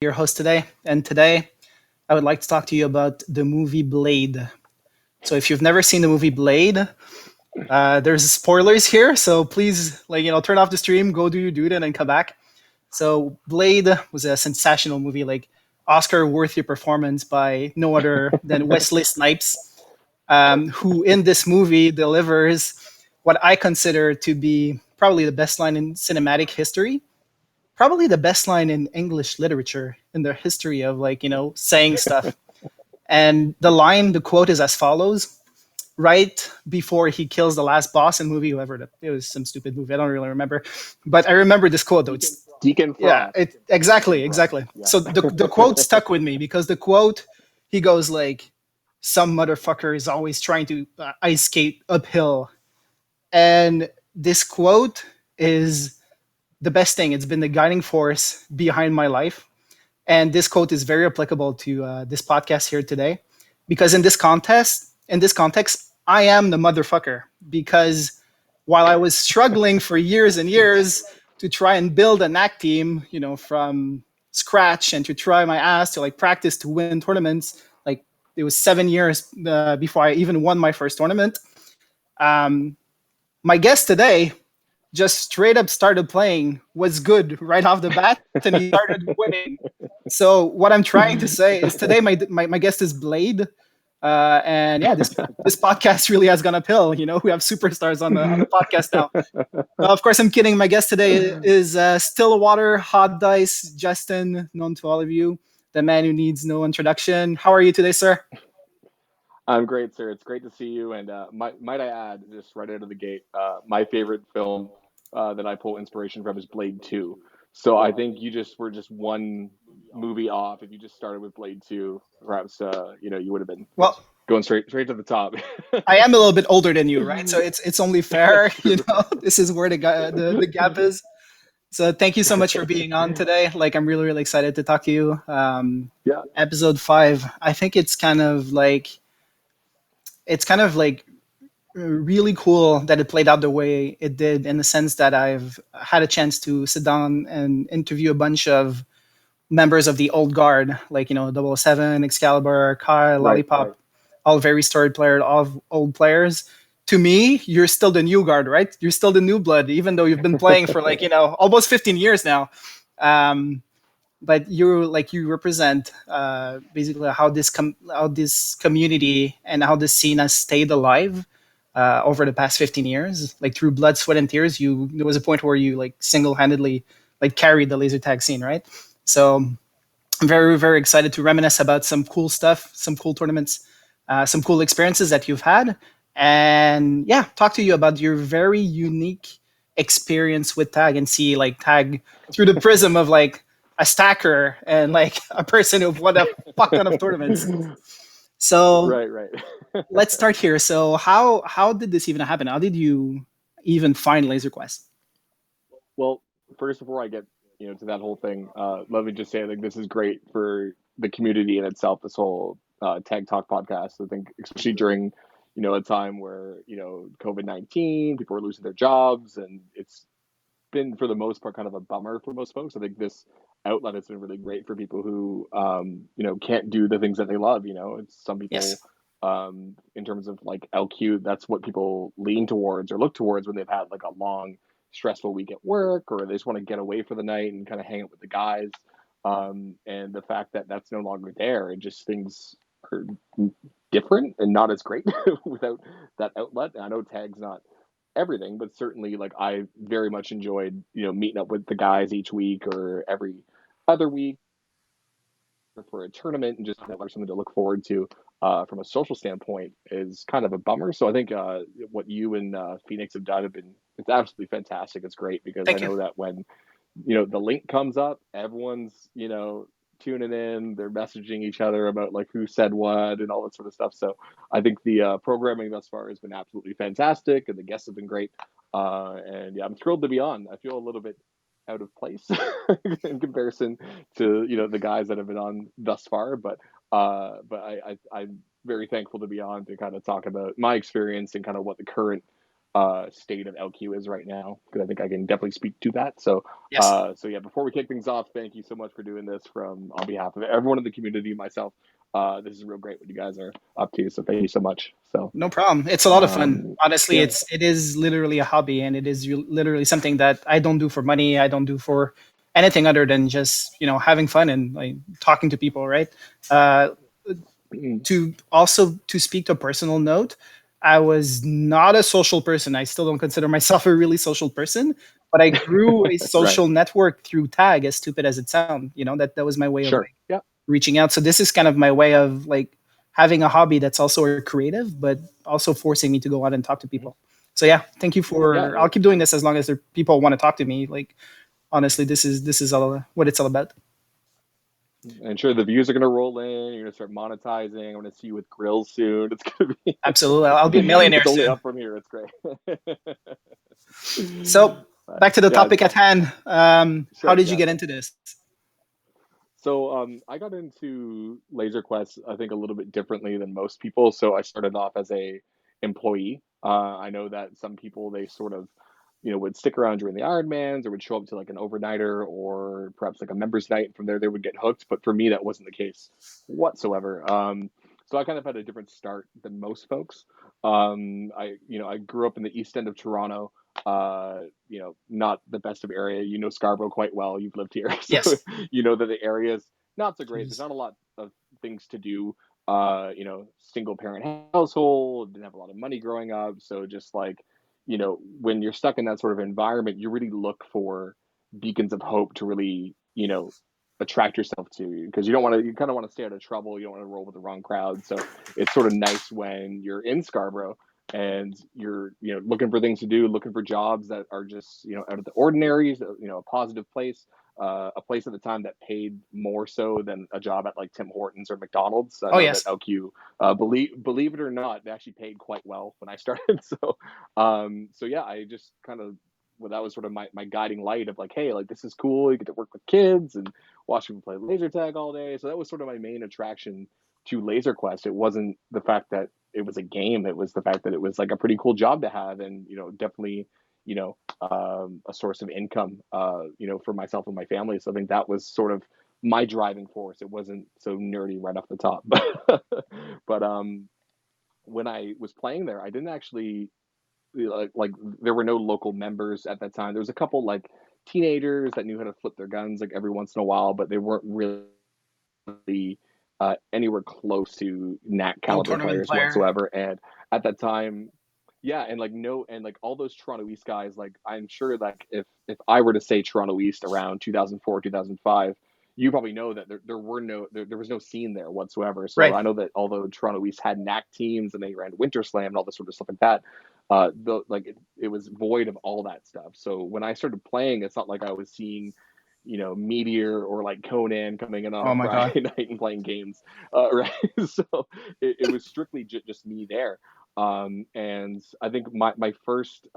your host today. And today, I would like to talk to you about the movie Blade. So, if you've never seen the movie Blade, there's spoilers here. So please, turn off the stream, go do your dude, and then come back. So, Blade was a sensational movie, like Oscar-worthy performance by no other than Wesley Snipes, who in this movie delivers what I consider to be probably the best line in cinematic history, probably the best line in English literature in the history of saying stuff. And the quote is as follows: right before he kills the last boss in the movie, it was some stupid movie. I don't really remember, but I remember this quote though. It's Deacon yeah, Frost. it exactly. Yeah. So the quote stuck with me because the quote, he goes like, "Some motherfucker is always trying to ice skate uphill," and this quote is the best thing. It's been the guiding force behind my life. And this quote is very applicable to this podcast here today, because in this context, I am the motherfucker. Because while I was struggling for years and years to try and build an act team, from scratch, and to try my ass to practice to win tournaments, it was 7 years before I even won my first tournament. Um, my guest today just straight up started playing, was good right off the bat, and he started winning. So what I'm trying to say is today my guest is Blade. And yeah, this podcast really has gone uphill. We have superstars on the podcast now. Of course, I'm kidding. My guest today is Stillwater Hot Dice Justin, known to all of you, the man who needs no introduction. How are you today, sir? I'm great, sir. It's great to see you. And might I add, just right out of the gate, my favorite film that I pull inspiration from is Blade 2. So I think you just were just one movie off. If you just started with Blade 2, perhaps you would have been Well, going straight to the top. I am a little bit older than you, right? So it's only fair. This is where the gap is. So thank you so much for being on today. I'm really, really excited to talk to you. Yeah. Episode 5, I think it's kind of like really cool that it played out the way it did, in the sense that I've had a chance to sit down and interview a bunch of members of the old guard, Double 007, Excalibur, Kyle, Right. Lollipop, all very storied players, all old players. To me, you're still the new guard, right? You're still the new blood, even though you've been playing for almost 15 years now. Um, but you represent basically how this community and how this scene has stayed alive over the past 15 years, through blood, sweat, and tears. There was a point where you single-handedly carried the laser tag scene, right? So I'm very, very excited to reminisce about some cool stuff, some cool tournaments, some cool experiences that you've had, and yeah, talk to you about your very unique experience with tag, and see tag through the prism of a stacker and a person who've won a fuck ton of tournaments. So Right. let's start here. So how did this even happen? How did you even find Laser Quest? Well, first, before I get to that whole thing, let me just say I think this is great for the community in itself. This whole Tagtalk podcast. I think especially during a time where COVID-19, people are losing their jobs, and it's been for the most part kind of a bummer for most folks. I think this outlet has been really great for people who can't do the things that they love. It's some people. Yes. In terms of LQ, that's what people lean towards or look towards when they've had a long stressful week at work, or they just want to get away for the night and kind of hang out with the guys. And the fact that that's no longer there, and just things are different and not as great without that outlet. And I know tag's not everything, but certainly I very much enjoyed meeting up with the guys each week or every other week for a tournament, and just have something to look forward to from a social standpoint is kind of a bummer. So I think what you and Phoenix have done it's absolutely fantastic. It's great because I Thank you. know that when the link comes up, everyone's tuning in, they're messaging each other about who said what and all that sort of stuff. So I think the programming thus far has been absolutely fantastic, and the guests have been great. And yeah, I'm thrilled to be on. I feel a little bit out of place in comparison to the guys that have been on thus far, but I'm very thankful to be on to kind of talk about my experience and kind of what the current state of LQ is right now, because I think I can definitely speak to that. So, Yes. yeah, before we kick things off, thank you so much for doing this from on behalf of everyone in the community, myself. This is real great what you guys are up to. So thank you so much. So, No problem. It's a lot of fun. Honestly, yeah, it is literally a hobby, and it is literally something that I don't do for money. I don't do for anything other than just having fun and like talking to people. Right. Uh, to also to speak to a personal note, I was not a social person. I still don't consider myself a really social person, but I grew a right, social network through Tag. As stupid as it sounds, that was my way of sure, like yeah, reaching out. So this is kind of my way of like having a hobby that's also a creative, but also forcing me to go out and talk to people. So yeah, thank you yeah. for. I'll keep doing this as long as there people want to talk to me. Like honestly, this is all what it's all about. And sure, the views are gonna roll in. You're gonna start monetizing. I'm gonna see you with grills soon. It's gonna be, Absolutely, I'll be a millionaire it's only soon. up from here. It's great. So back to the Yeah, topic at hand. How sure, did you yeah. get into this? So I got into Laser Quest, I think, a little bit differently than most people. So I started off as a employee. I know that some people, they sort of, would stick around during the Ironmans, or would show up to like an overnighter, or perhaps like a members night. And from there, they would get hooked. But for me, that wasn't the case whatsoever. So I kind of had a different start than most folks. I grew up in the east end of Toronto. Not the best of area. You know Scarborough quite well. You've lived here, so Yes. you know that the area's not so great. There's Jeez. not a lot of things to do. Single parent household, didn't have a lot of money growing up. So just like, when you're stuck in that sort of environment, you really look for beacons of hope to really, attract yourself to, because you kind of want to stay out of trouble. You don't want to roll with the wrong crowd. So it's sort of nice when you're in Scarborough and you're, looking for things to do, looking for jobs that are just, out of the ordinary, a positive place, a place at the time that paid more so than a job at like Tim Hortons or McDonald's. I Oh know that yes. LQ, believe it or not, they actually paid quite well when I started. So yeah, I just kind of, well, that was sort of my guiding light of like, hey, like this is cool. You get to work with kids and watch people play laser tag all day. So that was sort of my main attraction to Laser Quest. It wasn't the fact that it was a game. It was the fact that it was like a pretty cool job to have, and definitely a source of income, for myself and my family. So I think that was sort of my driving force. It wasn't so nerdy right off the top, but when I was playing there, I didn't actually like there were no local members at that time. There was a couple like teenagers that knew how to flip their guns like every once in a while, but they weren't really anywhere close to Nat No caliber tournament players player. whatsoever. And at that time, yeah, and like no, and like all those Toronto East guys, like I'm sure like if I were to say Toronto East around 2004 2005, you probably know that there was no scene there whatsoever. So Right. I know that although Toronto East had NAC teams and they ran Winter Slam and all this sort of stuff like that, it was void of all that stuff. So when I started playing, it's not like I was seeing Meteor or like Conan coming in on Oh a my god. Friday night and playing games, right? So it was strictly just me there. And I think my first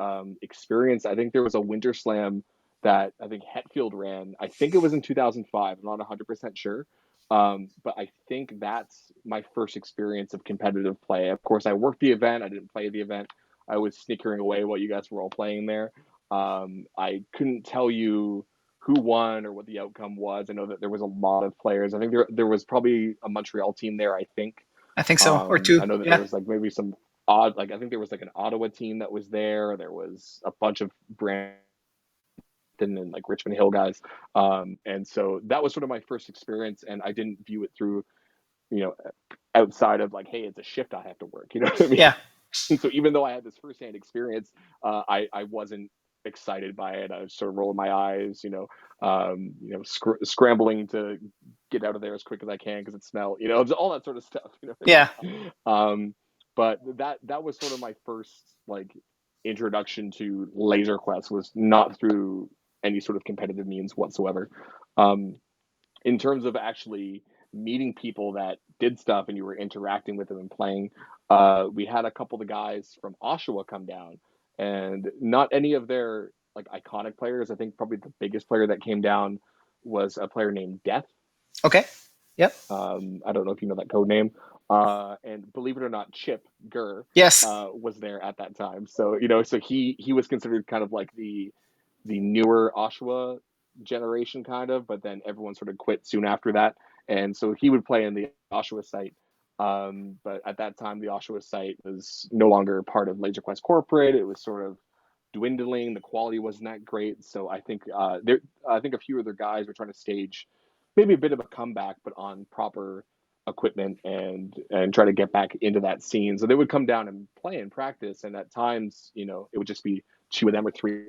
experience, I think there was a Winter Slam that I think Hetfield ran. I think it was in 2005. I'm not 100% sure. But I think that's my first experience of competitive play. Of course, I worked the event. I didn't play the event. I was snickering away while you guys were all playing there. I couldn't tell you who won or what the outcome was. I know that there was a lot of players. I think there was probably a Montreal team there. I think. I think so. Or two. I know that there Yeah. was like maybe some odd. Like I think there was like an Ottawa team that was there. There was a bunch of Brandon and like Richmond Hill guys. And so that was sort of my first experience, and I didn't view it through you know outside of like, hey, it's a shift I have to work. You know what I mean? Yeah. So even though I had this firsthand experience, I wasn't excited by it. I was sort of rolling my eyes, scrambling to get out of there as quick as I can because it smelled, all that sort of stuff. You know what Yeah. I mean? But that was sort of my first like introduction to Laser Quest, was not through any sort of competitive means whatsoever. Um, in terms of actually meeting people that did stuff and you were interacting with them and playing, we had a couple of guys from Oshawa come down, and not any of their like iconic players. I think probably the biggest player that came down was a player named Death. Okay. Yep. I don't know if you know that code name. And believe it or not, Chip Gurr Yes. was there at that time. So so he was considered kind of like the newer Oshawa generation, kind of, but then everyone sort of quit soon after that, and so he would play in the Oshawa site. But at that time, the Oshawa site was no longer part of Laser Quest Corporate. It was sort of dwindling. The quality wasn't that great. So I think a few other guys were trying to stage maybe a bit of a comeback, but on proper equipment and try to get back into that scene. So they would come down and play and practice, and at times, it would just be two of them or three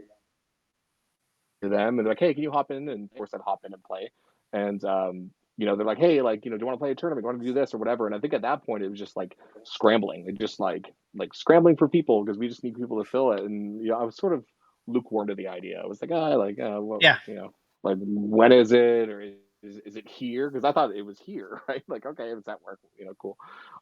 of them, and they're like, "Hey, can you hop in?" And of course, I'd hop in and play. And they're like, "Hey, like, do you want to play a tournament? Do you want to do this or whatever?" And I think at that point, it was just like scrambling, it just like scrambling for people because we just need people to fill it. And I was sort of lukewarm to the idea. I was like, what, Yeah. like, when is it, or is it here? Because I thought it was here, right? Like, okay, it's at work, cool.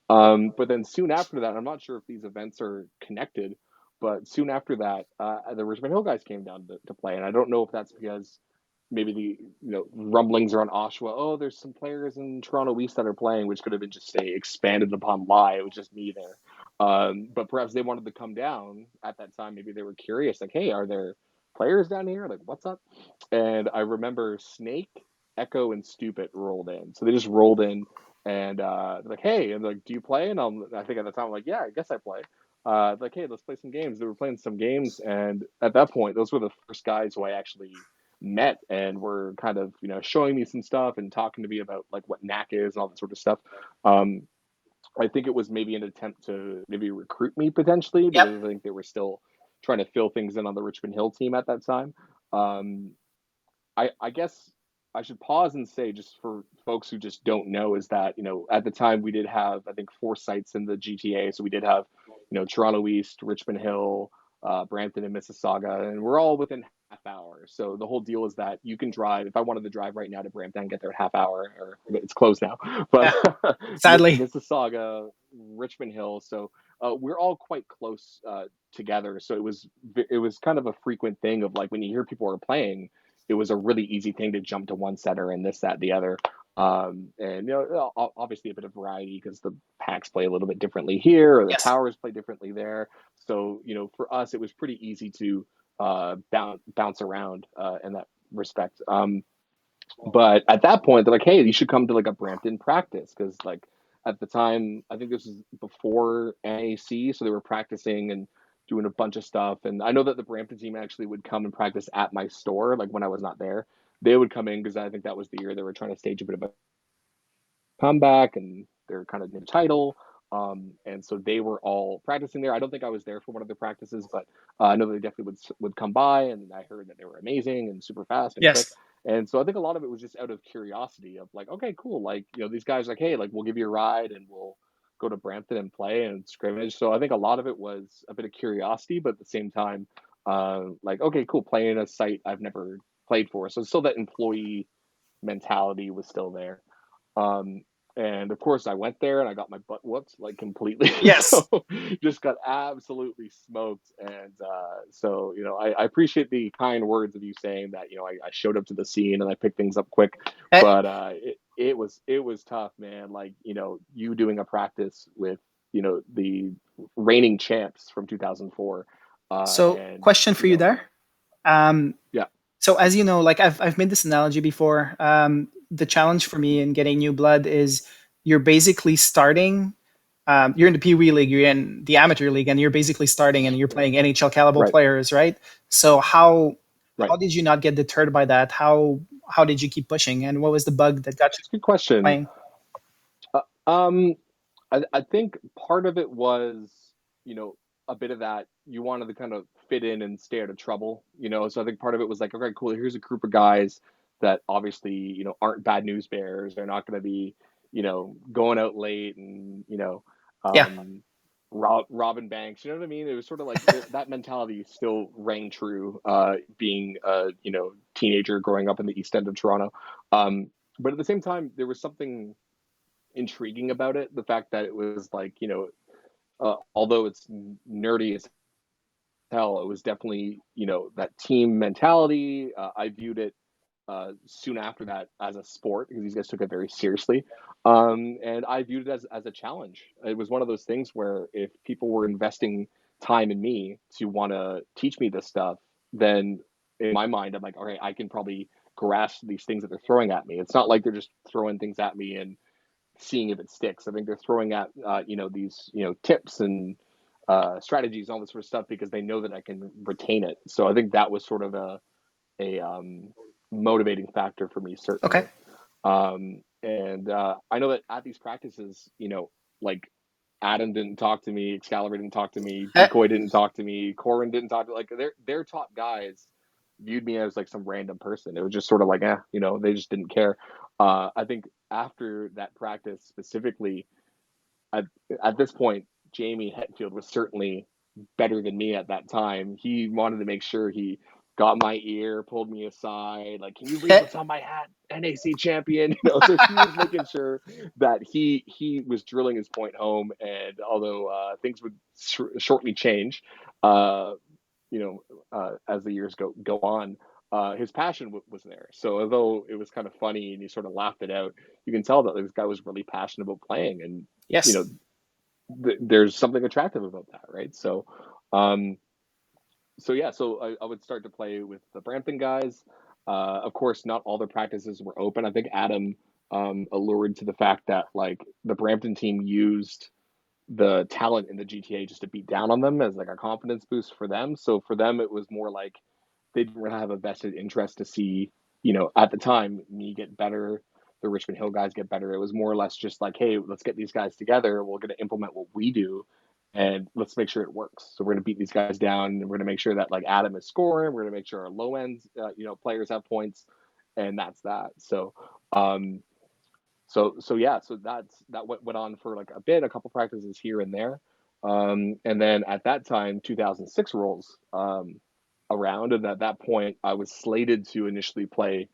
But then soon after that, I'm not sure if these events are connected, but soon after that, the Richmond Hill guys came down to play, and I don't know if that's because maybe the rumblings are on Oshawa. Oh, there's some players in Toronto East that are playing, which could have been just a expanded upon lie. It was just me there, but perhaps they wanted to come down at that time. Maybe they were curious, like, hey, are there players down here? Like, what's up? And I remember Snake, Echo, and Stupid rolled in. So they just rolled in, and they're like, hey, and they're like, do you play? And I think at the time, I'm like, yeah, I guess I play. Like, hey, let's play some games. They were playing some games, and at that point, those were the first guys who I actually met and were kind of showing me some stuff and talking to me about like what knack is and all that sort of stuff. Um, I think it was maybe an attempt to maybe recruit me potentially, Yep. because I think they were still trying to fill things in on the Richmond Hill team at that time. Um, I guess I should pause and say, just for folks who just don't know, is that at the time we did have, I think, four sites in the GTA. So we did have Toronto East, Richmond Hill, Brampton, and Mississauga, and we're all within half hour. So the whole deal is that you can drive. If I wanted to drive right now to Brampton and get there in half hour, or it's closed now, but Yeah. Sadly. Mississauga, Richmond Hill. So we're all quite close together. So it was kind of a frequent thing of like when you hear people are playing, it was a really easy thing to jump to one setter and this, that, the other. And obviously a bit of variety because the packs play a little bit differently here, or the Yes. towers play differently there. So for us, it was pretty easy to bounce around in that respect. But at that point, they're like, "Hey, you should come to like a Brampton practice," because like at the time, I think this was before NAC, so they were practicing and doing a bunch of stuff. And I know that the Brampton team actually would come and practice at my store, like when I was not there. They would come in because I think that was the year they were trying to stage a bit of a comeback, and they're kind of new title. And so they were all practicing there. I don't think I was there for one of the practices, but I know they definitely would come by, and I heard that they were amazing and super fast and quick. Yes. And so I think a lot of it was just out of curiosity of like, okay, cool. Like, these guys are like, hey, like we'll give you a ride and we'll go to Brampton and play and scrimmage. So I think a lot of it was a bit of curiosity, but at the same time, like, okay, cool, playing a site I've never played for. So still that employee mentality was still there. Um, and of course, I went there and I got my butt whooped like completely. Yes. So just got absolutely smoked. And so I appreciate the kind words of you saying that I showed up to the scene and I picked things up quick, Eh, but it was tough, man. Like you doing a practice with the reigning champs from 2004, so, and question for you there. Um, yeah, so as you know, like I've made this analogy before. The challenge for me in getting new blood is you're basically starting. You're in the Pee Wee League, you're in the amateur league, and you're basically starting, and you're playing NHL caliber right, players, right? So how right. did you not get deterred by that? How did you keep pushing, and what was the bug that got you It's a good question. playing? Uh, um, I think part of it was, you know, a bit of that you wanted to kind of fit in and stay out of trouble. So I think part of it was like, okay, cool, here's a group of guys that obviously, aren't bad news bears. They're not going to be, going out late and, Yeah. um, robbing banks. You know what I mean? It was sort of like that mentality still rang true, being a, teenager growing up in the East End of Toronto. But at the same time, there was something intriguing about it. The fact that it was like, although it's nerdy as hell, it was definitely, that team mentality. I viewed it soon after that as a sport because these guys took it very seriously. And I viewed it as a challenge. It was one of those things where if people were investing time in me to want to teach me this stuff, then in my mind, I'm like, all right, I can probably grasp these things that they're throwing at me. It's not like they're just throwing things at me and seeing if it sticks. I think they're throwing at these tips and strategies, all this sort of stuff because they know that I can retain it. So I think that was sort of a motivating factor for me, Okay. certainly. And I know that at these practices, like Adam didn't talk to me, Excalibur didn't talk to me, Eh, Decoy didn't talk to me, Corin didn't talk to me. Like their top guys viewed me as like some random person. It was just sort of like, they just didn't care. I think after that practice specifically, at, at this point, Jamie Hetfield was certainly better than me at that time. He wanted to make sure he got my ear, pulled me aside, like, can you read eh. what's on my hat? NAC champion, So he was making sure that he was drilling his point home. And although things would shortly change, uh, as the years go on, his passion was there. So although it was kind of funny and you sort of laughed it out, you can tell that this guy was really passionate about playing, and you know Yes. there's something attractive about that, right? Um, so I would start to play with the Brampton guys. Of course, not all the practices were open. I think Adam allured to the fact that like the Brampton team used the talent in the GTA just to beat down on them as like a confidence boost for them. So for them, it was more like they didn't really have a vested interest to see, at the time, me get better, the Richmond Hill guys get better. It was more or less just like, hey, let's get these guys together. We're going to implement what we do, and let's make sure it works. So we're going to beat these guys down, and we're going to make sure that like Adam is scoring. We're going to make sure our low ends, players have points, and that's that. Um, so that went on for like a couple practices here and there, and then at that time, 2006 rolls around, and at that point, I was slated to initially play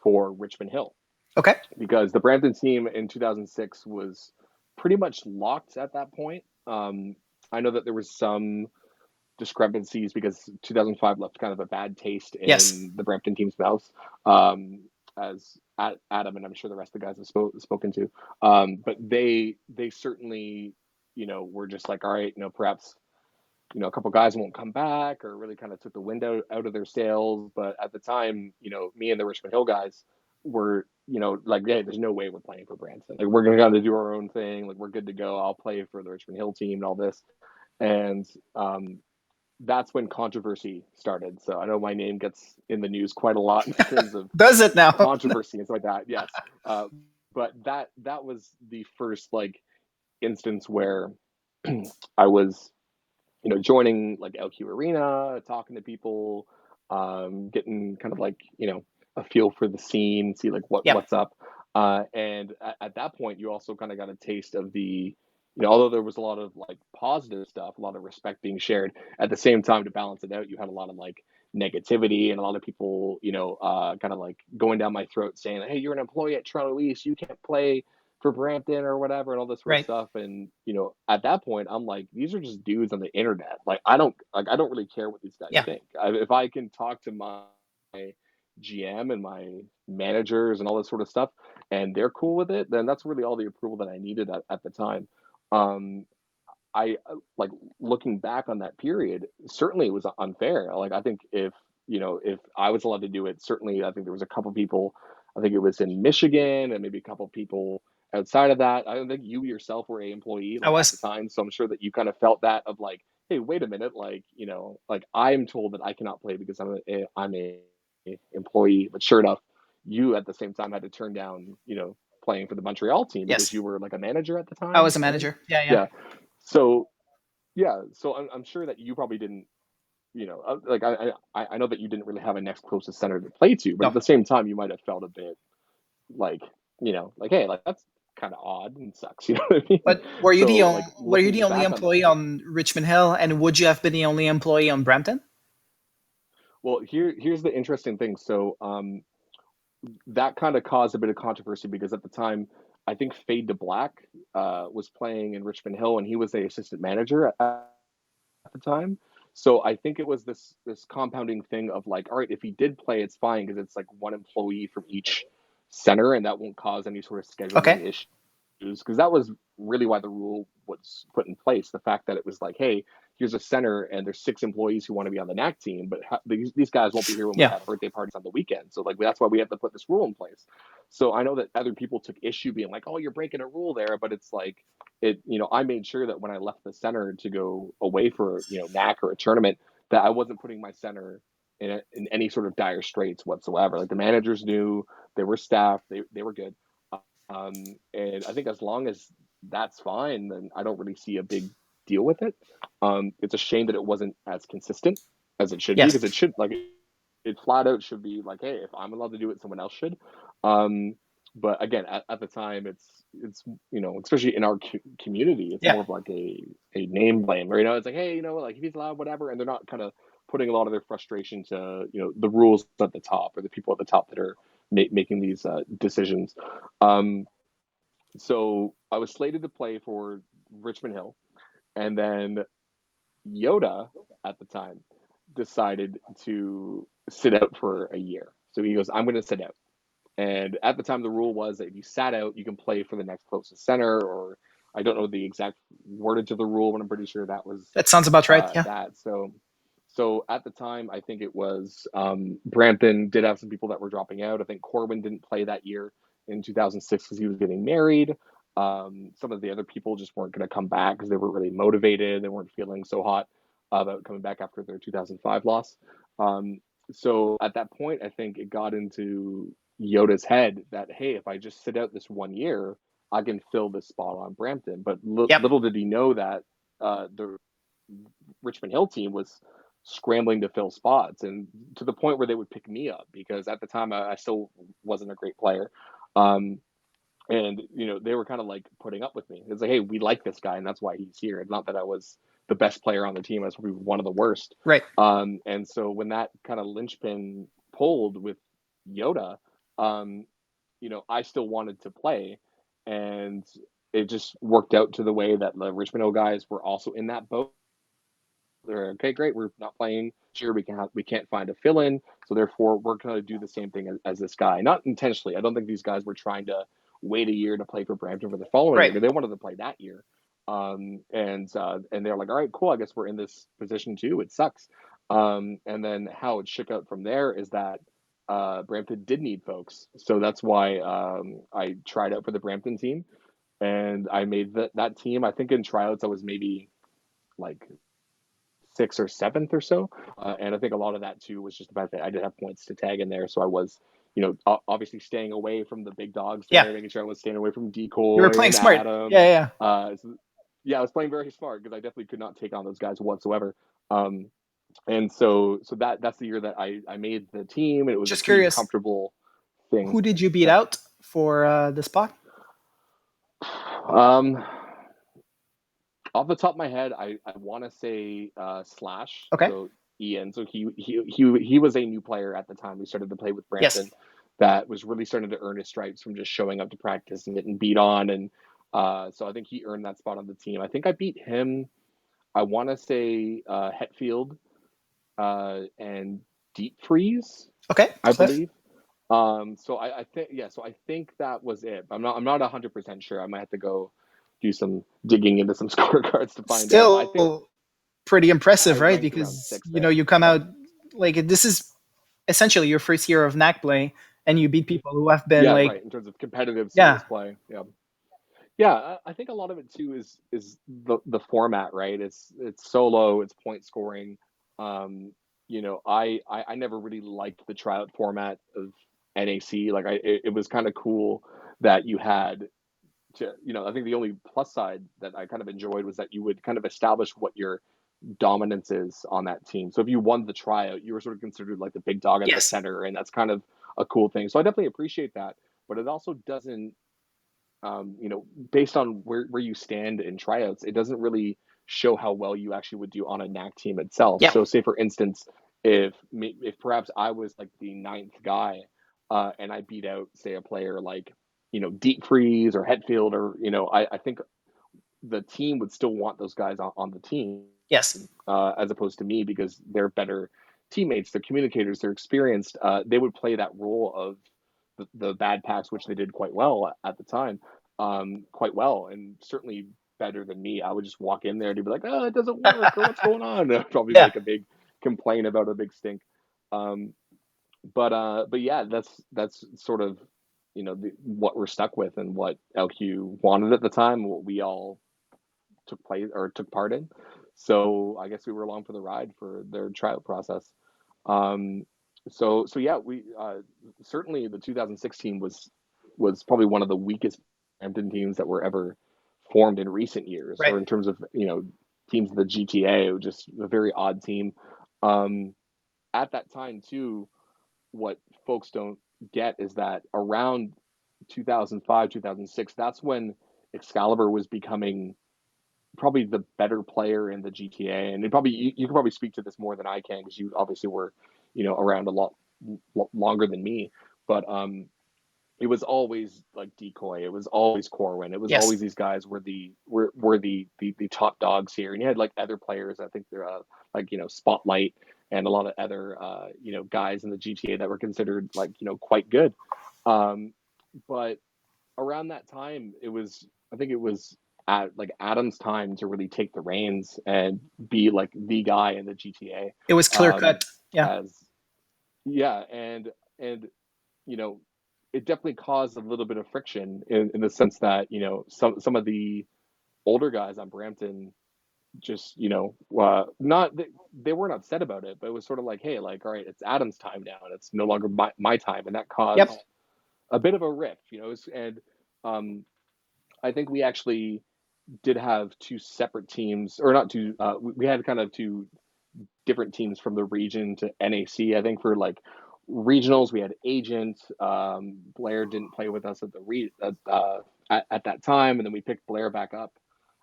for Richmond Hill Okay. because the Brampton team in 2006 was pretty much locked at that point. I know that there was some discrepancies because 2005 left kind of a bad taste Yes. in the Brampton team's mouths, as Adam and I'm sure the rest of the guys have spoken to. But they certainly, were just like, all right, perhaps a couple guys won't come back, or really kind of took the wind out of their sails. But at the time, me and the Richmond Hill guys were, like, hey, there's no way we're playing for Branson. Like, we're going to do our own thing. Like, we're good to go. I'll play for the Richmond Hill team and all this. And that's when controversy started. So I know my name gets in the news quite a lot in terms of Does it now? controversy and stuff like that. Yes, but that was the first like instance where I was, joining like LQ Arena, talking to people, getting kind of like a feel for the scene, see like Yep. what's up. And at that point, you also kind of got a taste of the, although there was a lot of like positive stuff, a lot of respect being shared. At the same time, to balance it out, you had a lot of like negativity and a lot of people, kind of like going down my throat saying, "Hey, you're an employee at Toronto East, you can't play for Brampton or whatever," and all this sort of Right. stuff. And at that point, I'm like, these are just dudes on the internet. I don't really care what these guys Yeah. think. If I can talk to my GM and my managers and all this sort of stuff, and they're cool with it, then that's really all the approval that I needed at the time. Um, I like looking back on that period. Certainly, it was unfair. Like I think if I was allowed to do it, certainly I think there was a couple people. I think it was in Michigan and maybe a couple people outside of that. I don't think you yourself were a employee I like at the was. time, so I'm sure that you kind of felt that of like, hey, wait a minute, like like I'm told that I cannot play because I'm a employee, but sure enough, you at the same time had to turn down playing for the Montreal team because Yes. you were like a manager at the I time, was a right? manager. Yeah. Yeah. Yeah. So yeah, so I'm sure that you probably didn't, like I know that you didn't really have a next closest center to play to, but at No. the same time, you might have felt a bit like, like hey, like that's kind of odd and sucks, you know what I mean? But So like were you the looking only back on employee that, on Richmond Hill, and would you have been the only employee on Brampton? well, here's the interesting thing. So that kind of caused a bit of controversy because at the time, I think Fade to Black was playing in Richmond Hill, and he was the assistant manager at the time. So I think it was this compounding thing of like, all right, if he did play, it's fine because it's like one employee from each center, and that won't cause any sort of Okay. scheduling issues. Because that was really why the rule was put in place. The fact that it was like, hey, here's a center, and there's 6 employees who want to be on the NAC team, but these guys won't be here when we Yeah. have birthday parties on the weekend. So like that's why we have to put this rule in place. So I know that other people took issue being like, oh, you're breaking a rule there, but it's like I made sure that when I left the center to go away for NAC or a tournament, that I wasn't putting my center in any sort of dire straits whatsoever. Like the managers knew, they were staffed, they were good. And I think as long as that's fine, then I don't really see a big deal with it. It's a shame that it wasn't as consistent as it should be, Yes. because it should, like, it flat out should be like, hey, if I'm allowed to do it, someone else should. Um, but again, at the time, it's especially in our community, it's Yeah. more of like a name blame, or it's like, hey, like if he's allowed, whatever, and they're not kind of putting a lot of their frustration to the rules at the top or the people at the top that are making these decisions. Um, so I was slated to play for Richmond Hill, and then Yoda at the time decided to sit out for a year. So he goes, I'm going to sit out. And at the time, the rule was that if you sat out, you can play for the next closest center, or I don't know the exact wordage of the rule, but I'm pretty sure that was That sounds about right. Yeah. that. So at the time, I think it was Brampton did have some people that were dropping out. I think Corwin didn't play that year in 2006 because he was getting married. Some of the other people just weren't going to come back because they weren't really motivated. They weren't feeling so hot about coming back after their 2005 loss. So at that point, I think it got into Yoda's head that, hey, if I just sit out this 1 year, I can fill this spot on Brampton. But Yep. little did he know that the Richmond Hill team was scrambling to fill spots, and to the point where they would pick me up because at the time I still wasn't a great player. And they were kind of like putting up with me. It's like, hey, we like this guy, and that's why he's here. It's not that I was the best player on the team; I was probably one of the worst. Right. And so when that kind of linchpin pulled with Yoda, I still wanted to play, and it just worked out to the way that the Richmond Hill guys were also in that boat. They're okay, great. We're not playing sure. We can't find a fill in, so therefore we're going to do the same thing as this guy. Not intentionally. I don't think these guys were trying to wait a year to play for Brampton for the following Right. year. They wanted to play that year, and they're like, all right, cool. I guess we're in this position too. It sucks. And then how it shook out from there is that Brampton did need folks, so that's why I tried out for the Brampton team, and I made that team. I think in tryouts I was maybe like sixth or seventh or so. And I think a lot of that too was just the fact that I did have points to tag in there, so I was, obviously staying away from the big dogs Yeah. there, making sure I was staying away from You were Decoy playing and smart. Adam. Yeah. Yeah. Yeah, I was playing very smart because I definitely could not take on those guys whatsoever. Um, and so that's the year that I made the team, and it was a Just pretty curious, comfortable thing. who did you beat Yeah. out for the spot? Um, Off the top of my head, I want to say Slash. Okay. So Ian. So he was a new player at the time we started to play with Yes. Brampton. That was really starting to earn his stripes from just showing up to practice and getting beat on, and so I think he earned that spot on the team. I think I beat him. I want to say Hetfield and Deep Freeze, Okay. I Cliff. believe. So I think, yeah. So I think that was it. I'm not 100% sure. I might have to go do some digging into some scorecards to find out. But I think Still pretty I impressive, right? ranked around Because six there. you come Yeah. out like this is essentially your first year of NAC play, and you beat people who have been Yeah, like, right. In terms of competitive yeah, singles play. Yeah. Yeah, I think a lot of it too is the format, right? It's solo, it's point scoring. I never really liked the tryout format of NAC. Like it was kind of cool that you had to, I think the only plus side that I kind of enjoyed was that you would kind of establish what your dominance is on that team. So if you won the tryout, you were sort of considered like the big dog at the yes, center, and that's kind of a cool thing. So I definitely appreciate that, but it also doesn't, based on where you stand in tryouts, it doesn't really show how well you actually would do on a NAC team itself. yeah, So say for instance, if perhaps I was like the ninth guy, and I beat out say a player like Deep Freeze or Hetfield, or I think the team would still want those guys on the team Yes. as opposed to me, because they're better teammates, they're communicators, they're experienced. They would play that role of the bad packs, which they did quite well at the time, quite well, and certainly better than me. I would just walk in there and be like, "Oh, it doesn't work," or "What's going on?" I'd probably Yeah. make a big complaint about a big stink. Um, but yeah, that's sort of what we're stuck with, and what LQ wanted at the time, what we all took part in. So I guess we were along for the ride for their tryout process. Um, so yeah, we certainly the 2016 was probably one of the weakest Hampton teams that were ever formed in recent years, Right. or in terms of teams of the GTA. It was just a very odd team. Um, at that time too, what folks don't get is that around 2005, 2006, that's when Excalibur was becoming probably the better player in the GTA. And you can probably speak to this more than I can, because you obviously were around a lot longer than me. But it was always like Decoy, it was always Corwin, it was always Yes. these guys were the top dogs here. And you had like other players, I think they're like Spotlight, and a lot of other guys in the GTA that were considered like quite good. um but around that time, I think it was at like Adam's time to really take the reins and be like the guy in the GTA. It was clear Um, cut. Yeah. as Yeah, and you know, it definitely caused a little bit of friction in the sense that some of the older guys on Brampton just not they weren't upset about it, but it was sort of like, hey, like, all right, it's Adam's time now, and it's no longer my time, and that caused Yep. a bit of a rift, and um, I think we actually did have two separate teams, or not two. We had kind of two different teams from the region to NAC. I think for like regionals, we had Agent. Blair didn't play with us at that time, and then we picked Blair back up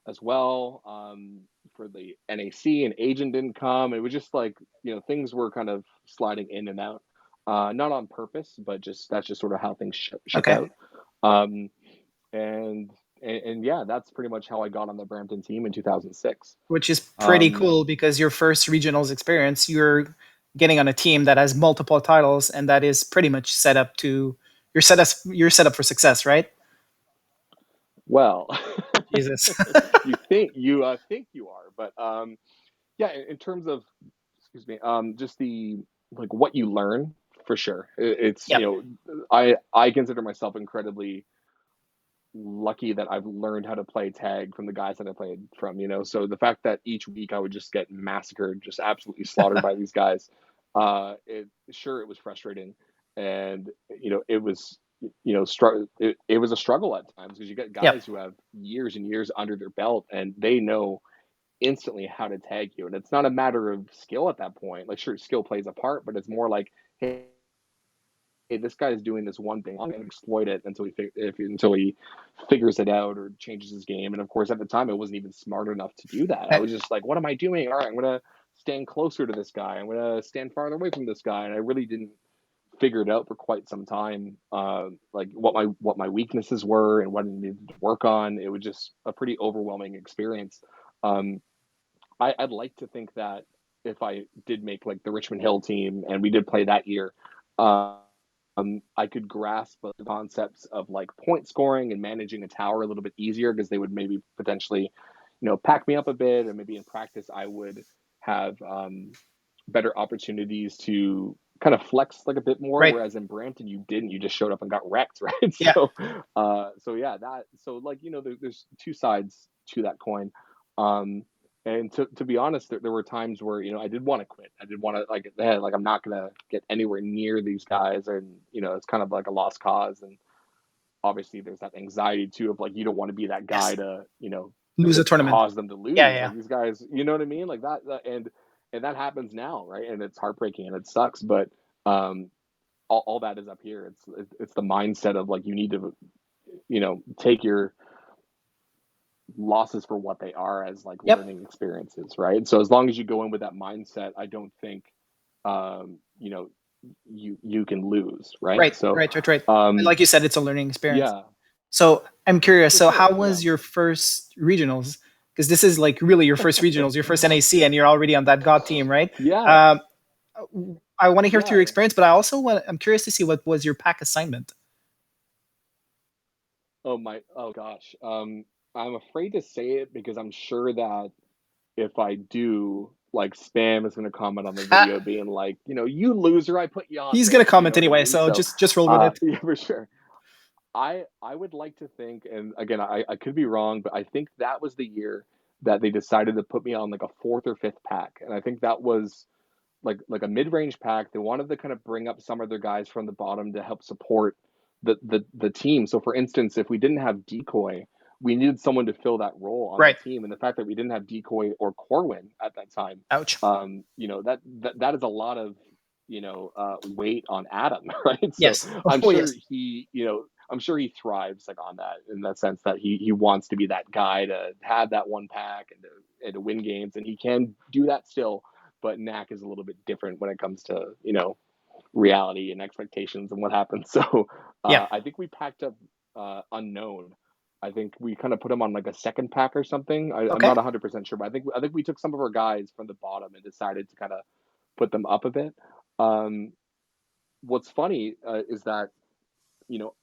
as well for the NAC, and Agent didn't come. It was just like things were kind of sliding in and out, not on purpose, but just that's just sort of how things shook Okay. out. Um, and, and yeah, that's pretty much how I got on the Brampton team in 2006. Which is pretty Um, cool because your first regionals experience, you're getting on a team that has multiple titles and that is pretty much set up to you're set up for success, right? well, Jesus. think you are, but yeah, in terms of, excuse me, just the like what you learn, for sure. It's Yep. I consider myself incredibly lucky that I've learned how to play tag from the guys that I played from. So the fact that each week I would just get massacred, just absolutely slaughtered by these guys, it was frustrating, and it was it was a struggle at times, because you get Yep. guys who have years and years under their belt, and they know instantly how to tag you, and it's not a matter of skill at that point. Like, sure, skill plays a part, but it's more like, hey, this guy is doing this one thing. I'm going to exploit it until he figures it out or changes his game. And of course, at the time, I wasn't even smart enough to do that. I Right. was just like, what am I doing? All right, I'm going to stand closer to this guy. I'm going to stand farther away from this guy. And I really didn't figure it out for quite some time. Like what my weaknesses were and what I needed to work on. It was just a pretty overwhelming experience. Um, I'd like to think that if I did make like the Richmond Hill team and we did play that year, I could grasp the concepts of like point scoring and managing a tower a little bit easier, because they would maybe potentially, pack me up a bit, or maybe in practice I would have better opportunities to kind of flex like a bit more. Right. Whereas in Brampton, you didn't. You just showed up and got wrecked, right? Yeah. So yeah, like there's two sides to that coin. Um, and to be honest, there were times where I did want to quit. I did want to like I'm not gonna get anywhere near these guys, and it's kind of like a lost cause. And obviously, there's that anxiety too of like you don't want to be that guy Yes. to Lose a to tournament. cause them to Yeah. lose. Yeah. Like these guys, you know what I mean? Like and that happens now, right? And it's heartbreaking and it sucks, but um, all that is up here. It's the mindset of like you need to take your losses for what they are, as like Yep. learning experiences, right? So as long as you go in with that mindset, I don't think um, you know you can lose, right? Right. So Right. Right. Right. And um, like you said, it's a learning experience. yeah, So I'm curious. for So how sure, yeah. was your first regionals? because this is like really your first regionals, your first NAC, and you're already on that God team, right? Yeah, Um, I want to hear through your yeah. experience, but I'm curious to see what was your pack assignment. Oh gosh. I'm afraid to say it because I'm sure that if I do, like spam is going to comment on the video being like, you loser, I put you on He's gonna this. You know comment what I anyway, mean? so So, just roll with it. yeah, for sure. I would like to think, and again, I could be wrong, but I think that was the year that they decided to put me on like a fourth or fifth pack, and I think that was like a mid range pack. They wanted to kind of bring up some of their guys from the bottom to help support the team. So, for instance, if we didn't have Decoy, we needed someone to fill that role on Right. that team, and the fact that we didn't have Decoy or Corwin at that time, Ouch. that is a lot of weight on Adam, right? So Yes. I'm Oh sure yes. I'm sure he thrives like on that, in that sense that he wants to be that guy to have that one pack and to win games, and he can do that still. But Knack is a little bit different when it comes to reality and expectations and what happens. So Yeah. I think we packed up unknown. I think we kind of put him on like a second pack or something. I'm Okay. not 100% sure, but I think we took some of our guys from the bottom and decided to kind of put them up a bit. Um, what's funny is that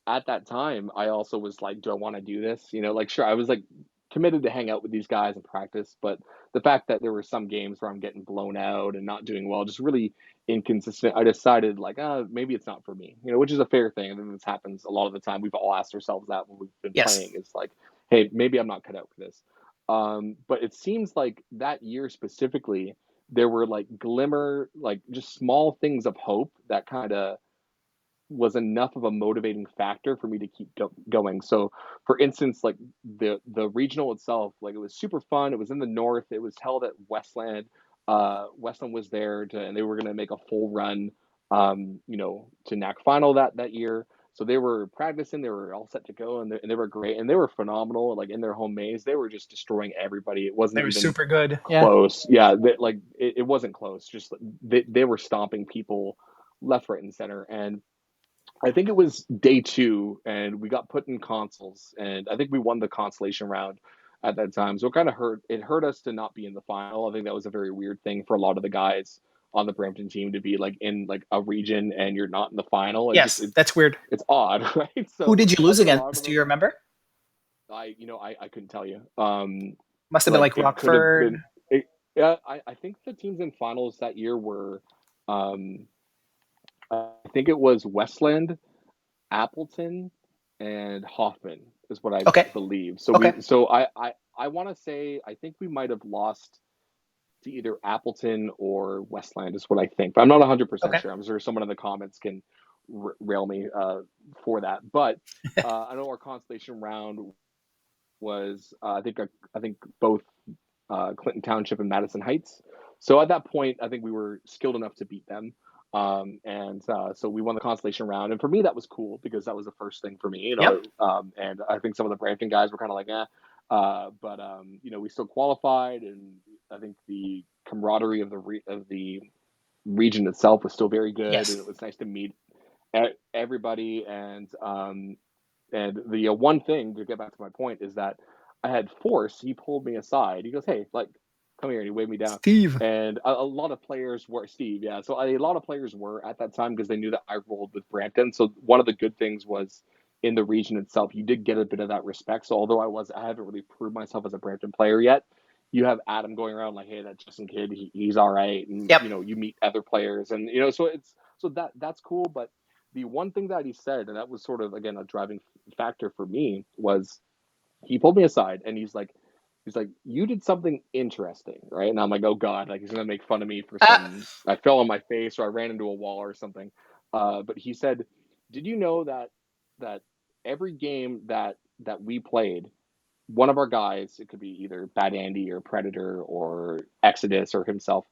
at that time, I also was like, do I want to do this? Like, sure, I was like committed to hang out with these guys and practice, but the fact that there were some games where I'm getting blown out and not doing well, just really inconsistent, I decided like, maybe it's not for me, which is a fair thing. I think this happens a lot of the time. We've all asked ourselves that when we've been Yes. playing. It's like, hey, maybe I'm not cut out for this. But it seems like that year specifically, there were like glimmer, like just small things of hope that kind of was enough of a motivating factor for me to keep going. So, for instance, like the regional itself, like it was super fun. It was in the north. It was held at Westland. Westland was there and they were going to make a full run, to NAC final that year. So they were practicing. They were all set to go, and they were great, and they were phenomenal. Like in their home maze, they were just destroying everybody. It They wasn't were even super good. Yeah. close. Yeah, it wasn't close. Just they were stomping people left, right, and center. And I think it was day two, and we got put in consoles, and I think we won the consolation round at that time. So it kind of hurt. It hurt us to not be in the final. I think that was a very weird thing for a lot of the guys on the Brampton team to be like in like a region and you're not in the final. It just Yes. That's weird. it's odd, right? Who So did you I lose think a lot of against? Do you them, remember? I couldn't tell you. Must have been Like like it could have Rockford. been. Yeah, I think the teams in finals that year were, um, I think it was Westland, Appleton, and Hoffman is what I Okay. believe. So Okay. I want to say I think we might have lost to either Appleton or Westland is what I think, but I'm not 100% Okay. sure. I'm sure someone in the comments can rail me for that. But I know our constellation round was I think both Clinton Township and Madison Heights. So at that point, I think we were skilled enough to beat them. And so we won the constellation round, and for me that was cool because that was the first thing for me, Yep. And I think some of the Brampton guys were kind of like, but we still qualified, and I think the camaraderie of the region itself was still very good, and Yes. it was nice to meet everybody. And the one thing to get back to my point is that I had Force. He pulled me aside. He goes, "Hey, like, come here." And he waved me down. Steve. And a lot of players were Steve, yeah. So a lot of players were at that time because they knew that I rolled with Brampton. So one of the good things was in the region itself, you did get a bit of that respect. So although I haven't really proved myself as a Brampton player yet, you have Adam going around like, "Hey, that Justin kid, he's all right," and Yep. you meet other players, and so that's cool. But the one thing that he said, and that was sort of again a driving factor for me, was he pulled me aside and he's like, you did something interesting, right? And I'm like, oh god, like he's gonna make fun of me for Ah. some, I fell on my face or I ran into a wall or something. But he said, did you know that every game that we played, one of our guys, it could be either Bad Andy or Predator or Exodus or himself,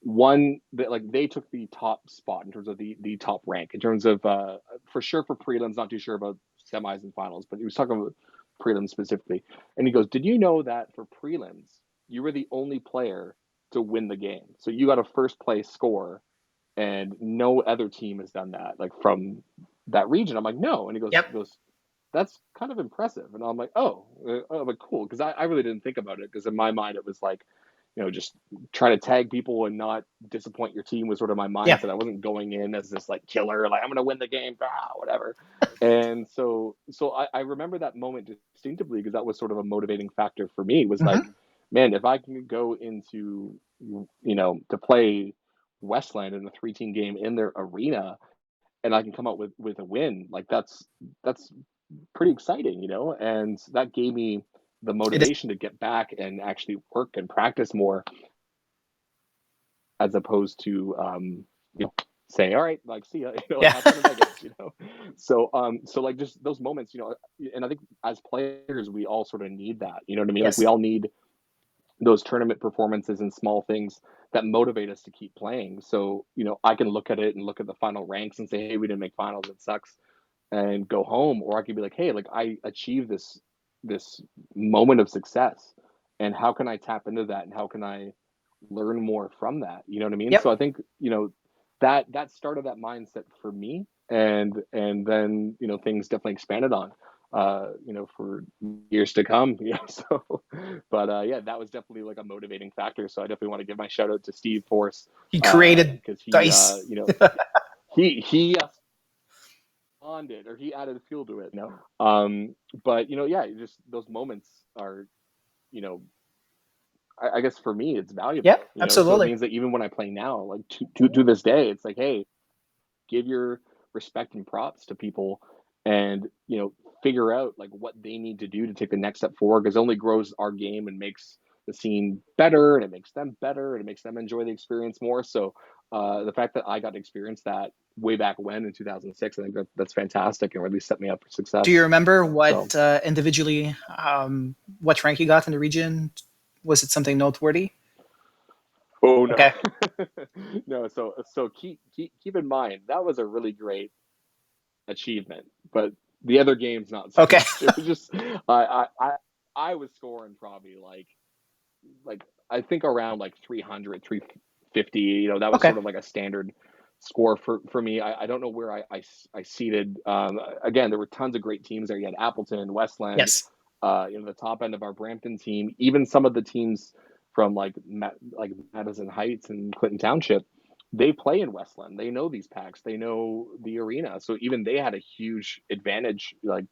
one that like they took the top spot in terms of the top rank in terms of for sure for prelims, not too sure about semis and finals, but he was talking about prelims specifically. And he goes, did you know that for prelims you were the only player to win the game? So you got a first place score, and no other team has done that, like from that region. I'm like, no. And he goes, Yep. that's kind of impressive. And I'm like, I'm like, cool. Cause I really didn't think about it. Cause in my mind, it was like, just trying to tag people and not disappoint your team was sort of my Yeah. mindset. I wasn't going in as this like killer, like I'm going to win the game, whatever. And so I remember that moment distinctively because that was sort of a motivating factor for me was like, Hmm. man, if I can go into, to play Westland in a 3-team game in their arena and I can come out with a win, like that's pretty exciting, and that gave me the It is. motivation to get back and actually work and practice more as opposed to say, all right, like see ya, Yeah. have fun in Vegas, so like just those moments, and I think as players we all sort of need that, you know what I mean? Like we Yes. all need those tournament performances and small things that motivate us to keep playing. So, I can look at it and look at the final ranks and say, hey, we didn't make finals, it sucks, and go home, or I could be like, hey, like I achieved this moment of success, and how can I tap into that, and how can I learn more from that? You know what I mean? So Yep. I think that started that mindset for me, and then things definitely expanded on, for years to come. Yeah. So, but yeah, that was definitely like a motivating factor. So I definitely want to give my shout out to Steve Force, He created because he, dice. he bonded or he added fuel to it. But yeah, just those moments are, you know, I guess for me it's valuable. Yep. So it Absolutely. means that even when I play now, like to this day, it's like, hey, give your respect and props to people, and figure out like what they need to do to take the next step forward, because it only grows our game and makes the scene better, and it makes them better, and it makes them enjoy the experience more. So the fact that I got to experience that way back when in 2006, I think that's fantastic and really set me up for Do you success. remember So what individually, what rank you got in the region? Was it something noteworthy? oh no. Okay. No, so keep in mind that was a really great achievement, but the other games not so Okay. much. It was just I was scoring probably like I think around like 300, 350. That was Okay. sort of like a standard score for me. I don't know where I seated. Again, there were tons of great teams there. You had Appleton, Westland, Yes. the top end of our Brampton team, even some of the teams from like Madison Heights and Clinton Township. They play in Westland. They know these packs. They know the arena. So even they had a huge advantage, like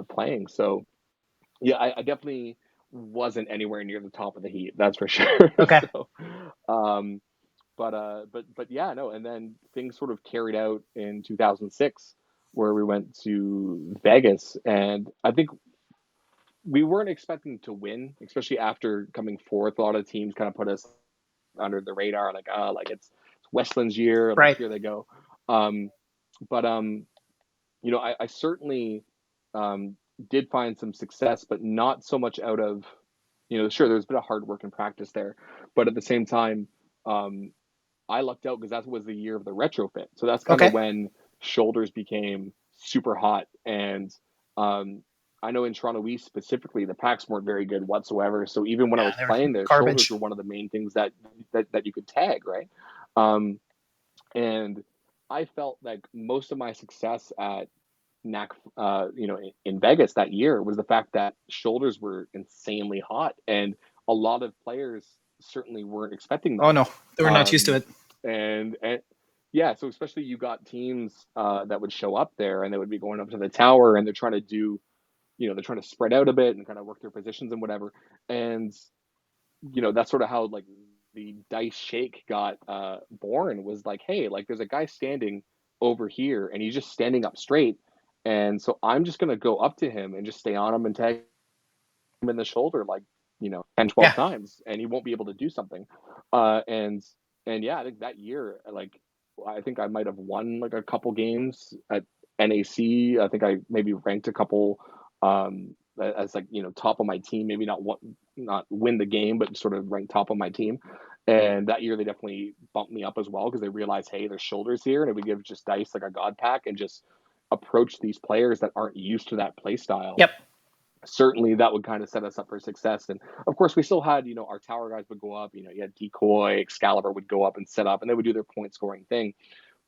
playing. So yeah, I definitely wasn't anywhere near the top of the heat. That's for sure. Okay. So, um, but yeah, no. And then things sort of carried out in 2006, where we went to Vegas, and I think we weren't expecting to win, especially after coming fourth. A lot of teams kind of put us under the radar, like like it's Westland's year, like Right. here they go. Um, but I certainly um, did find some success, but not so much out of, sure, there's been a hard work and practice there, but at the same time, um, I lucked out because that was the year of the retrofit. So that's kind of Okay. when shoulders became super hot. And um, I know in Toronto East specifically, the packs weren't very good whatsoever. So even when I Yeah, was they're playing there, shoulders were garbage. one of the main things that you could tag, right? Um, and I felt like most of my success at NAC, in Vegas that year was the fact that shoulders were insanely hot, and a lot of players certainly weren't expecting Oh that. no, they were not used to Um, it. and yeah, so especially you got teams that would show up there and they would be going up to the tower and they're trying to do, they're trying to spread out a bit and kind of work their positions and whatever. And that's sort of how like the dice shake got born, was like, hey, like there's a guy standing over here and he's just standing up straight, and so I'm just going to go up to him and just stay on him and tag him in the shoulder like 10, Yeah. 12 times, and he won't be able to do something. And yeah, I think that year, like I think I might have won like a couple games at NAC. I think I maybe ranked a couple as like top of my team, maybe not win the game, but sort of rank top of my team. And that year they definitely bumped me up as well because they realized, hey, there's shoulders here, and if we give just dice like a god pack and just approach these players that aren't used to that play style, Yep. certainly that would kind of set us up for success. And of course, we still had, our tower guys would go up. You had Decoy, Excalibur would go up and set up, and they would do their point scoring thing.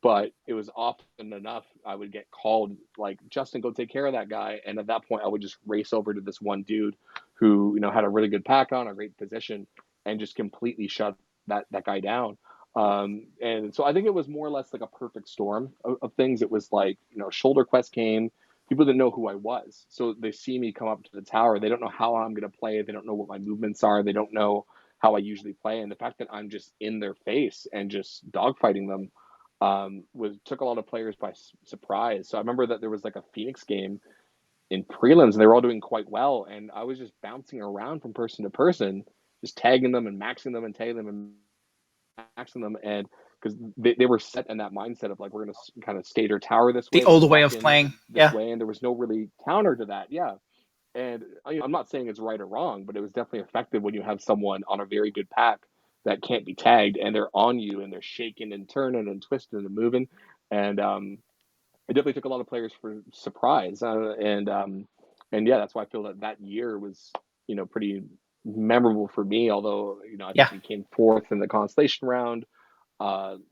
but it was often enough I would get called like, Justin, go take care of that guy, and at that point I would just race over to this one dude who had a really good pack on, a great position, and just completely shut that guy down. And so I think it was more or less like a perfect storm of things. It was like, shoulder quest came. People didn't know who I was, so they see me come up to the tower. They don't know how I'm going to play. They don't know what my movements are. They don't know how I usually play. And the fact that I'm just in their face and just dogfighting them was took a lot of players by surprise. So I remember that there was like a Phoenix game in prelims, and they were all doing quite well, and I was just bouncing around from person to person, just tagging them and maxing them and tagging them and maxing them, and because they were set in that mindset of like, we're going to kind of stage our tower this The way, we're going old to way walk of in playing. this Yeah. way, and there was no really counter to that. Yeah. And I'm not saying it's right or wrong, but it was definitely effective when you have someone on a very good pack that can't be tagged, and they're on you and they're shaking and turning and twisting and moving. And it definitely took a lot of players for surprise. And yeah, that's why I feel that that year was, pretty memorable for me. Although, I think Yeah. we came fourth in the constellation round.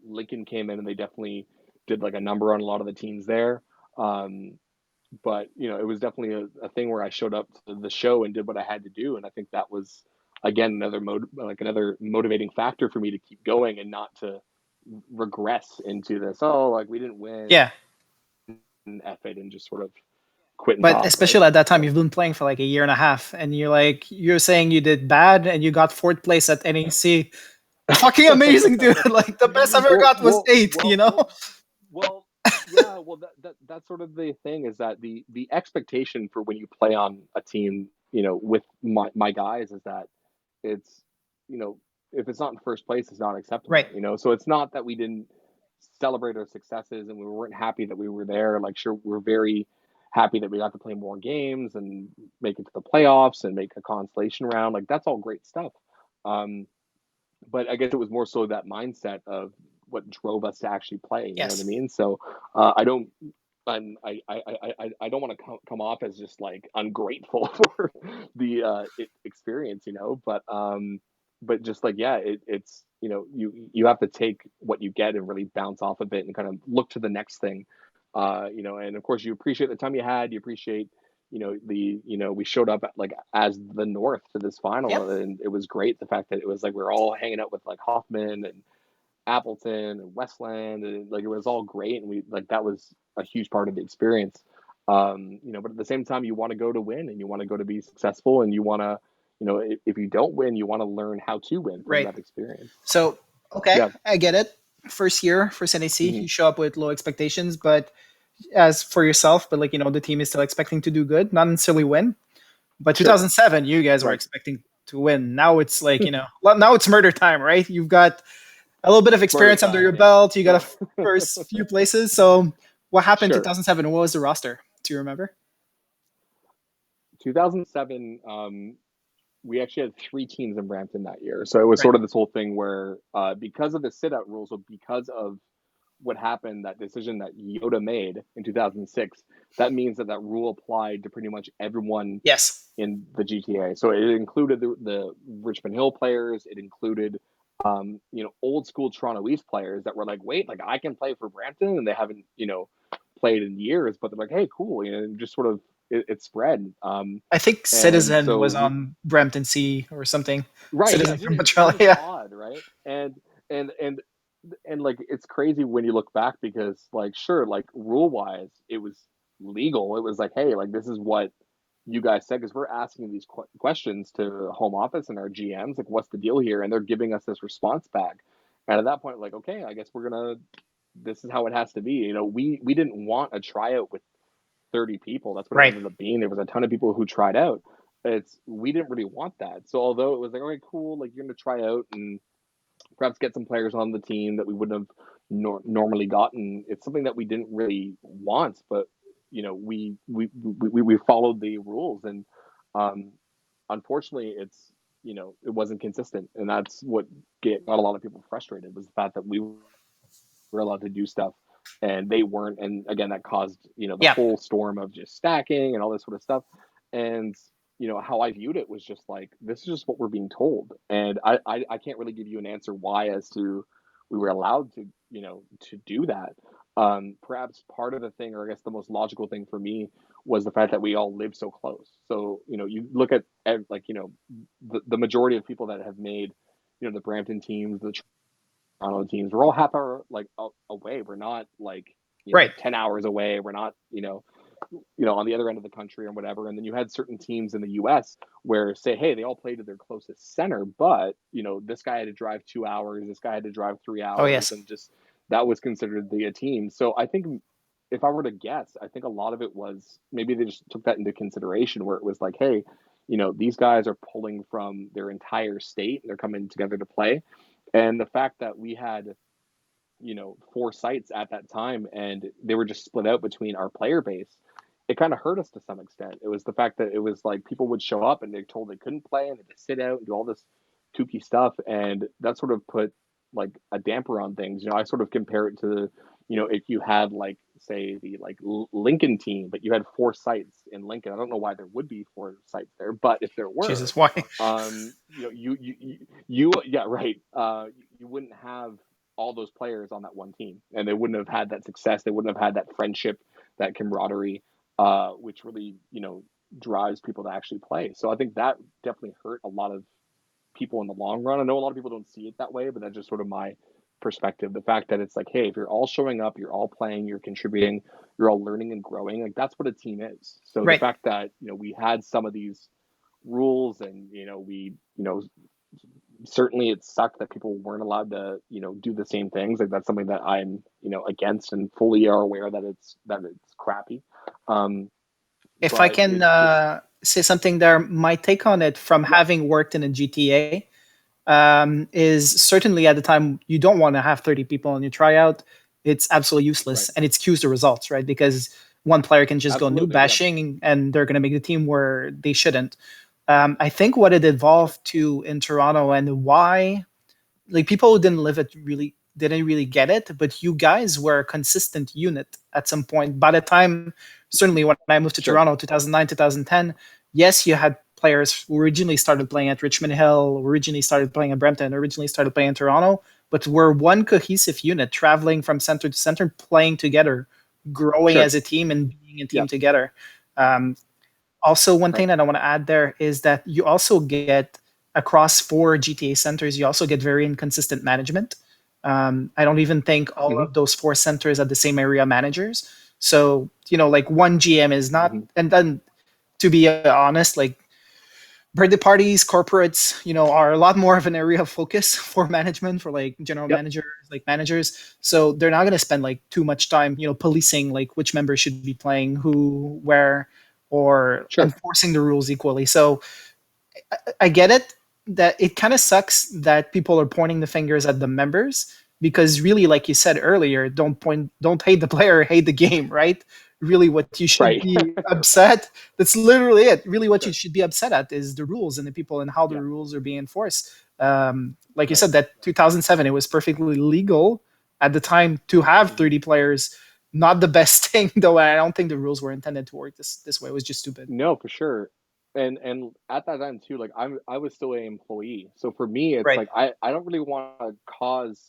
Lincoln came in and they definitely did like a number on a lot of the teams there. Um, but it was definitely a thing where I showed up to the show and did what I had to do, and I think that was again another motivating factor for me to keep going and not to regress into this. Oh, like we didn't win, Yeah. and F it, and just sort of quit and But talk, right? especially at that time, So you've been playing for like a year and a half, and you're saying you did bad and you got fourth place at NEC. Fucking amazing, dude! Like the best I ever well, got was well, eight. well, well, well, yeah. Well, that's sort of the thing, is that the expectation for when you play on a team, with my guys, is that it's, you know, if it's not in first place, it's not Right. acceptable. So it's not that we didn't celebrate our successes and we weren't happy that we were there. Like, sure, we're very happy that we got to play more games and make it to the playoffs and make a constellation round. Like, that's all great stuff. Um, but I guess it was more so that mindset of what drove us to actually play. You know what I Yes. mean? So I don't. I don't want to come off as just like ungrateful for the experience, but just like, yeah, it's, you have to take what you get and really bounce off of it and kind of look to the next thing, and of course you appreciate the time you had, you appreciate, we showed up at, like, as the North to this Yep. final, and it was great. The fact that it was like we are all hanging out with like Hoffman and Appleton and Westland, and like it was all great, and we like that was a huge part of the experience. But at the same time, you want to go to win, and you want to go to be successful, and you want to, if you don't win, you want to learn how to win from Right. that experience. So okay, Yeah. I get it. First year, first NEC, Hmm. you show up with low expectations, but as for yourself, but like the team is still expecting to do good, not necessarily win. But Sure. 2007, you guys were Right. expecting to win. Now it's like well, now it's murder time, right? You've got a little bit of Murder experience under your time. Yeah. belt. You got So a first few places. So what happened sure. 2007? What was the roster? Do you remember? 2007. We actually had three teams in Brampton that year, so it was Right. sort of this whole thing where, because of the sit out rules, so because of what happened, that decision that Yoda made in 2006, that means that that rule applied to pretty much everyone Yes. in the GTA. So it included the Richmond Hill players. It included, old school Toronto East players that were like, wait, like I can play for Brampton, and they haven't, played in years, but they're like, hey, cool, and just sort of it spread. I think And Citizen so was on Brampton C or something. right, yeah, Citizen it's from really, Montreal. really Yeah. odd, right? And like it's crazy when you look back, because like, sure, like rule wise it was legal. It was like, hey, like this is what you guys said, because we're asking these questions to home office and our GMs, like what's the deal here, and they're giving us this response back. And at that point, like, okay, I guess we're gonna, this is how it has to be. We didn't want a tryout with 30 people. That's what it Right. ended up being. There was a ton of people who tried out. We didn't really want that. So although it was like, okay, cool, like you're gonna try out and perhaps get some players on the team that we wouldn't have normally gotten, it's something that we didn't really want. But we followed the rules, and um, unfortunately, it wasn't consistent, and that's what got a lot of people frustrated, was the fact that we were allowed to do stuff and they weren't. And again, that caused the Yeah. whole storm of just stacking and all this sort of stuff. And how I viewed it was just like, this is just what we're being told, and I can't really give you an answer why as to we were allowed to to do that. Perhaps part of the thing, or I guess the most logical thing for me, was the fact that we all live so close. So you look at like the majority of people that have made the Brampton teams, the Toronto teams, we're all half hour like away. We're not like Right. 10 hours away. We're not on the other end of the country or whatever. And then you had certain teams in the U.S. where say, hey, they all played to their closest center, but this guy had to drive 2 hours, this guy had to drive three Oh hours, yes. and just that was considered the a team. So I think if I were to guess, I think a lot of it was maybe they just took that into consideration, where it was like, hey, these guys are pulling from their entire state and they're coming together to play. And the fact that we had four sites at that time and they were just split out between our player base, it kind of hurt us to some extent. It was the fact that it was like people would show up and they're told they couldn't play and they had to sit out and do all this kooky stuff, and that sort of put like a damper on things. I sort of compare it to if you had like say the like Lincoln team, but you had four sites in Lincoln. I don't know why there would be four sites there, but if there were, Jesus, why? yeah, right, you wouldn't have all those players on that one team, and they wouldn't have had that success. They wouldn't have had that friendship, that camaraderie, which really drives people to actually play. So I think that definitely hurt a lot of people in the long run. I know a lot of people don't see it that way, but that's just sort of my perspective. The fact that it's like, hey, if you're all showing up, you're all playing, you're contributing, you're all learning and growing, like that's what a team is. So the Right. fact that we had some of these rules, and we certainly it sucked that people weren't allowed to do the same things. Like that's something that I'm against and fully are aware that it's crappy. um If I but can it's just say something there, my take on it from yeah, having worked in a GTA is certainly at the time you don't want to have 30 people on your tryout. It's absolutely useless right, and it skews the results, right? Because one player can just go noob absolutely, yeah, bashing and they're going to make the team where they shouldn't. I think what it sure, evolved to in Toronto and why, like people who didn't live it really didn't really get it, but you guys were a consistent unit at some point. By the time, certainly when I moved to sure, Toronto, 2009, 2010, yes, you had players who originally started playing at Richmond Hill, originally started playing at Brampton, originally started playing in Toronto, but we're one cohesive unit, traveling from center to center, playing together, growing sure, as a team, and being a yeah, team together. Um, Also, one right, thing that I want to add there is that you also get across four GTA centers, you also get very inconsistent management. I don't even think all hmm of those four centers are the same area managers. So, like one GM is not, hmm and then to be honest, like birthday parties, corporates, are a lot more of an area of focus for management, for like general yep, managers, like managers. So they're not going to spend like too much time, policing like which members should be playing who, where, or sure, enforcing the rules equally. So I get it that it kind of sucks that people are pointing the fingers at the members because really, like you said earlier, don't hate the player, hate the game, right? Really, what you should right, be upset. That's literally it. Really, what you sure, should be upset at is the rules and the people and how the yeah, rules are being enforced. Like you right. said, that 2007, it was perfectly legal at the time to have hmm 30 players. Not the best thing, though. I don't think the rules were intended to work this way. It was just stupid. No, for sure. And at that time too, like I was still an employee. So for me, it's Right. like I don't really want to cause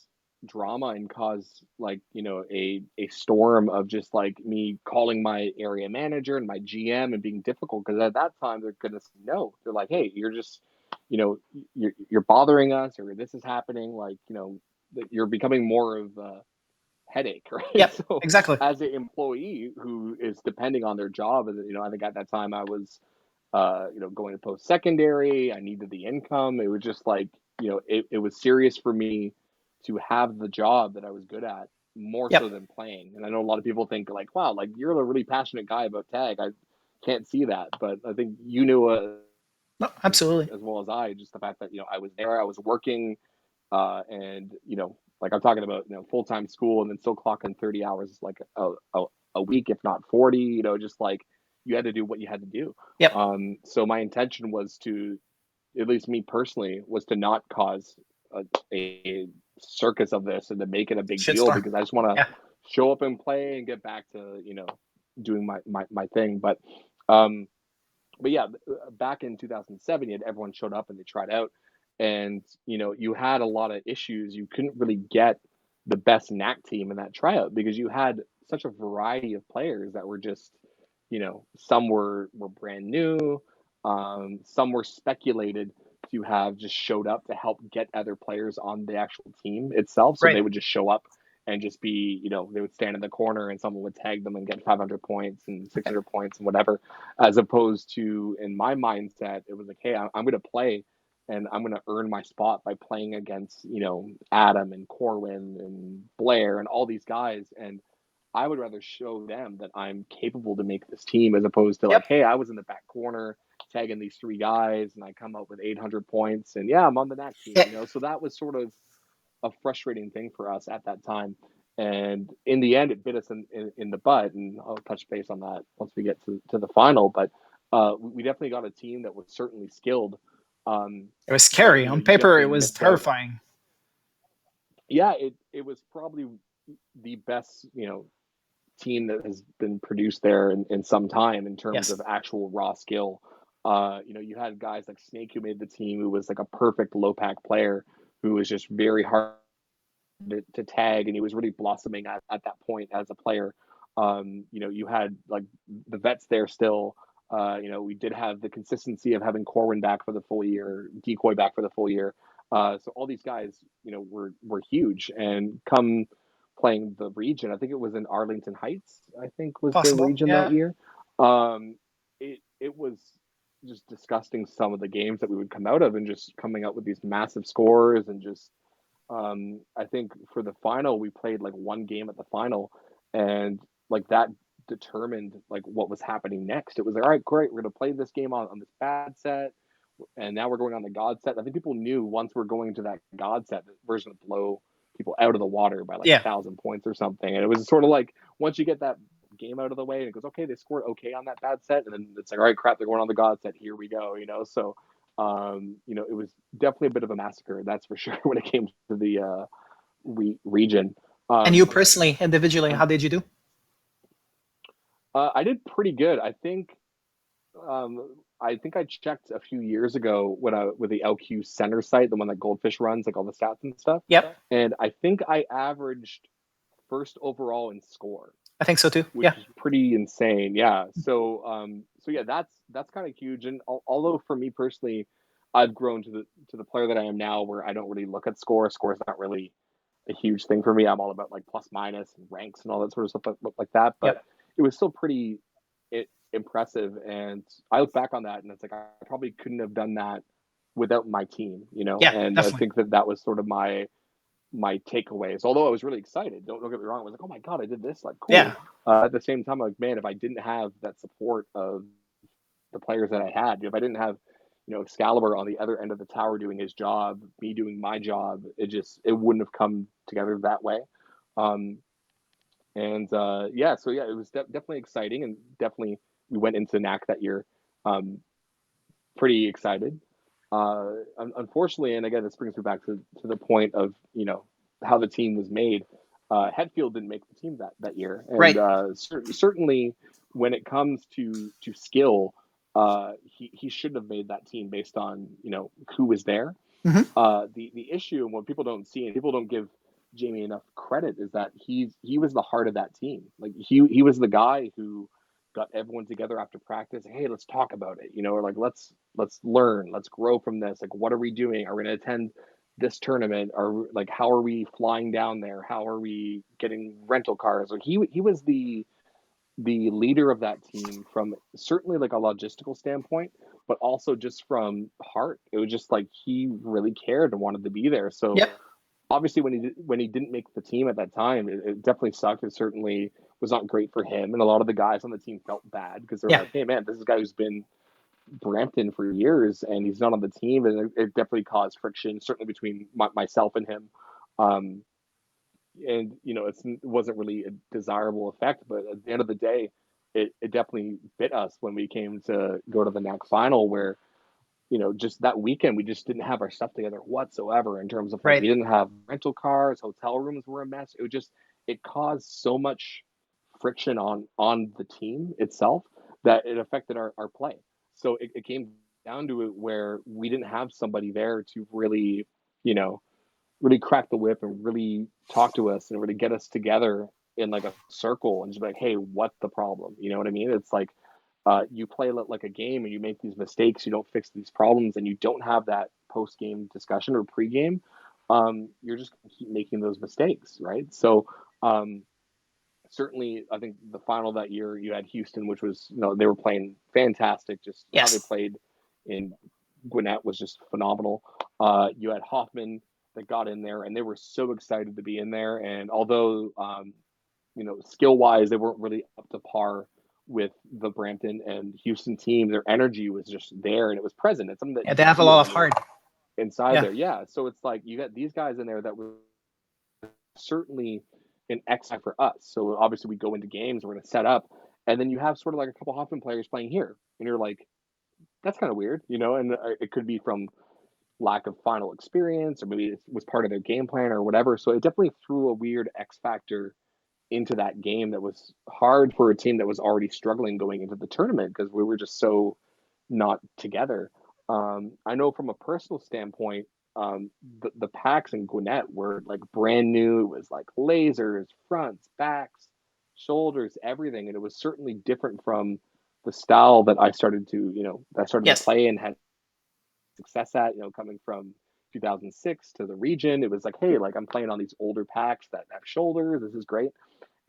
drama and cause like, a storm of just like me calling my area manager and my GM and being difficult, because at that time they're gonna say no. They're like, hey, you're just, you're bothering us, or this is happening, like, that you're becoming more of a headache, right? Yep. So Exactly. as an employee who is depending on their job, and I think at that time I was going to post secondary. I needed the income. It was just like, it was serious for me to have the job that I was good at more Yep. so than playing. And I know a lot of people think like, wow, like you're a really passionate guy about tag. I can't see that, but I think you knew No, absolutely. as well as I, just the fact that, I was there, I was working, and like I'm talking about, full time school and then still clocking 30 hours like a week, if not 40. Just like you had to do what you had to do. Yep. So my intention was to, at least me personally, was to not cause a circus of this and to make it a big deal, Shitstorm. because I just want to Yeah. show up and play and get back to doing my thing. Um, but yeah, back in 2007, you had everyone showed up and they tried out, and you had a lot of issues. You couldn't really get the best knack team in that tryout, because you had such a variety of players that were just, some were brand new, some were speculated to have just showed up to help get other players on the actual team itself. So Right. they would just show up and just be, they would stand in the corner and someone would tag them and get 500 points and 600 points and whatever, as opposed to, in my mindset, it was like, hey, I'm going to play and I'm going to earn my spot by playing against, Adam and Corwin and Blair and all these guys. And I would rather show them that I'm capable to make this team, as opposed to like, Yep. hey, I was in the back corner tagging these three guys and I come up with 800 points and yeah, I'm on the NAC team, Yeah. So that was sort of a frustrating thing for us at that time. And in the end, it bit us in the butt. And I'll touch base on that once we get to the final. But we definitely got a team that was certainly skilled. It was But, scary. On you paper, it definitely was missed out. terrifying. Yeah, it was probably the best, team that has been produced there in some time in terms Yes. of actual raw skill. You had guys like Snake who made the team, who was like a perfect low pack player, who was just very hard to tag, and he was really blossoming at that point as a player. You had like the vets there still. We did have the consistency of having Corwin back for the full year, Decoy back for the full year. So all these guys, were huge. And come playing the region, I think it was in Arlington Heights, I think was the Possible. region that Yeah. year. It was just disgusting, some of the games that we would come out of, and just coming up with these massive scores. And just I think for the final, we played like one game at the final, and like that determined like what was happening next. It was like, all right, great, we're gonna play this game on this bad set, and now we're going on the God set. I think people knew once we're going to that God set that we're going to blow people out of the water by like Yeah. 1,000 points or something. And it was sort of like, once you get that game out of the way and it goes, okay, they scored okay on that bad set, and then it's like, all right, crap, they're going on the God set. Here we go, So, it was definitely a bit of a massacre, that's for sure, when it came to the region. And you Um, personally, individually, how did you do? I did pretty good. I think I checked a few years ago when I with the LQ Center site, the one that Goldfish runs, like all the stats and stuff. Yep. And I think I averaged first overall in score, I think so too. which Yeah. is pretty insane. Yeah. So yeah, that's kind of huge. And although for me personally, I've grown to the player that I am now, where I don't really look at score. Score is not really a huge thing for me. I'm all about like plus minus and ranks and all that sort of stuff like that. But Yep. it was still pretty impressive. And I look back on that and it's like, I probably couldn't have done that without my team, Yeah. And I Definitely. think that was sort of my takeaways. Although I was really excited, don't get me wrong. I was like, oh my god, I did this, like Yeah. cool. At the same time, like, man, if I didn't have that support of the players that I had, if I didn't have Excalibur on the other end of the tower doing his job, me doing my job, it wouldn't have come together that way. Um, and yeah, so yeah, it was definitely exciting, and definitely we went into NAC that year um, pretty excited. Unfortunately, and again, this brings me back to the point of how the team was made. Hetfield didn't make the team that year, and Right. certainly when it comes to skill, he shouldn't have made that team based on who was there. Hmm. The issue, and what people don't see, and people don't give Jamie enough credit, is that he was the heart of that team. Like he was the guy who got everyone together after practice. Hey, let's talk about it, or like let's learn, let's grow from this. Like, what are we doing? Are we going to attend this tournament? Or like, how are we flying down there? How are we getting rental cars? Like he was the leader of that team, from certainly like a logistical standpoint, but also just from heart. It was just like he really cared and wanted to be there. So Yep. obviously when he didn't make the team at that time, it definitely sucked. It certainly was not great for him, and a lot of the guys on the team felt bad, because they're Yeah. like, hey man, this is a guy who's been Brampton for years and he's not on the team. And it definitely caused friction, certainly between myself and him. um, and it wasn't really a desirable effect, but at the end of the day, it definitely bit us when we came to go to the NAC final, where just that weekend we just didn't have our stuff together whatsoever, in terms of like, Right. we didn't have rental cars, hotel rooms were a mess. It caused so much friction on the team itself, that it affected our play. So it came down to it where we didn't have somebody there to really, you know, really crack the whip and really talk to us and really get us together in like a circle and just be like, hey, what's the problem? You know what I mean? It's like you play like a game and you make these mistakes, you don't fix these problems, and you don't have that post game discussion or pre game. You're just going to keep making those mistakes, right? So um, certainly, I think the final that year you had Houston, which was they were playing fantastic. Just how they Yes. played in Gwinnett was just phenomenal. You had Hoffman that got in there, and they were so excited to be in there. And although skill wise they weren't really up to par with the Brampton and Houston team, their energy was just there and it was present. It's something that Yeah, you they could have a feel lot of when you're heart. inside Yeah. there. Yeah, so it's like you got these guys in there that were certainly an X factor for us. So obviously we go into games, we're going to set up, and then you have sort of like a couple Hoffman players playing here, and you're like, that's kind of weird, and it could be from lack of final experience, or maybe it was part of their game plan or whatever. So it definitely threw a weird X factor into that game that was hard for a team that was already struggling going into the tournament because we were just so not together. I know from a personal standpoint, the packs in Gwinnett were like brand new. It was like lasers, fronts, backs, shoulders, everything, and it was certainly different from the style that I started to Yes. play and had success at. Coming from 2006 to the region, it was like, hey, like I'm playing on these older packs that have shoulders. This is great.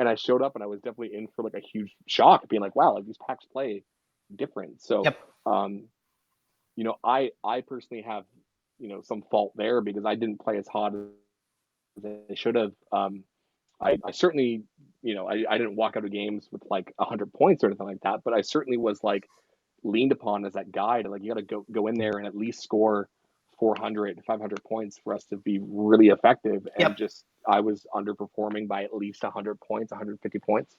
And I showed up and I was definitely in for like a huge shock, being like, wow, like these packs play different. So, Yep. um, I personally have, some fault there because I didn't play as hot as I should have. I certainly, I didn't walk out of games with like 100 points or anything like that, but I certainly was like leaned upon as that guy to like, you got to go in there and at least score 400, 500 points for us to be really effective. And Yep. just, I was underperforming by at least 100 points, 150 points.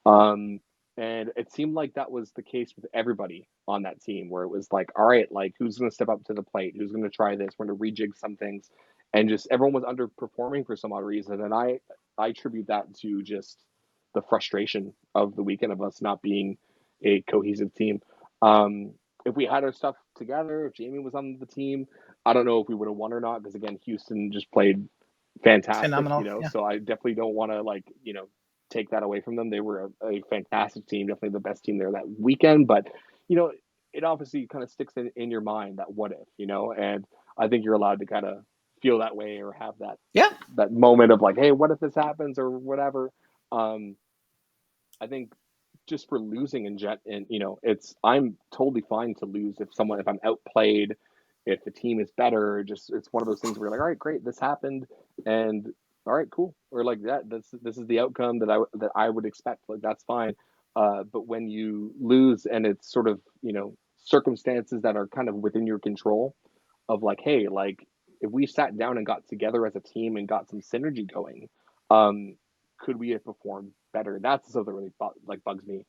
Um, and it seemed like that was the case with everybody on that team, where it was like, all right, like who's going to step up to the plate? Who's going to try this? We're going to rejig some things. And just everyone was underperforming for some odd reason. And I attribute that to just the frustration of the weekend of us not being a cohesive team. If we had our stuff together, if Jamie was on the team, I don't know if we would have won or not, because again, Houston just played fantastic, Phenomenal. Yeah. so I definitely don't want to like, take that away from them. They were a fantastic team, definitely the best team there that weekend, but you know, it obviously kind of sticks in your mind that what if, and I think you're allowed to kind of feel that way or have Yeah. that moment of like, hey, what if this happens or whatever. I think just for losing in jet, and I'm totally fine to lose if I'm outplayed, if the team is better. Just it's one of those things where you're like, all right, great, this happened, and all right, cool, or like that. This is the outcome that I would expect. Like that's fine. But when you lose and it's sort of circumstances that are kind of within your control, of like, hey, like if we sat down and got together as a team and got some synergy going, um, could we have performed better? That's something that really bugs me.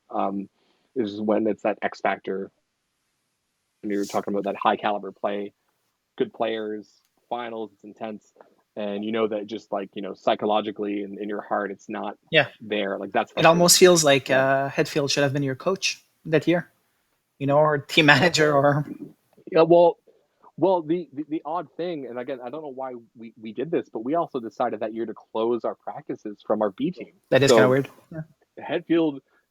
Is when it's that X factor when you're talking about that high caliber play, good players, finals, it's intense, and that just like psychologically and in your heart, it's not Yeah. there. Like that's It frustrating. almost feels like Yeah. Hetfield should have been your coach that year, or team manager, or Yeah. Well, the odd thing, and again, I don't know why we did this, but we also decided that year to close our practices from our B team. that is kind of So weird. Yeah.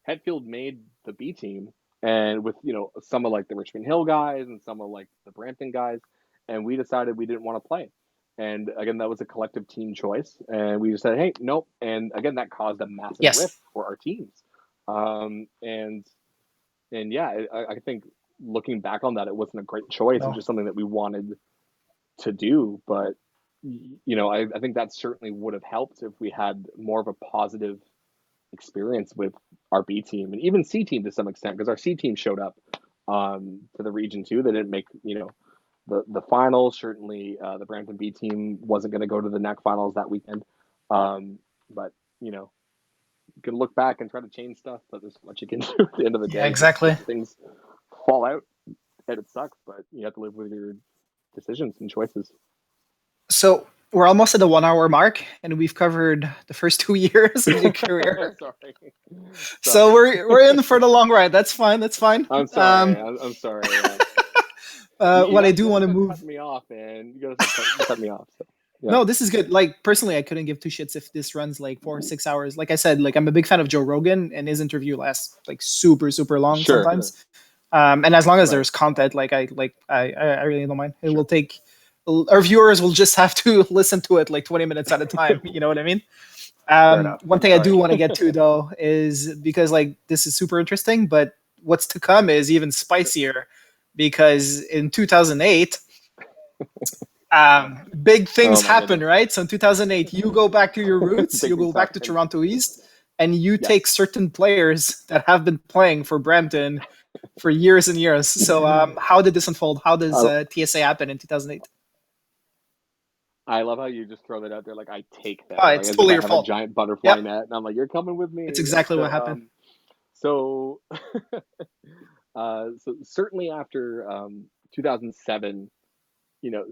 Hetfield made the B team, and with some of like the Richmond Hill guys and some of like the Brampton guys, and we decided we didn't want to play. And again, that was a collective team choice, and we just said, hey, nope. And again, that caused a massive rift Yes. for our teams. And yeah, I think looking back on that, it wasn't a great choice. It was No. just something that we wanted to do, but I think that certainly would have helped if we had more of a positive experience with our B team and even C team to some extent, because our C team showed up to the region too. They didn't make the finals. Certainly, the Brampton B team wasn't going to go to the NAC finals that weekend. But you can look back and try to change stuff, but there's so much you can do at the end of the Yeah. day. Just Exactly. things fall out, and it sucks. But you have to live with your decisions and choices. So we're almost at the 1 hour mark, and we've covered the first 2 years of your career. Sorry, So sorry. we're in for the long ride. That's fine. That's fine. I'm sorry. I'm sorry. What I You do have to want to start move. cutting me off, man. You gotta start cutting me off. So. Yeah. No, this is good. Like personally, I couldn't give two shits if this runs like 4 or 6 hours. Like I said, like I'm a big fan of Joe Rogan, and his interview lasts like super super long Sure. sometimes. And as long as Right. there's content, I really don't mind. It Sure. will take our viewers will just have to listen to it like 20 minutes at a time. You know what I mean? Fair enough. One thing I do want to get to though is because like this is super interesting, but what's to come is even spicier because in 2008, big things Oh my happen, goodness. right? So in 2008, you go back to your roots, Big you things go back to happen. Toronto East, and you Yes. take certain players that have been playing for Brampton for years and years. So how did this unfold? How does I, TSA happen in 2008? I love how you just throw that out there, like I take Oh, them, like it's as if totally I your have a fault. giant butterfly Yep, net, and I'm like, you're coming with it's me. exactly what happened. So, so certainly after 2007,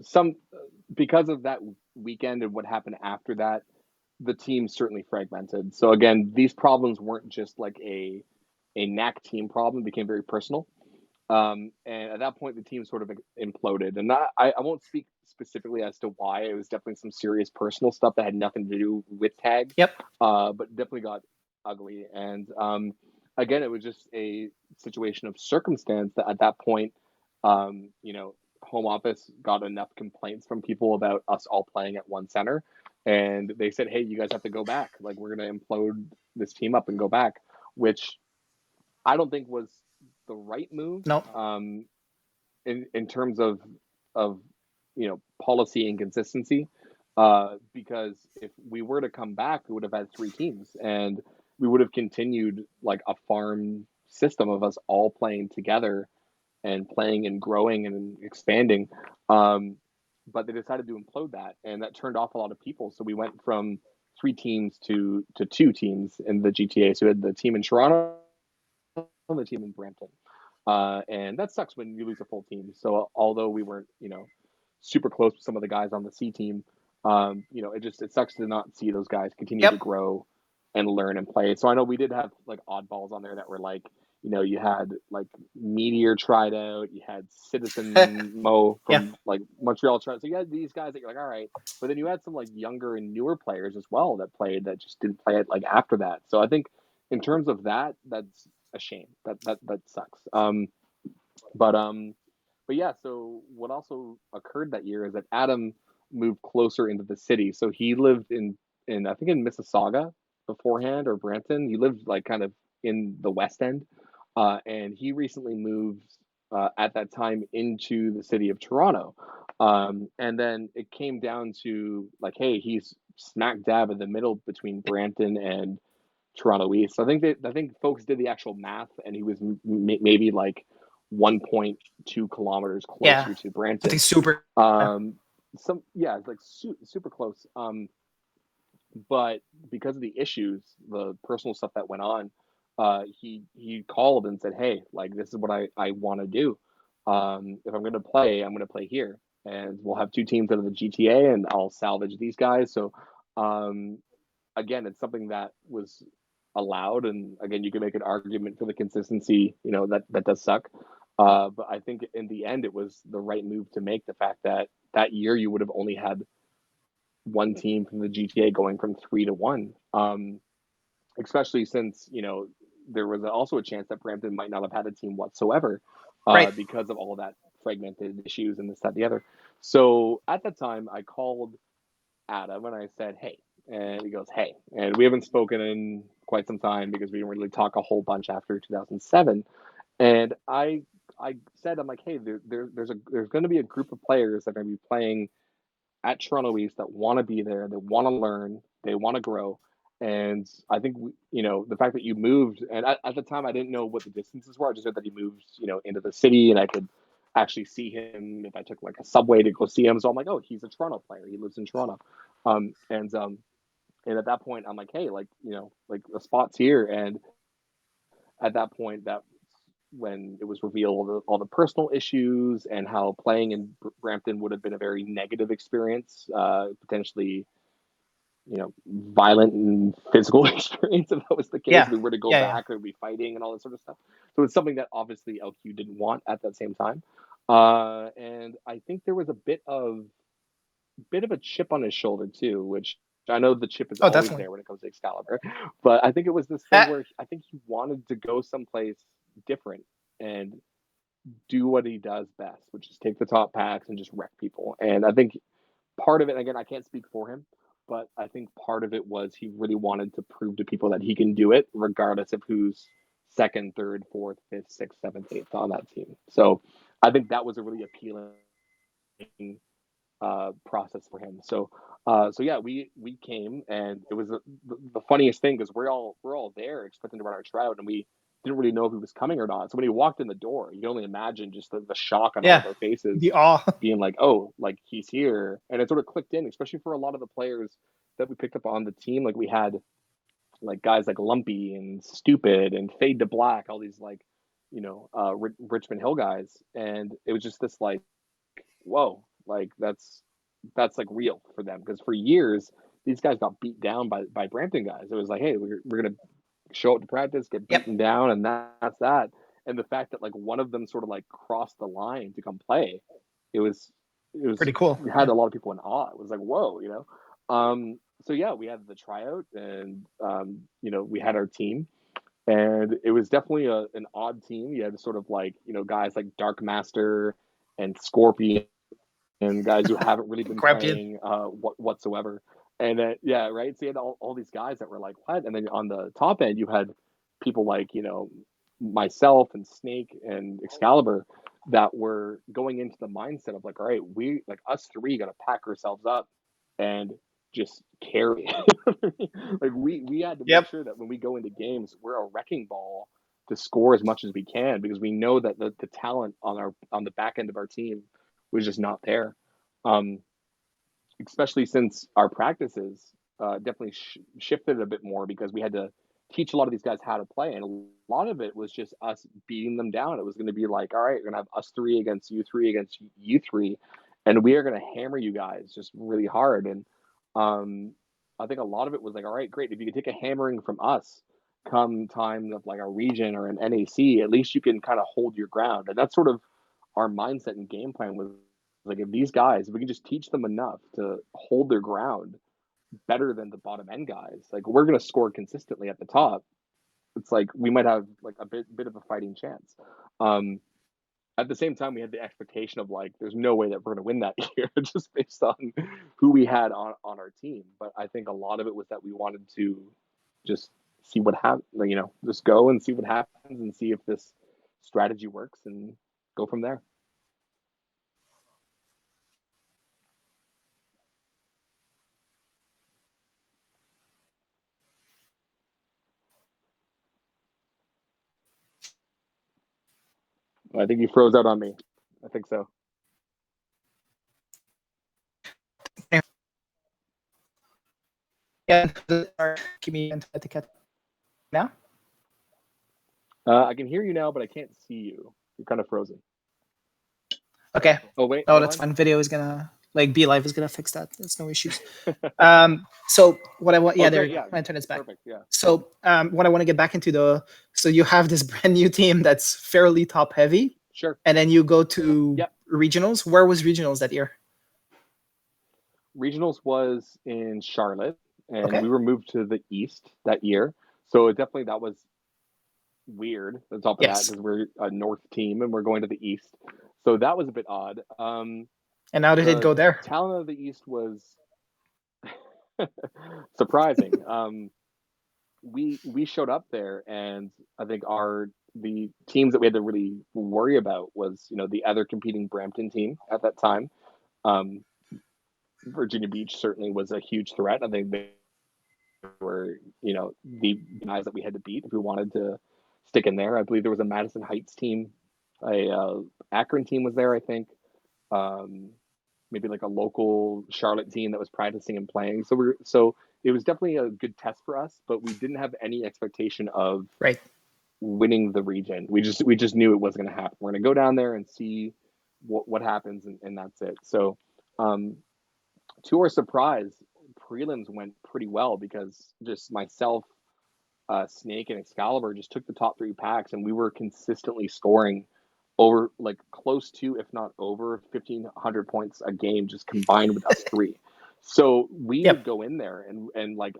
some because of that weekend and what happened after that, the team certainly fragmented. So again, these problems weren't just like a knack team problem; it became very personal. And at that point, the team sort of imploded. And I won't speak specifically as to why. It was definitely some serious personal stuff that had nothing to do with tag, Yep. but definitely got ugly. And again, it was just a situation of circumstance that at that point, home office got enough complaints from people about us all playing at one center. And they said, hey, you guys have to go back. Like, we're going to implode this team up and go back, which I don't think was the right move, No. in terms of policy and consistency. Because if we were to come back, we would have had three teams, and we would have continued like a farm system of us all playing together and playing and growing and expanding. Um, but they decided to implode that, and that turned off a lot of people. So we went from three teams to two teams in the GTA. So we had the team in Toronto and the team in Brampton. And that sucks when you lose a full team. So although we weren't, super close with some of the guys on the C team, it sucks to not see those guys continue to Yep. grow and learn and play. So I know we did have like oddballs on there that were like, you had like Meteor tried out, you had Citizen Mo Yeah. from like Montreal tried. So you had these guys that you're like, all right, but then you had some like younger and newer players as well that played that just didn't play it like after that. So I think in terms of that, that's a shame. That sucks. But but yeah. So what also occurred that year is that Adam moved closer into the city. So he lived in I think in Mississauga beforehand or Brampton. He lived like kind of in the West End, and he recently moved at that time into the city of Toronto. And then it came down to like, hey, he's smack dab in the middle between Brampton and Toronto East. So I think folks did the actual math, and he was maybe like 1.2 kilometers Yeah. closer to I think Brampton. super. Um, it's like super close. But because of the issues, the personal stuff that went on, he called and said, "Hey, like this is what I want to do. If I'm going to play, I'm going to play here, and we'll have two teams out of the GTA, and I'll salvage these guys." So, um, again, it's something that was allowed, and again, you can make an argument for the consistency. That does suck. But I think in the end, it was the right move to make. The fact that that year you would have only had one team from the GTA going from three to one, especially since there was also a chance that Brampton might not have had a team whatsoever, Right. because of all that fragmented issues and this, that, the other. So at that time, I called Adam and I said, "Hey," and he goes, "Hey," and we haven't spoken in quite some time because we didn't really talk a whole bunch after 2007. And I said, I'm like, "Hey, there's going to be a group of players that are going to be playing at Toronto East that want to be there, they want to learn, they want to grow." And I think the fact that you moved, and at the time I didn't know what the distances were. I just heard that he moved, into the city, and I could actually see him if I took like a subway to go see him. So I'm like, oh, he's a Toronto player. He lives in Toronto. And at that point, I'm like, hey, like like the spot's here. And at that point, that when it was revealed all the personal issues and how playing in Brampton would have been a very negative experience, potentially, violent and physical experience if that was the case. Yeah. If we were to go Yeah. Yeah. back, there would be fighting and all that sort of stuff. So it's something that obviously LQ didn't want at that same time. And I think there was a bit of bit of a chip on his shoulder too, which I know the chip is Oh, always definitely. there when it comes to Excalibur, but I think it was this thing Ah, where I think he wanted to go someplace different and do what he does best, which is take the top packs and just wreck people. And I think part of it, again, I can't speak for him, but I think part of it was he really wanted to prove to people that he can do it, regardless of who's second, third, fourth, fifth, sixth, seventh, eighth on that team. So I think that was a really appealing process for him. So yeah, we came, and it was the funniest thing because we're all there expecting to run our trout, and we didn't really know if he was coming or not. So when he walked in the door, you can only imagine just the shock on all yeah, of our faces, the awe. being like, "Oh, like he's here," and it sort of clicked in, especially for a lot of the players that we picked up on the team. Like we had like guys like Lumpy and Stupid and Fade to Black, all these like Richmond Hill guys, and it was just this like, whoa, like that's like real for them because for years these guys got beat down by Brampton guys. It was like, hey, we're gonna show up to practice, get Yep, beaten down, and that's that. And the fact that like one of them sort of like crossed the line to come play, it was it was pretty cool. had Yeah. a lot of people in awe. It was like, whoa. So yeah, we had the tryout, and we had our team, and it was definitely an odd team. You had sort of like guys like Dark Master and Scorpion, and guys who haven't really been Grampian. playing whatsoever. And yeah, right. So you had all these guys that were like, what? And then on the top end, you had people like myself and Snake and Excalibur that were going into the mindset of like, all right, we like us three got to pack ourselves up and just carry. Like we had to make Yep. sure that when we go into games, we're a wrecking ball to score as much as we can because we know that the talent on the back end of our team was just not there. Um, Especially since our practices definitely shifted a bit more because we had to teach a lot of these guys how to play, and a lot of it was just us beating them down. It was going to be like, all right, we're going to have us three against you three, and we are going to hammer you guys just really hard. And um, I think a lot of it was like, all right, great, if you could take a hammering from us come time of like a region or an NAC, at least you can kind of hold your ground. And that's sort of our mindset and game plan was like, if we can just teach them enough to hold their ground better than the bottom end guys, like we're going to score consistently at the top. It's like we might have like a bit of a fighting chance. Um, at the same time, we had the expectation of like, there's no way that we're going to win that year just based on who we had on our team. But I think a lot of it was that we wanted to just see what happens, just go and see what happens and see if this strategy works and go from there. I think you froze out on me. I think so. Yeah. Give me etiquette now. I can hear you now, but I can't see you. You're kind of frozen. Okay. Oh wait, Oh, hold that's on. fine. Video is gonna like Be Live is gonna fix that. There's no issues. So what I want, Oh yeah, there great, you go. yeah, My internet's back. perfect, yeah, So what I want to get back into so you have this brand new team that's fairly top heavy, sure, and then you go to yeah. regionals. Where was regionals that year? Regionals was in Charlotte, and Okay. we were moved to the east that year. So definitely that was weird. On top of that, Yes. because we're a north team and we're going to the east, so that was a bit odd. And how did it The go there? talent of the east was surprising. We showed up there, and I think the teams that we had to really worry about was the other competing Brampton team at that time. Um, Virginia Beach certainly was a huge threat. I think they were the guys that we had to beat if we wanted to stick in there. I believe there was a Madison Heights team, a Akron team was there. I think um, maybe like a local Charlotte team that was practicing and playing. So it was definitely a good test for us, but we didn't have any expectation of Right. winning the region. We just knew it wasn't going to happen. We're going to go down there and see what happens, and that's it. So, um, to our surprise, prelims went pretty well because just myself, Snake, and Excalibur just took the top three packs, and we were consistently scoring over like close to, if not over 1,500 points a game just combined with us three. So we would Yep. go in there and like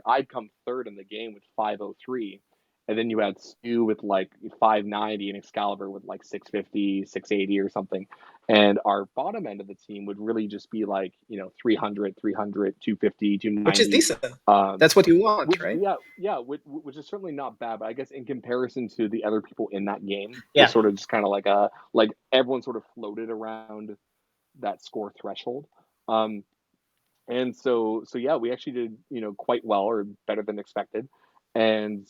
I'd come third in the game with 503, and then you had Stu with like 590 and Excalibur with like 650, 680 or something. And our bottom end of the team would really just be like, 300, 300, 250, Which is 290. decent. Um, That's what you want, which right? yeah, which is certainly not bad, but I guess in comparison to the other people in that game, it was Yeah. sort of just kind of like a like everyone sort of floated around that score threshold. Um, and so yeah, we actually did quite well or better than expected. And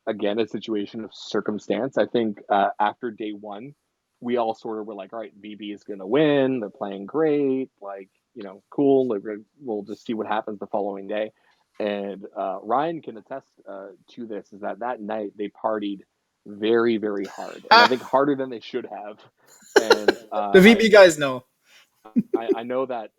again, a situation of circumstance. I think after day one, we all sort of were like, all right, BB is going to win. They're playing great. Like, cool. Like, we'll just see what happens the following day. And Ryan can attest to this, is that night they partied very, very hard. And I Ah, think harder than they should have. And the VB guys know. I know that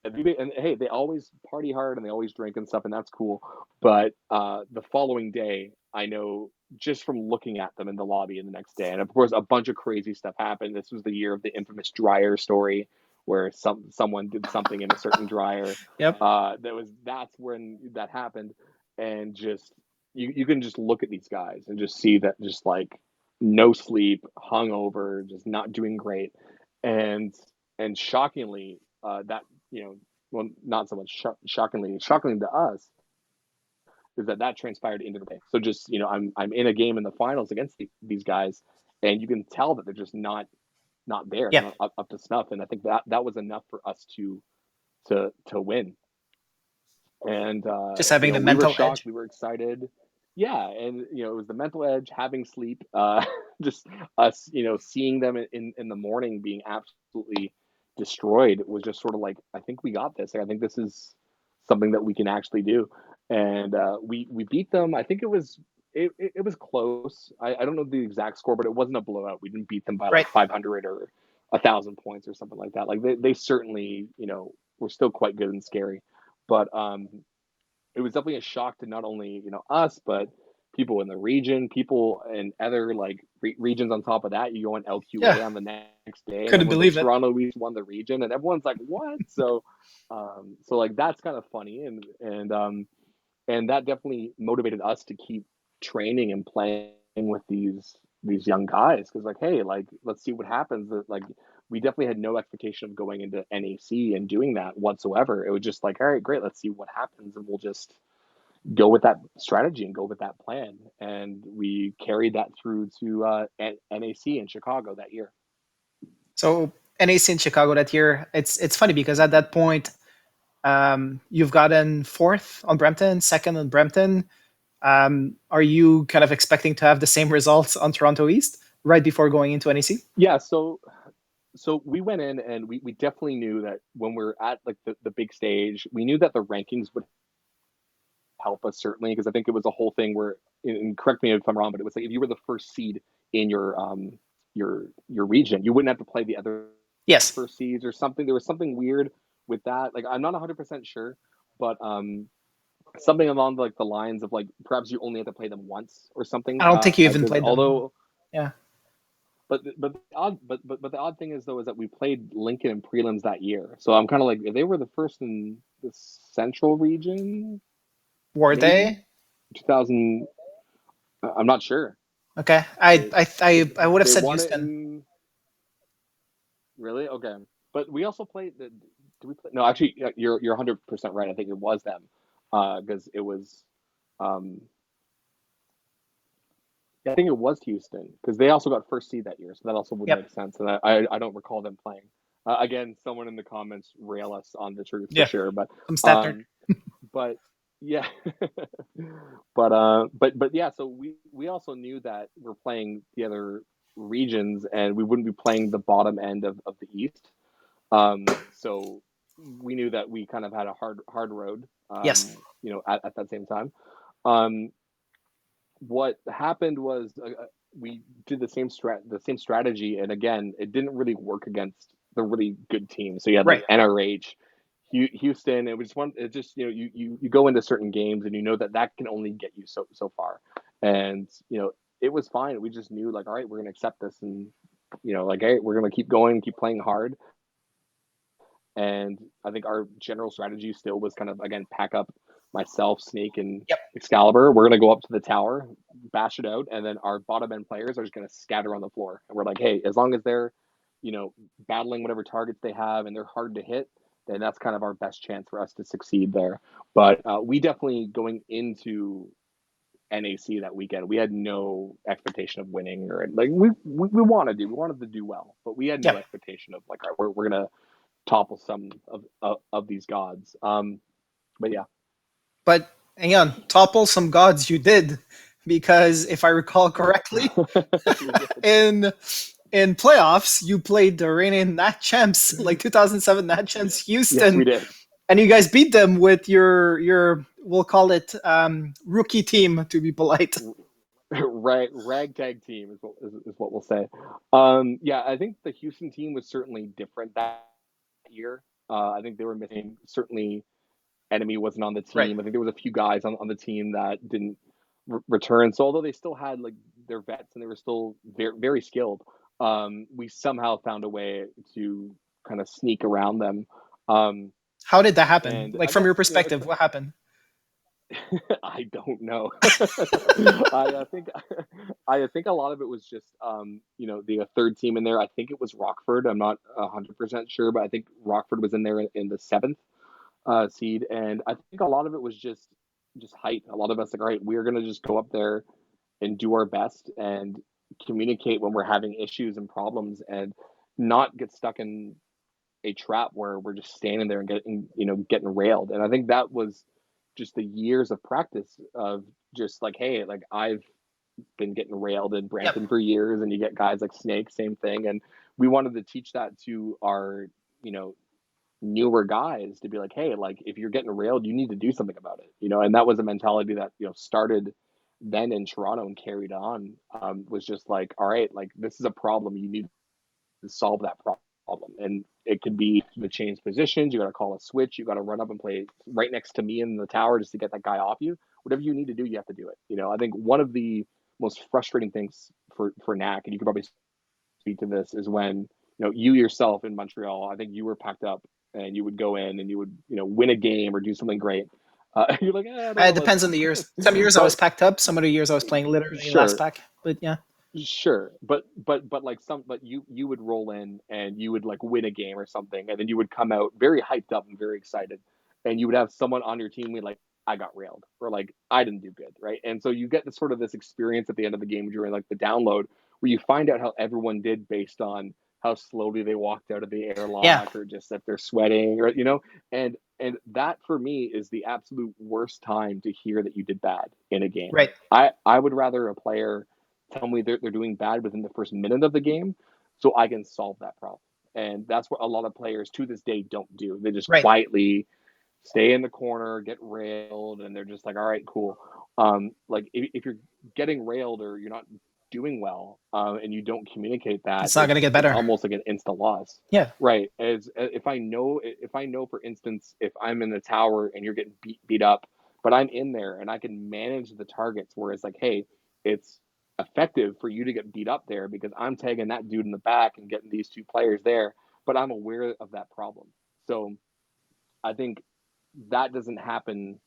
and hey, they always party hard and they always drink and stuff, and that's cool. But the following day, I know just from looking at them in the lobby, and the next day, and of course, a bunch of crazy stuff happened. This was the year of the infamous dryer story, where someone did something in a certain dryer. Yep. That's when that happened, and just you can just look at these guys and just see that just like no sleep, hungover, just not doing great, and shockingly, that well, not so much shockingly to us, is that transpired into the day. So just I'm in a game in the finals against these guys, and you can tell that they're just not there. They're Yeah. not up to snuff, and I think that was enough for us to win. And Just having the we were mental shocked, edge. we were excited. Yeah, and it was the mental edge, having sleep, just us, seeing them in the morning being absolutely destroyed was just sort of like, I think we got this. Like, I think this is something that we can actually do. And we beat them. I think it was close. I don't know the exact score, but it wasn't a blowout. We didn't beat them by Right. like 500 or 1,000 points or something like that. Like they certainly, were still quite good and scary. But it was definitely a shock to not only us, but people in the region, people in other like regions on top of that. You go on Yeah. LQA on the next day, and Couldn't everyone's like, believe it. Toronto East won the region, and everyone's like, what? So, so like that's kind of funny, and that definitely motivated us to keep training and playing with these young guys, because like, hey, like let's see what happens. Like we definitely had no expectation of going into NAC and doing that whatsoever. It was just like, all right, great, let's see what happens, and we'll just go with that strategy and go with that plan. And we carried that through to NAC in Chicago that year. So NAC in Chicago that year, it's funny because at that point, you've gotten fourth on Brampton, second on Brampton. Are you kind of expecting to have the same results on Toronto East right before going into NAC? Yeah, so we went in, and we definitely knew that when we're at like the big stage, we knew that the rankings would help us, certainly, because I think it was a whole thing where, and correct me if I'm wrong, but it was like if you were the first seed in your region, you wouldn't have to play the other Yes. first seeds or something. There was something weird with that. Like I'm not 100% sure, but something along like the lines of like perhaps you only have to play them once or something. I don't think you even Because played them. although Yeah. but the odd thing is though is that we played Lincoln in prelims that year, so I'm kind of like, if they were the first in the Central region, Were maybe they? 2000. I'm not sure. Okay. They I would have they said won it Houston. in, really, okay, but we also played the. Do we play? No, actually, you're 100% right. I think it was them, because it was. Um, I think it was Houston, because they also got first seed that year, so that also would Yep. make sense. And I don't recall them playing. Again, someone in the comments rail us on the truth for Yeah. sure, but Some stat nerd. um, but yeah, but yeah. So we also knew that we're playing the other regions, and we wouldn't be playing the bottom end of the East. So we knew that we kind of had a hard road. Yes. At that same time. Um, what happened was, we did the same strategy, and again, it didn't really work against the really good teams. So you had like Right. NRH, Houston. It was one. It just you go into certain games, and you know that can only get you so far, and it was fine. We just knew like, all right, we're gonna accept this, and like, hey, we're gonna keep going, keep playing hard. And I think our general strategy still was kind of, again, pack up myself, Snake, and Yep. Excalibur. We're gonna go up to the tower, bash it out, and then our bottom end players are just gonna scatter on the floor. And we're like, hey, as long as they're, battling whatever targets they have and they're hard to hit, then that's kind of our best chance for us to succeed there. But we definitely, going into NAC that weekend, we had no expectation of winning, or like we wanted to do well, but we had no Yep. expectation of like, all right, we're gonna topple some of these gods. But yeah. But hang on, topple some gods you did, because if I recall correctly, We did. in in playoffs you played the reigning Nat champs, like 2007 Nat champs Yes, we Houston, did. and you guys beat them with your we'll call it rookie team, to be polite. Right, ragtag team is what we'll say. Yeah, I think the Houston team was certainly different that year. I think they were missing, certainly enemy wasn't on the Right. team. I think there was a few guys on the team that didn't return. So although they still had like their vets and they were still very, very skilled, we somehow found a way to kind of sneak around them. Um, How did that happen? and Like I from guess, your perspective, what happened? I don't know. think I think a lot of it was just the third team in there. I think it was Rockford. I'm not 100% sure, but I think Rockford was in there in the seventh seed, and I think a lot of it was just hype. A lot of us like, all right, we're gonna just go up there and do our best and communicate when we're having issues and problems, and not get stuck in a trap where we're just standing there and getting railed. And I think that was just the years of practice of just like, hey, like I've been getting railed in Yep. Brampton for years, and you get guys like Snake, same thing. And we wanted to teach that to our, you know, newer guys to be like, hey, like if you're getting railed, you need to do something about it. And that was a mentality that, started then in Toronto and carried on. Was just like, all right, like this is a problem. You need to solve that problem. And it could be to change positions. You got to call a switch. You got to run up and play right next to me in the tower just to get that guy off you. Whatever you need to do, you have to do it. I think one of the most frustrating things for NAC, and you could probably speak to this, is when you yourself in Montreal. I think you were packed up and you would go in and you would win a game or do something great. You're like, I don't It know about depends on the that. years. Some years I was But packed up. Some other years I was playing literally last sure, pack. But yeah, Sure, but like but you would roll in and you would like win a game or something, and then you would come out very hyped up and very excited, and you would have someone on your team be like, I got railed, or like I didn't do good, right? And so you get this sort of this experience at the end of the game during like the download, where you find out how everyone did based on how slowly they walked out of the yeah, airlock, or just if they're sweating, or and that for me is the absolute worst time to hear that you did bad in a game. right, I would rather a player tell me they're doing bad within the first minute of the game, so I can solve that problem. And that's what a lot of players to this day don't do. They just right. quietly stay in the corner, get railed, and they're just like, all right, cool. Like if you're getting railed or you're not doing well, and you don't communicate that, It's not gonna it's get it's better. almost like an insta loss. Yeah, Right. As if I know, for instance, if I'm in the tower and you're getting beat up, but I'm in there and I can manage the targets, whereas like, hey, it's effective for you to get beat up there because I'm tagging that dude in the back and getting these two players there, but I'm aware of that problem. So I think that doesn't happen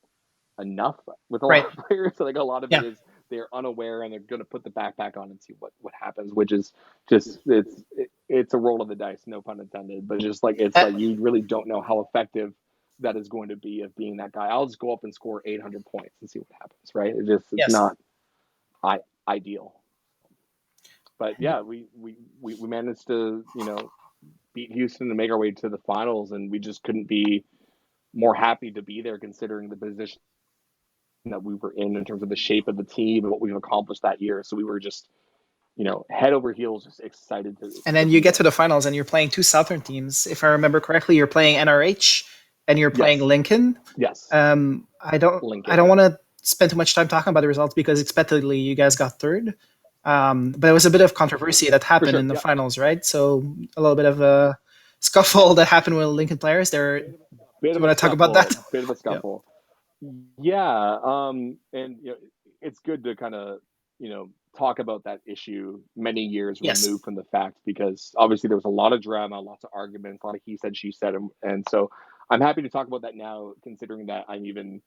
enough with a lot right. of players. So like a lot of it Yeah. is they're unaware and they're going to put the backpack on and see what happens, which is just it's a roll of the dice, no pun intended. But just like it's Uh, like you really don't know how effective that is going to be of being that guy. I'll just go up and score 800 points and see what happens. Right? It's yes. not ideal. But yeah, we managed to beat Houston and make our way to the finals, and we just couldn't be more happy to be there considering the position that we were in terms of the shape of the team and what we've accomplished that year. So we were just head over heels, just excited And to then you be get to there. the finals and you're playing two Southern teams. If I remember correctly, you're playing NRH and you're playing Yes, Lincoln. yes, I don't Lincoln. want to spend too much time talking about the results because expectedly you guys got third. But there was a bit of controversy that For happened sure. in the Yeah. finals, right? So a little bit of a scuffle that happened with Lincoln players. There, do Bit you of a want to talk about that? scuffle. Bit of a Yeah. scuffle. Yeah. And it's good to kind of talk about that issue many years Yes. removed from the fact, because obviously there was a lot of drama, lots of arguments, a lot of he said, she said, and so I'm happy to talk about that now, considering that I'm even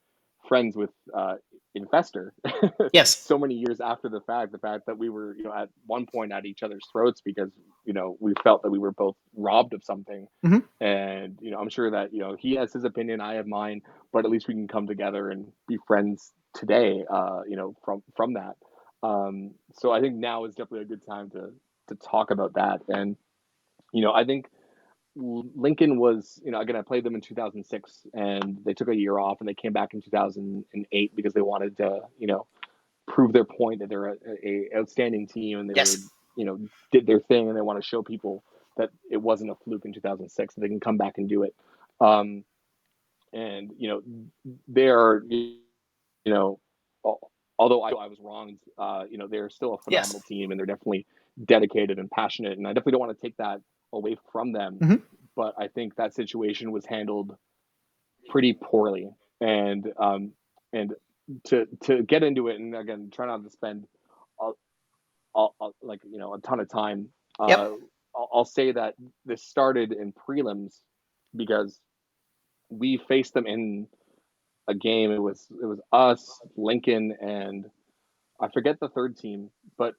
friends with Infester Yes. so many years after the fact that we were, at one point at each other's throats because, we felt that we were both robbed of something. Hmm. And, I'm sure that, he has his opinion, I have mine, but at least we can come together and be friends today, from that. So I think now is definitely a good time to talk about that. And, I think Lincoln was, again, I played them in 2006 and they took a year off and they came back in 2008 because they wanted to, prove their point that they're a outstanding team and they were, Yes. did their thing, and they want to show people that it wasn't a fluke in 2006, that they can come back and do it. Um, and, they're, know, although I was wronged, they're still a phenomenal Yes. team and they're definitely dedicated and passionate. And I definitely don't want to take that away from them. Hmm. But I think that situation was handled pretty poorly. And to get into it, and again, try not to spend a, like a ton of time. Yep. Uh, I'll say that this started in prelims because we faced them in a game. It was us, Lincoln, and I forget the third team, but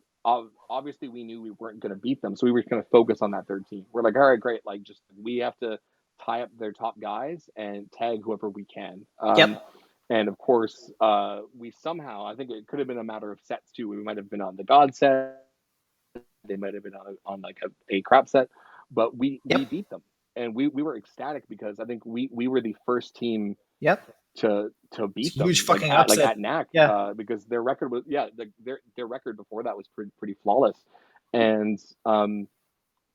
obviously we knew we weren't going to beat them, so we were going to focus on that third team. We're like, all right, great, like just we have to tie up their top guys and tag whoever we can. Yep. And of course, we somehow, I think it could have been a matter of sets too. We might have been on the God set, they might have been on like a crap set, but we Yep. beat them, and we were ecstatic because I think we were the first team Yep. to It's beat a huge them, like fucking at upset. NAC, Yeah. because their record was, their record before that was pretty flawless, and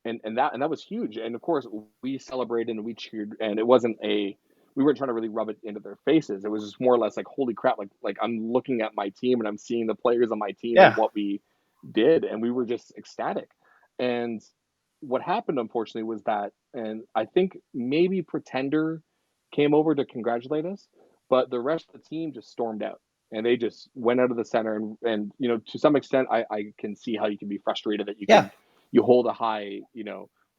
that was huge. And of course we celebrated and we cheered, and it wasn't a, we weren't trying to really rub it into their faces. It was just more or less like, holy crap, like I'm looking at my team and I'm seeing the players on my team and Yeah. what we did, and we were just ecstatic. And what happened, unfortunately, was that, and I think maybe Pretender came over to congratulate us, but the rest of the team just stormed out and they just went out of the center. And to some extent, I can see how you can be frustrated that Yeah. you hold a high,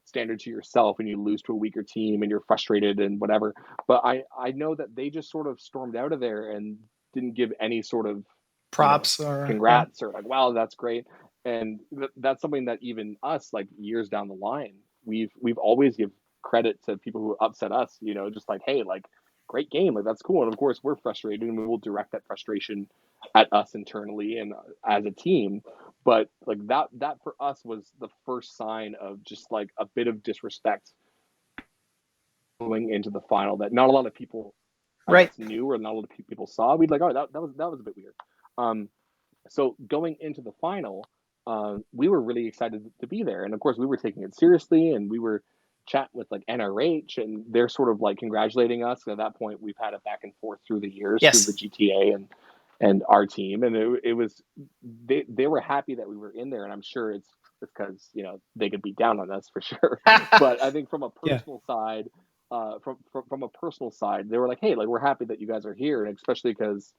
standard to yourself and you lose to a weaker team and you're frustrated and whatever. But I know that they just sort of stormed out of there and didn't give any sort of, Props or yeah. congrats or like, wow, that's great. And that's something that even us, like years down the line, we've always give credit to people who upset us, just like, hey, like, great game, like that's cool. And of course we're frustrated and we will direct that frustration at us internally and as a team. But like that for us was the first sign of just like a bit of disrespect going into the final that not a lot of people, I Right. guess, knew, or not a lot of people saw. We'd like, oh, that was a bit weird. So going into the final, we were really excited to be there, and of course we were taking it seriously, and we were chatting with like NRH, and they're sort of like congratulating us. And at that point, we've had it back and forth through the years through the Yes. GTA and our team, and it was, they were happy that we were in there, and I'm sure it's because they could beat down on us for sure. But I think from a Yeah. personal side, from a personal side, they were like, hey, like we're happy that you guys are here, and especially because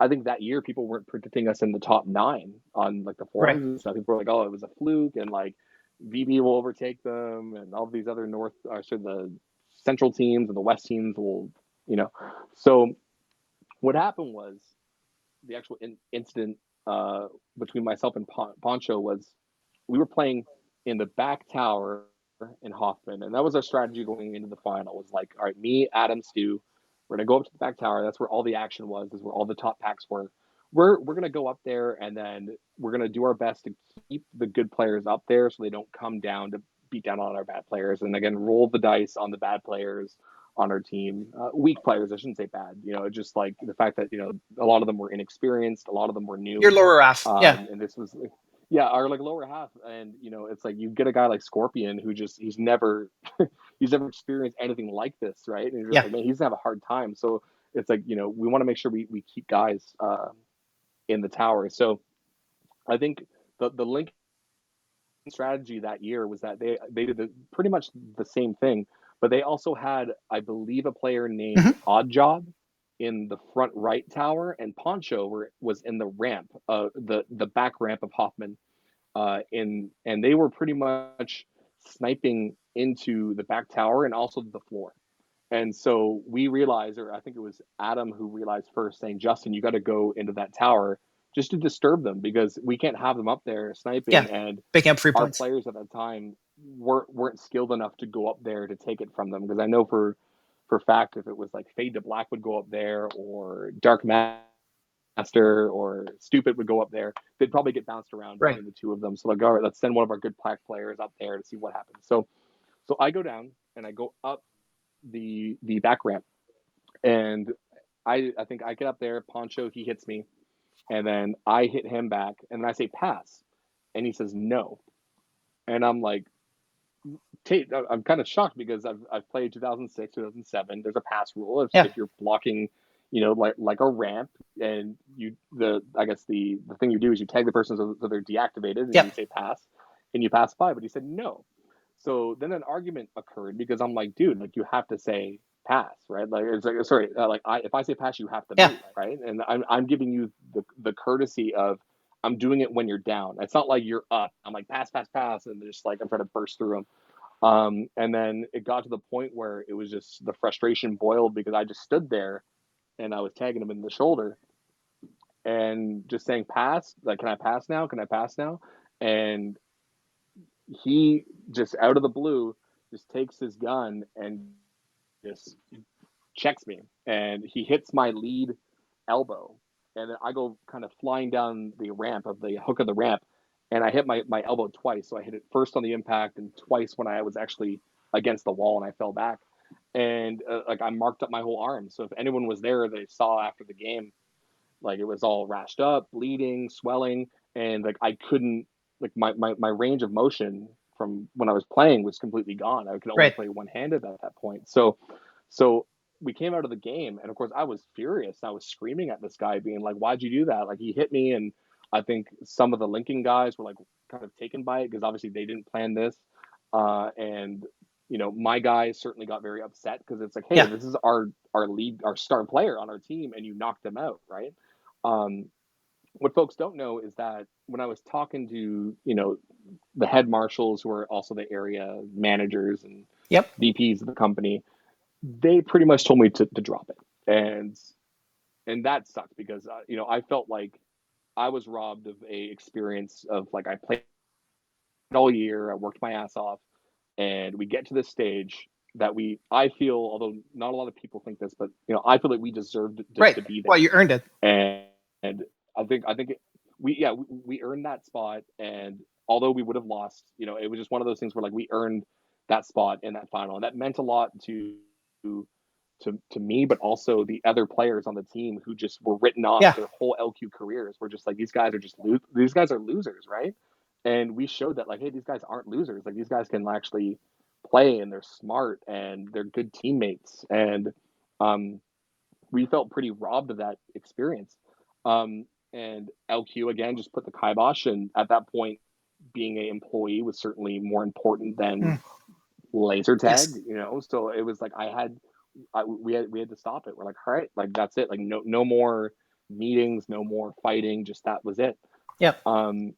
I think that year people weren't predicting us in the top 9 on like the Right. forums and stuff. People were like, "Oh, it was a fluke," and like VB will overtake them, and all these other North, sorry, the Central teams and the West teams will, you know. So what happened was the actual incident between myself and Poncho was we were playing in the back tower in Hoffman, and that was our strategy going into the final. Was like, all right, me, Adam, Stu, we're gonna go up to the back tower. That's where all the action was. Is where all the top packs were. We're gonna go up there, and then we're gonna do our best to keep the good players up there so they don't come down to beat down on our bad players. And again, roll the dice on the bad players on our team, weak players. I shouldn't say bad. Just like the fact that a lot of them were inexperienced, a lot of them were Your new, lower half. Yeah. and this was, yeah, our like lower half. And it's like you get a guy like Scorpion who just he's never he's never experienced anything like this, right? And you're just Yeah. like, man, he's gonna have a hard time. So it's like we want to make sure we keep guys in the tower. So I think the Link strategy that year was that they did pretty much the same thing, but they also had, I believe, a player named Hmm. Odd Job, in the front right tower, and Poncho was in the ramp, the back ramp of Hoffman. And they were pretty much sniping into the back tower and also the floor. And so we realized, or I think it was Adam who realized first, saying, Justin, you got to go into that tower just to disturb them, because we can't have them up there Yeah, sniping. And picking up free our points. players at that time weren't skilled enough to go up there to take it from them. Because I know for fact, if it was like Fade to Black would go up there, or Dark Master or Stupid would go up there, they'd probably get bounced around Right. between the two of them. So like, all right, let's send one of our good Black players up there to see what happens. So I go down and I go up the back ramp, and I think I get up there. Poncho, he hits me, and then I hit him back, and then I say pass, and he says no, and I'm like, I'm kind of shocked, because I've played 2006, 2007. There's a pass rule if, Yeah. if you're blocking, like a ramp, and I guess the thing you do is you tag the person so they're deactivated, and you Yep. say pass, and you pass by. But he said no. So then an argument occurred, because I'm like, dude, like, you have to say pass, right? Like, it's like, sorry, like, if I say pass, you have to Yeah. move, right? And I'm giving you the courtesy of, I'm doing it when you're down. It's not like you're up. I'm like, pass, pass, pass, and just like, I'm trying to burst through them. And then it got to the point where it was just, the frustration boiled, because I just stood there and I was tagging him in the shoulder and just saying pass, like, can I pass now? Can I pass now? And he just, out of the blue, just takes his gun and just checks me, and he hits my lead elbow, and then I go kind of flying down the ramp, of the hook of the ramp, and I hit my elbow twice. So I hit it first on the impact and twice when I was actually against the wall and I fell back. And like, I marked up my whole arm. So if anyone was there, they saw after the game, like, it was all rashed up, bleeding, swelling, and like, I couldn't, like, my range of motion from when I was playing was completely gone. I could only Right. play one-handed at that point. So we came out of the game, and of course I was furious. I was screaming at this guy, being like, "Why'd you do that? Like, he hit me." And I think some of the Lincoln guys were like kind of taken by it, because obviously they didn't plan this. And my guys certainly got very upset, because it's like, hey, Yeah. this is our lead, our star player on our team, and you knocked him out, right? Um, what folks don't know is that when I was talking to the head marshals, who are also the area managers and Yep. VPs of the company, they pretty much told me to drop it. And that sucked, because I felt like I was robbed of a experience of, like, I played all year, I worked my ass off, and we get to this stage that I feel, although not a lot of people think this, but I feel like we deserved Right. to be Well, there. you earned it. And I think we earned that spot. And although we would have lost, it was just one of those things where, like, we earned that spot in that final, and that meant a lot to me, but also the other players on the team, who just were written off Yeah. their whole LQ careers. We're just like, these guys are losers, right? And we showed that, like, hey, these guys aren't losers. Like, these guys can actually play, and they're smart, and they're good teammates. And um, we felt pretty robbed of that experience. And LQ again just put the kibosh, and at that point, being an employee was certainly more important than Mm. laser tag. Yes. So it was like, we had to stop it. We're like, all right, like, that's it. Like, no more meetings, no more fighting. Just, that was it. Yep. Um,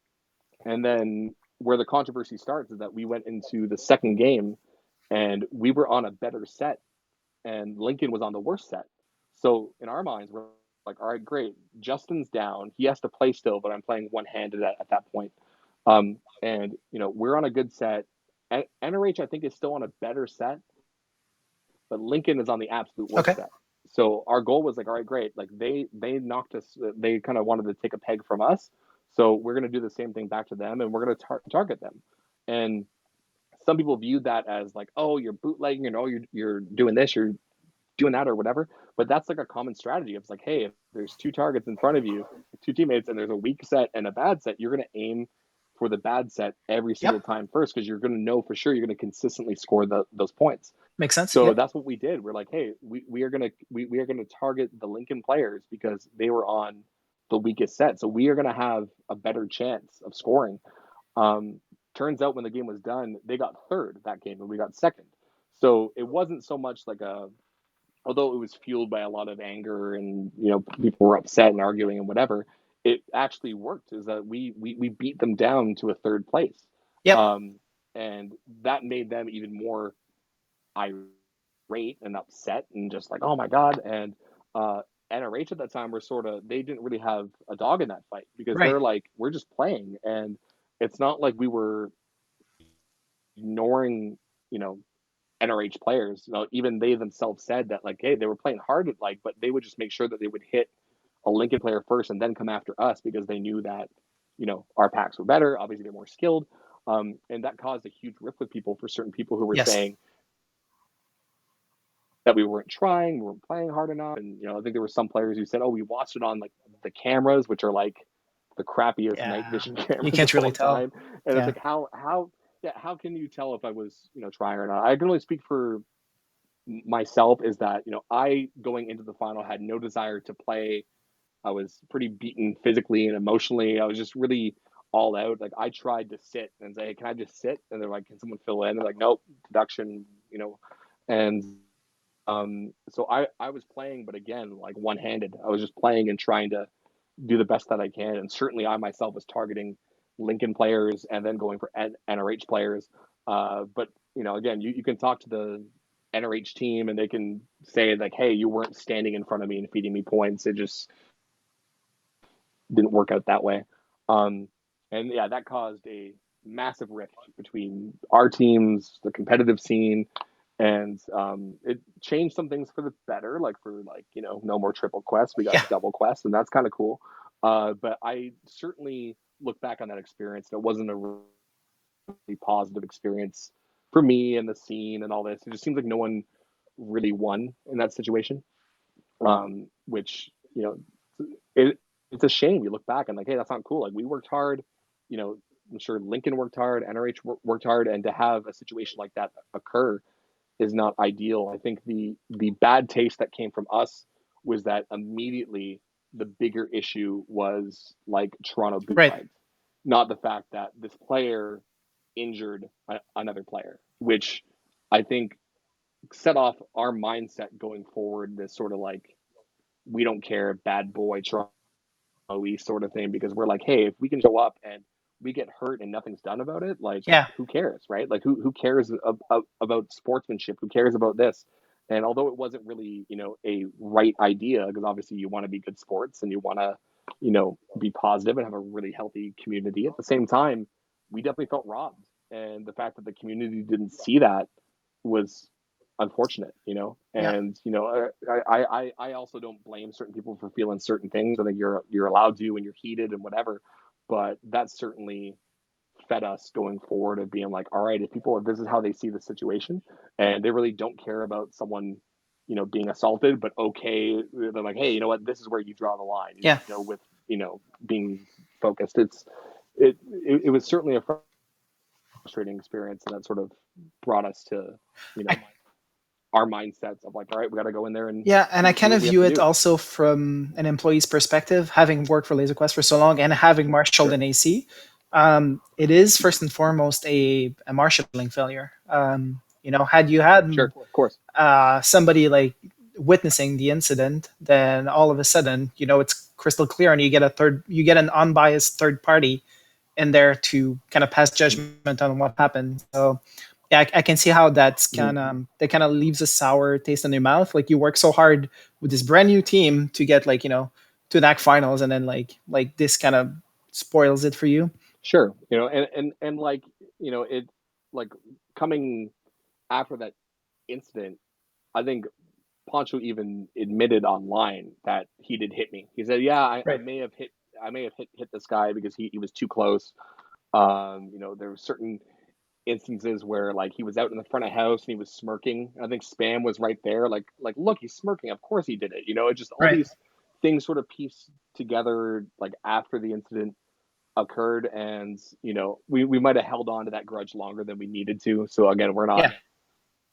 and then where the controversy starts is that we went into the second game, and we were on a better set, and Lincoln was on the worst set. So in our minds, we're like, all right, great. Justin's down. He has to play still, but I'm playing one-handed at that point. And we're on a good set. NRH, I think, is still on a better set, but Lincoln is on the absolute worst Okay. set. So our goal was like, all right, great. Like, they knocked us. They kind of wanted to take a peg from us. So we're going to do the same thing back to them, and we're going to target them. And some people viewed that as like, oh, you're bootlegging, and oh, you're doing this, you're doing that, or whatever. But that's like a common strategy. It's like, hey, if there's two targets in front of you, two teammates, and there's a weak set and a bad set, you're going to aim for the bad set every single Yep. time first, because you're going to know for sure you're going to consistently score those points. Makes sense. So Yep. that's what we did. We're like, hey, we are gonna target the Lincoln players, because they were on the weakest set. So we are gonna have a better chance of scoring. Um, Turns out when the game was done, they got third that game, and we got second. So it wasn't so much like although it was fueled by a lot of anger and people were upset and arguing and whatever, it actually worked. Is that we beat them down to a third place, Yep. um, and that made them even more irate and upset and just like, oh my god. And NRH at that time were sort of, they didn't really have a dog in that fight because Right. they're like, we're just playing, and it's not like we were ignoring you know NRH players. Even they themselves said that, like, hey, they were playing hard, but they would just make sure that they would hit a Lincoln player first and then come after us because they knew that, our packs were better. Obviously, they're more skilled. And that caused a huge rift with people for certain people who were Yes. saying that we weren't trying, we weren't playing hard enough. And, I think there were some players who said, oh, we watched it on like the cameras, which are like the crappiest night Yeah. vision You cameras of can't really all tell. time. And it's Yeah. like, yeah, how can you tell if I was, trying or not? I can only speak for myself, is that I, going into the final, had no desire to play. I was pretty beaten physically and emotionally. I was just really all out. Like, I tried to sit and say, hey, can I just sit? And they're like, can someone fill in? They're like, nope, deduction. And so I was playing, but again, like, one handed. I was just playing and trying to do the best that I can. And certainly I myself was targeting Lincoln players and then going for NRH players. But again, you can talk to the NRH team and they can say like, hey, you weren't standing in front of me and feeding me points. It just didn't work out that way. Um, and yeah, that caused a massive rift between our teams, the competitive scene, and it changed some things for the better. Like, for like, no more triple quests, we got Yeah. double quests, and that's kind of cool. But I certainly look back on that experience, and it wasn't a really positive experience for me and the scene and all this. It just seems like no one really won in that situation, which it, it's a shame. You look back and like, hey, that's not cool. Like, we worked hard. I'm sure Lincoln worked hard, NRH worked hard, and to have a situation like that occur is not ideal. I think the bad taste that came from us was that immediately the bigger issue was like Toronto boot Right. flags, not the fact that this player injured another player, which I think set off our mindset going forward. This sort of like, we don't care, bad boy Toronto sort of thing, because we're like, hey, if we can show up and we get hurt and nothing's done about it, like, Yeah. who cares, right? Like, who cares about sportsmanship? Who cares about this? And although it wasn't really, a right idea, because obviously you want to be good sports and you want to, be positive and have a really healthy community. At the same time, we definitely felt robbed, and the fact that the community didn't see that was unfortunate. Yeah. And I also don't blame certain people for feeling certain things. I think you're allowed to when you're heated and whatever, but that certainly fed us going forward of being like, all right, if people, if this is how they see the situation and they really don't care about someone being assaulted, but okay, they're like, hey, you know what, this is where you draw the line, Yeah. with being focused. It was certainly a frustrating experience, and that sort of brought us to you I, know our mindsets of like, all right, we got to go in there and yeah, and I do kind what of we have view to it do. also from an employee's perspective, having worked for Laser Quest for so long and having marshaled Sure, an AC. It is first and foremost a marshaling failure. Had you had sure, of course. somebody like witnessing the incident, then all of a sudden, it's crystal clear, and you get an unbiased third party in there to kind of pass Mm-hmm. judgment on what happened. So yeah, I can see how Mm-hmm. that kind of leaves a sour taste in your mouth. Like, you work so hard with this brand new team to get, like, to NAC finals, and then like this kind of spoils it for you. Sure, and like, it, like, coming after that incident, I think Poncho even admitted online that he did hit me. He said, "Yeah, I Right. may have hit this guy because he was too close." There were certain instances where, like, he was out in the front of house and he was smirking. I think Spam was right there, like, look, he's smirking. Of course he did it. It just, all Right. these things sort of piece together, like, after the incident occurred, and we might have held on to that grudge longer than we needed to. So again, we're not Yeah.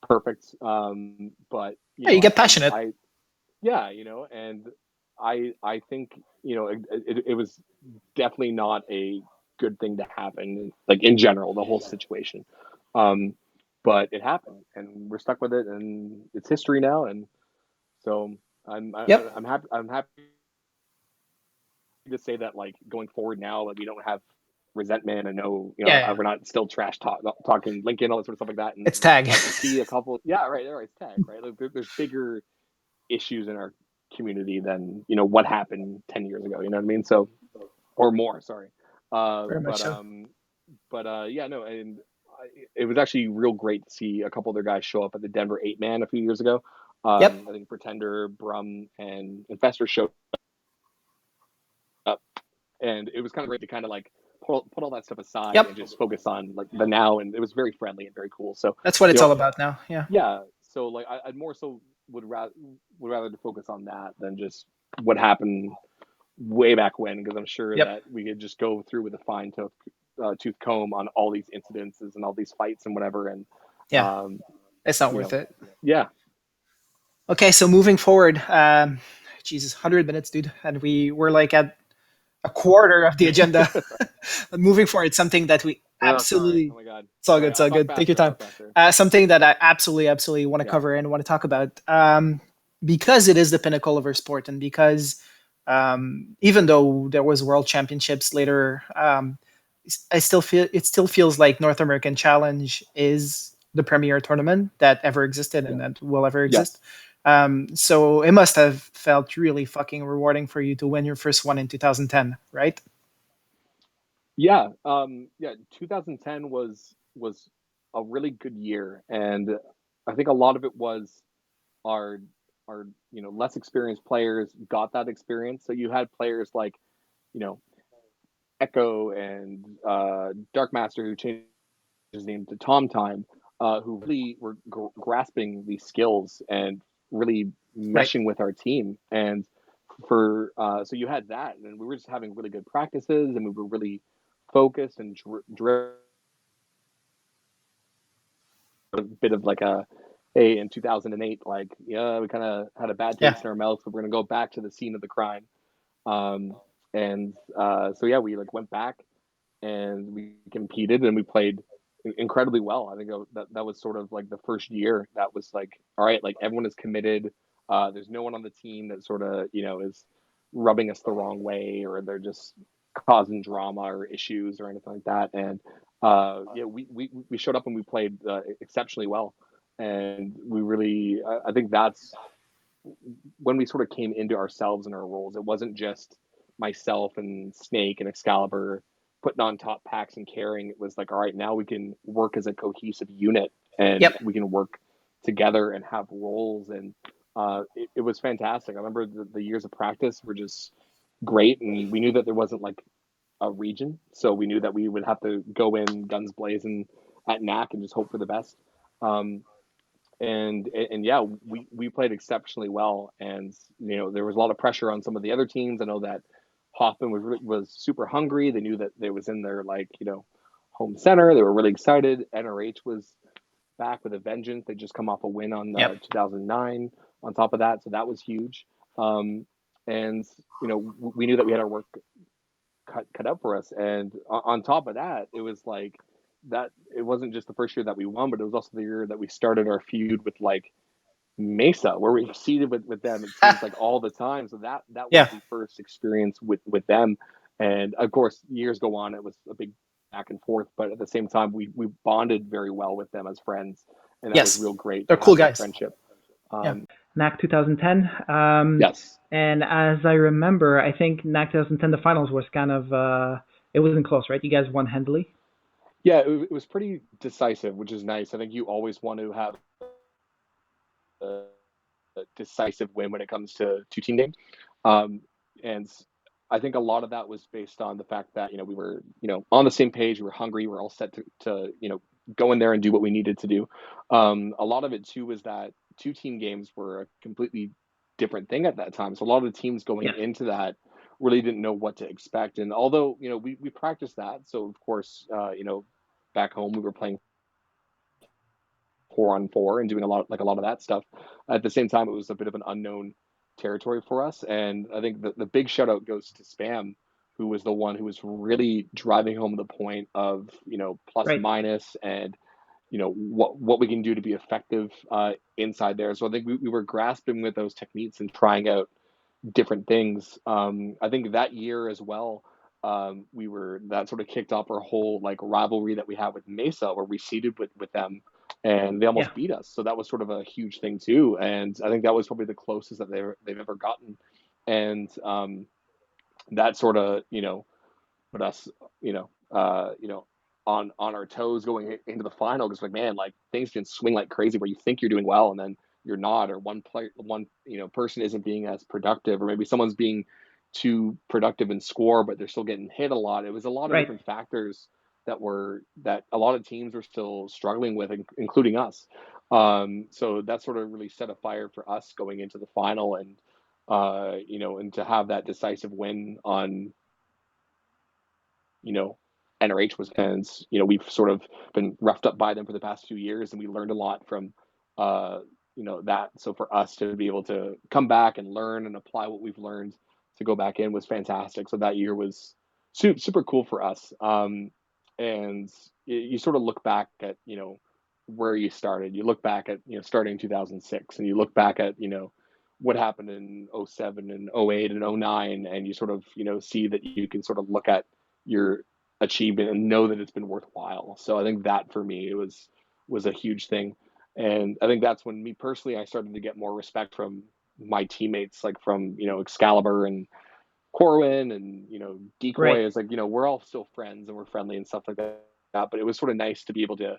perfect, but Yeah, you get passionate. yeah, and I think it was definitely not a good thing to happen, like, in general, the whole situation. Um, but it happened, and we're stuck with it, and it's history now. And So I'm Yep. I'm happy to say that like going forward now, like we don't have resentment and no, Yeah, yeah. we're not still talking Lincoln, all that sort of stuff like that. And It's tag. to see a couple, yeah, right, right, it's tag, right? Like there's bigger issues in our community than what happened 10 years ago. You know what I mean? So or more, sorry. Uh, Very much but so. um, yeah, no, and it was actually real great to see a couple other guys show up at the Denver 8 Man a few years ago. Yep. I think Pretender, Brum, and Infestor showed up, and it was kind of great to kind of like put all that stuff aside Yep. and just focus on like the now. And it was very friendly and very cool. So, That's what you it's know, all about now. Yeah. yeah. So like I'd more so would rather to focus on that than just what happened way back when, because I'm sure Yep. that we could just go through with a tooth comb on all these incidences and all these fights and whatever. And Yeah. um, It's not you worth know, it. yeah, Okay, so moving forward, Jesus, 100 minutes, dude, and we're like at a quarter of the agenda. Moving forward, something that we oh, sorry, absolutely, oh my god, it's all good, sorry, it's all good. Take your I'll time. talk faster. Something that I absolutely want to Yeah, cover and want to talk about, because it is the pinnacle of our sport, and because even though there was World Championships later, I still feel it still feels like North American Challenge is the premier tournament that ever existed and yeah, that will ever exist. yes, So it must have felt really fucking rewarding for you to win your first one in 2010, right? yeah, yeah. 2010 was a really good year, and I think a lot of it was our less experienced players got that experience. So you had players like you know Echo and Dark Master, who changed his name to Tom Time, who really were grasping these skills and really Right. meshing with our team. And for so you had that, and we were just having really good practices, and we were really focused and driven. A bit of like a hey, in 2008, like yeah, we kind of had a bad Yeah. taste in our mouth, but we're gonna go back to the scene of the crime. And so yeah, we like went back and we competed and we played incredibly well. I think that was sort of like the first year that was like, all right, like everyone is committed. There's no one on the team that sort of is rubbing us the wrong way, or they're just causing drama or issues or anything like that. And yeah, we showed up and we played exceptionally well, and we really I think that's when we sort of came into ourselves and our roles. It wasn't just myself and Snake and Excalibur putting on top packs and carrying. It was like, all right, now we can work as a cohesive unit and Yep. we can work together and have roles. And it was fantastic. I remember the years of practice were just great, and we knew that there wasn't like a region, so we knew that we would have to go in guns blazing at NAC and just hope for the best. Um, and yeah, we played exceptionally well, and there was a lot of pressure on some of the other teams. I know that Hoffman was super hungry. They knew that they was in their like home center. They were really excited. NRH was back with a vengeance. They just come off a win on Yep. 2009. On top of that, so that was huge. And we knew that we had our work cut out for us. And on top of that, it was like that. It wasn't just the first year that we won, but it was also the year that we started our feud with like Mesa, where we seeded with them. It seems like all the time. So that was Yeah. the first experience with them. And of course, years go on. It was a big back and forth, but at the same time, we bonded very well with them as friends, and that was Yes. real great They're to cool have that guys. friendship. Yeah. NAC 2010. Yes, And as I remember, I think NAC 2010, the finals was kind of, it wasn't close, right? You guys won handily. yeah, it was pretty decisive, which is nice. I think you always want to have a decisive win when it comes to two team games. Um, and I think a lot of that was based on the fact that we were on the same page, we were hungry, we were all set to go in there and do what we needed to do. A lot of it too was that two team games were a completely different thing at that time. So a lot of the teams going Yes. into that really didn't know what to expect. And although we practiced that, so of course back home we were playing 4-on-4 and doing a lot of that stuff. At the same time, it was a bit of an unknown territory for us, and I think the big shout out goes to Spam, who was the one who was really driving home the point of plus Right. minus, and what we can do to be effective inside there. So I think we were grasping with those techniques and trying out different things. I think that year as well, we were that sort of kicked off our whole like rivalry that we had with Mesa, where we seeded with them, and they Yeah. almost beat us. So that was sort of a huge thing too. And I think that was probably the closest that they've ever gotten. And that sort of put us on our toes going into the final, because like, man, like things can swing like crazy where you think you're doing well and then you're not, or one person isn't being as productive, or maybe someone's being too productive in score but they're still getting hit a lot. It was a lot of Right. different factors that a lot of teams were still struggling with, including us. So that sort of really set a fire for us going into the final, and and to have that decisive win on you know, NRH was, and we've sort of been roughed up by them for the past few years, and we learned a lot from that. So for us to be able to come back and learn and apply what we've learned to go back in was fantastic. So that year was super cool for us. And you sort of look back at where you started. You look back at starting in 2006, and you look back at what happened in '07 and '08 and '09, and you sort of see that you can sort of look at your achievement and know that it's been worthwhile. So I think that for me it was a huge thing. And I think that's when me personally I started to get more respect from my teammates, like from Excalibur and Corwin and Right. Decoy. Is like we're all still friends and we're friendly and stuff like that. But it was sort of nice to be able to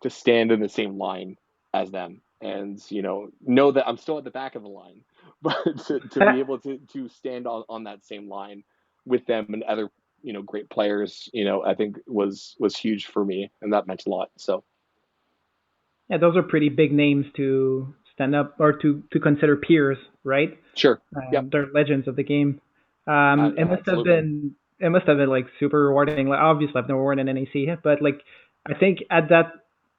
stand in the same line as them, and know that I'm still at the back of the line, but to be able to stand on that same line with them and other great players, I think was huge for me, and that meant a lot. So Yeah, those are pretty big names to stand up or to consider peers, right? sure, yep, They're legends of the game. absolutely. It must have been like super rewarding. Like obviously I've never won an NAC, but like I think at that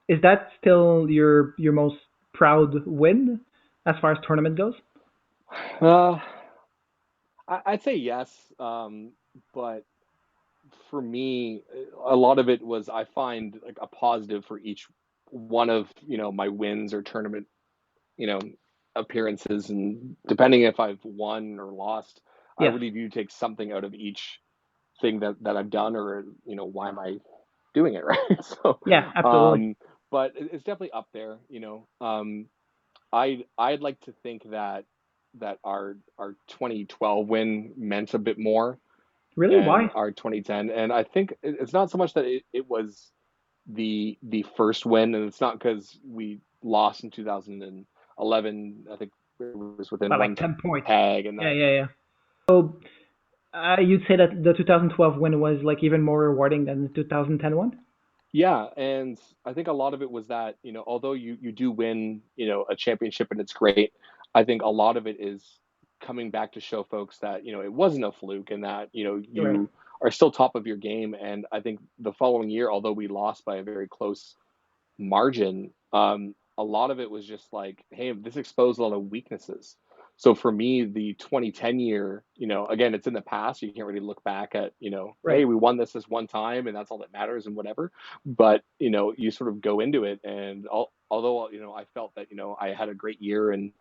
is that still your most proud win as far as tournament goes? Uh, I'd say yes, but for me, a lot of it was I find like a positive for each one of my wins or tournament you know appearances, and depending if I've won or lost, I Yes. really do take something out of each thing that I've done, or why am I doing it, right? So, Yeah, absolutely. um, but it's definitely up there. I'd like to think that our 2012 win meant a bit more Really? and Why? our 2010. And I think it's not so much that it was the first win, and it's not because we lost in 2011. I think it was within By one like 10 points. tag, and Yeah, that. yeah, yeah. So you'd say that the 2012 win was like even more rewarding than the 2010 one? Yeah, and I think a lot of it was that although you do win a championship and it's great, I think a lot of it is coming back to show folks that it wasn't a fluke, and that You're right. you are still top of your game. And I think the following year, although we lost by a very close margin, a lot of it was just like, hey, this exposed a lot of weaknesses. So for me, the 2010 year, again, it's in the past. You can't really look back at, hey, Right. we won this one time and that's all that matters and whatever. But, you sort of go into it. And although, I felt that, I had a great year in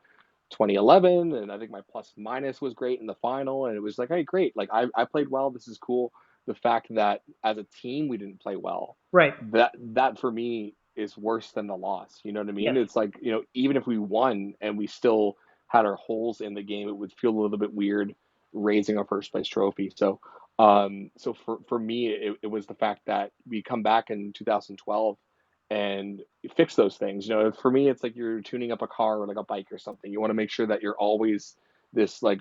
2011, and I think my plus minus was great in the final. And it was like, hey, great. Like I played well. This is cool. The fact that as a team, we didn't play well, Right. that for me is worse than the loss. You know what I mean? Yes. It's like, even if we won and we still had our holes in the game, it would feel a little bit weird raising our first place trophy. So for me, it was the fact that we come back in 2012 and fix those things. For me, it's like you're tuning up a car or like a bike or something. You want to make sure that you're always this like,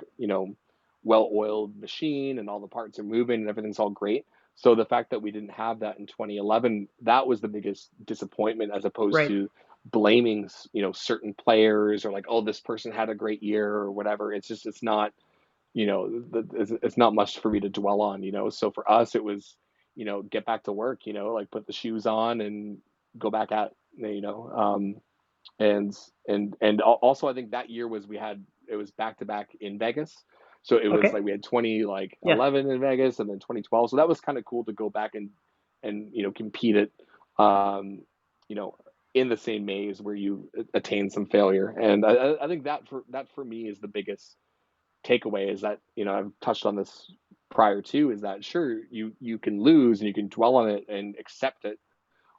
well-oiled machine and all the parts are moving and everything's all great. So the fact that we didn't have that in 2011, that was the biggest disappointment, as opposed Right. to blaming, certain players or like, oh, this person had a great year or whatever. It's not, it's not much for me to dwell on. So for us, it was, get back to work, like put the shoes on and go back at, and also I think that year was it was back to back in Vegas. So it was Okay. like we had 20 like Yes. 11 in Vegas and then 2012. So that was kind of cool to go back and compete it, um, you know in the same maze where you attain some failure. And I think that for me is the biggest takeaway, is that, I've touched on this prior to, is that sure, you can lose and you can dwell on it and accept it,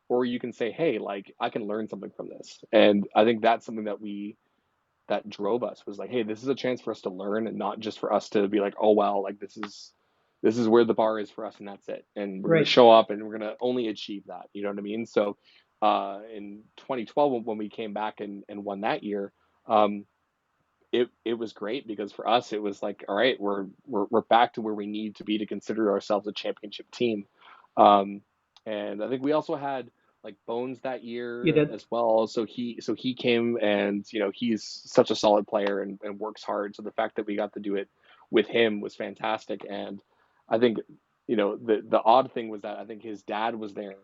or you can say, hey, like, I can learn something from this. And I think that's something that drove us, was like, hey, this is a chance for us to learn, and not just for us to be like, oh well, like, this is where the bar is for us, and that's it, and we're going to Right. show up and we're going to only achieve that, you know what I mean? So in 2012, when we came back and won that year, um, it was great, because for us it was like, all right, we're back to where we need to be to consider ourselves a championship team. um, and I think we also had like Bones that You year did. as well, so he came, and he's such a solid player, and works hard, so the fact that we got to do it with him was fantastic. And I think, the odd thing was that I think his dad was there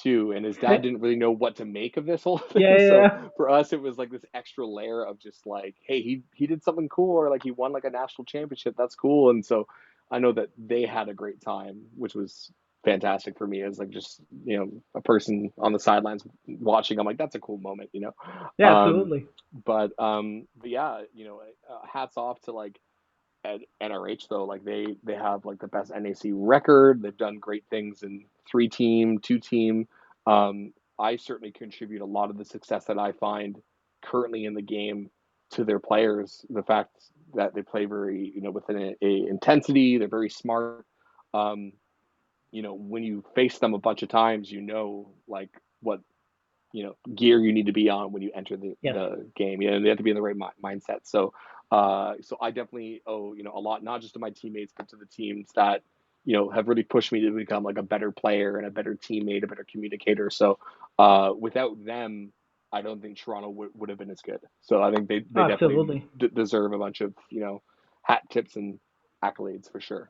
too, and his dad didn't really know what to make of this whole Yeah, thing. yeah, So yeah. for us, it was like this extra layer of just like, hey, he did something cool, or like he won like a national championship. That's cool. And so I know that they had a great time, which was fantastic for me, as like, just a person on the sidelines watching. I'm like, that's a cool moment. Yeah, Um, absolutely. but yeah, hats off to like at NRH though. Like they have like the best NAC record. They've done great things in 3-team, 2-team. I certainly contribute a lot of the success that I find currently in the game to their players. The fact that they play very, with a intensity, they're very smart. Um, when you face them a bunch of times, like what gear you need to be on when you enter the, Yes. the game. They have to be in the right mindset. So I definitely owe a lot, not just to my teammates, but to the teams that have really pushed me to become like a better player and a better teammate, a better communicator. So without them, I don't think Toronto would have been as good. So I think Oh, they definitely absolutely. deserve a bunch of hat tips and accolades for sure.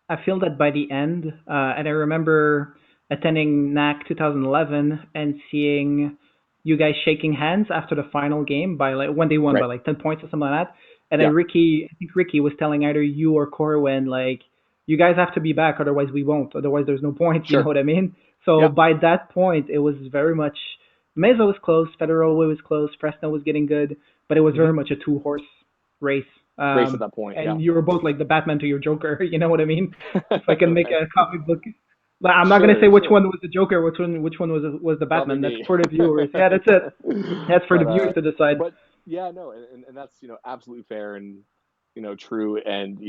I feel that by the end, and I remember attending NAC 2011 and seeing you guys shaking hands after the final game by like when they won by Right. like 10 points or something like that. And then Yeah. I think Ricky was telling either you or Corwin, like, you guys have to be back, otherwise we won't. Otherwise, there's no point. You know Sure. what I mean? So Yeah. by that point, it was very much Mesa was close, Federal was close, Fresno was getting good, but it was very Hmm. much a two-horse race. Race at that point. Yeah. And you were both like the Batman to your Joker. You know what I mean? If I can make a comic book, but I'm not gonna say Sure, which sure. one was the Joker, which one was the Probably Batman. That's me. for the viewers. Yeah, that's it. That's for the but viewers to decide. but yeah, no, and that's absolutely fair, and true. And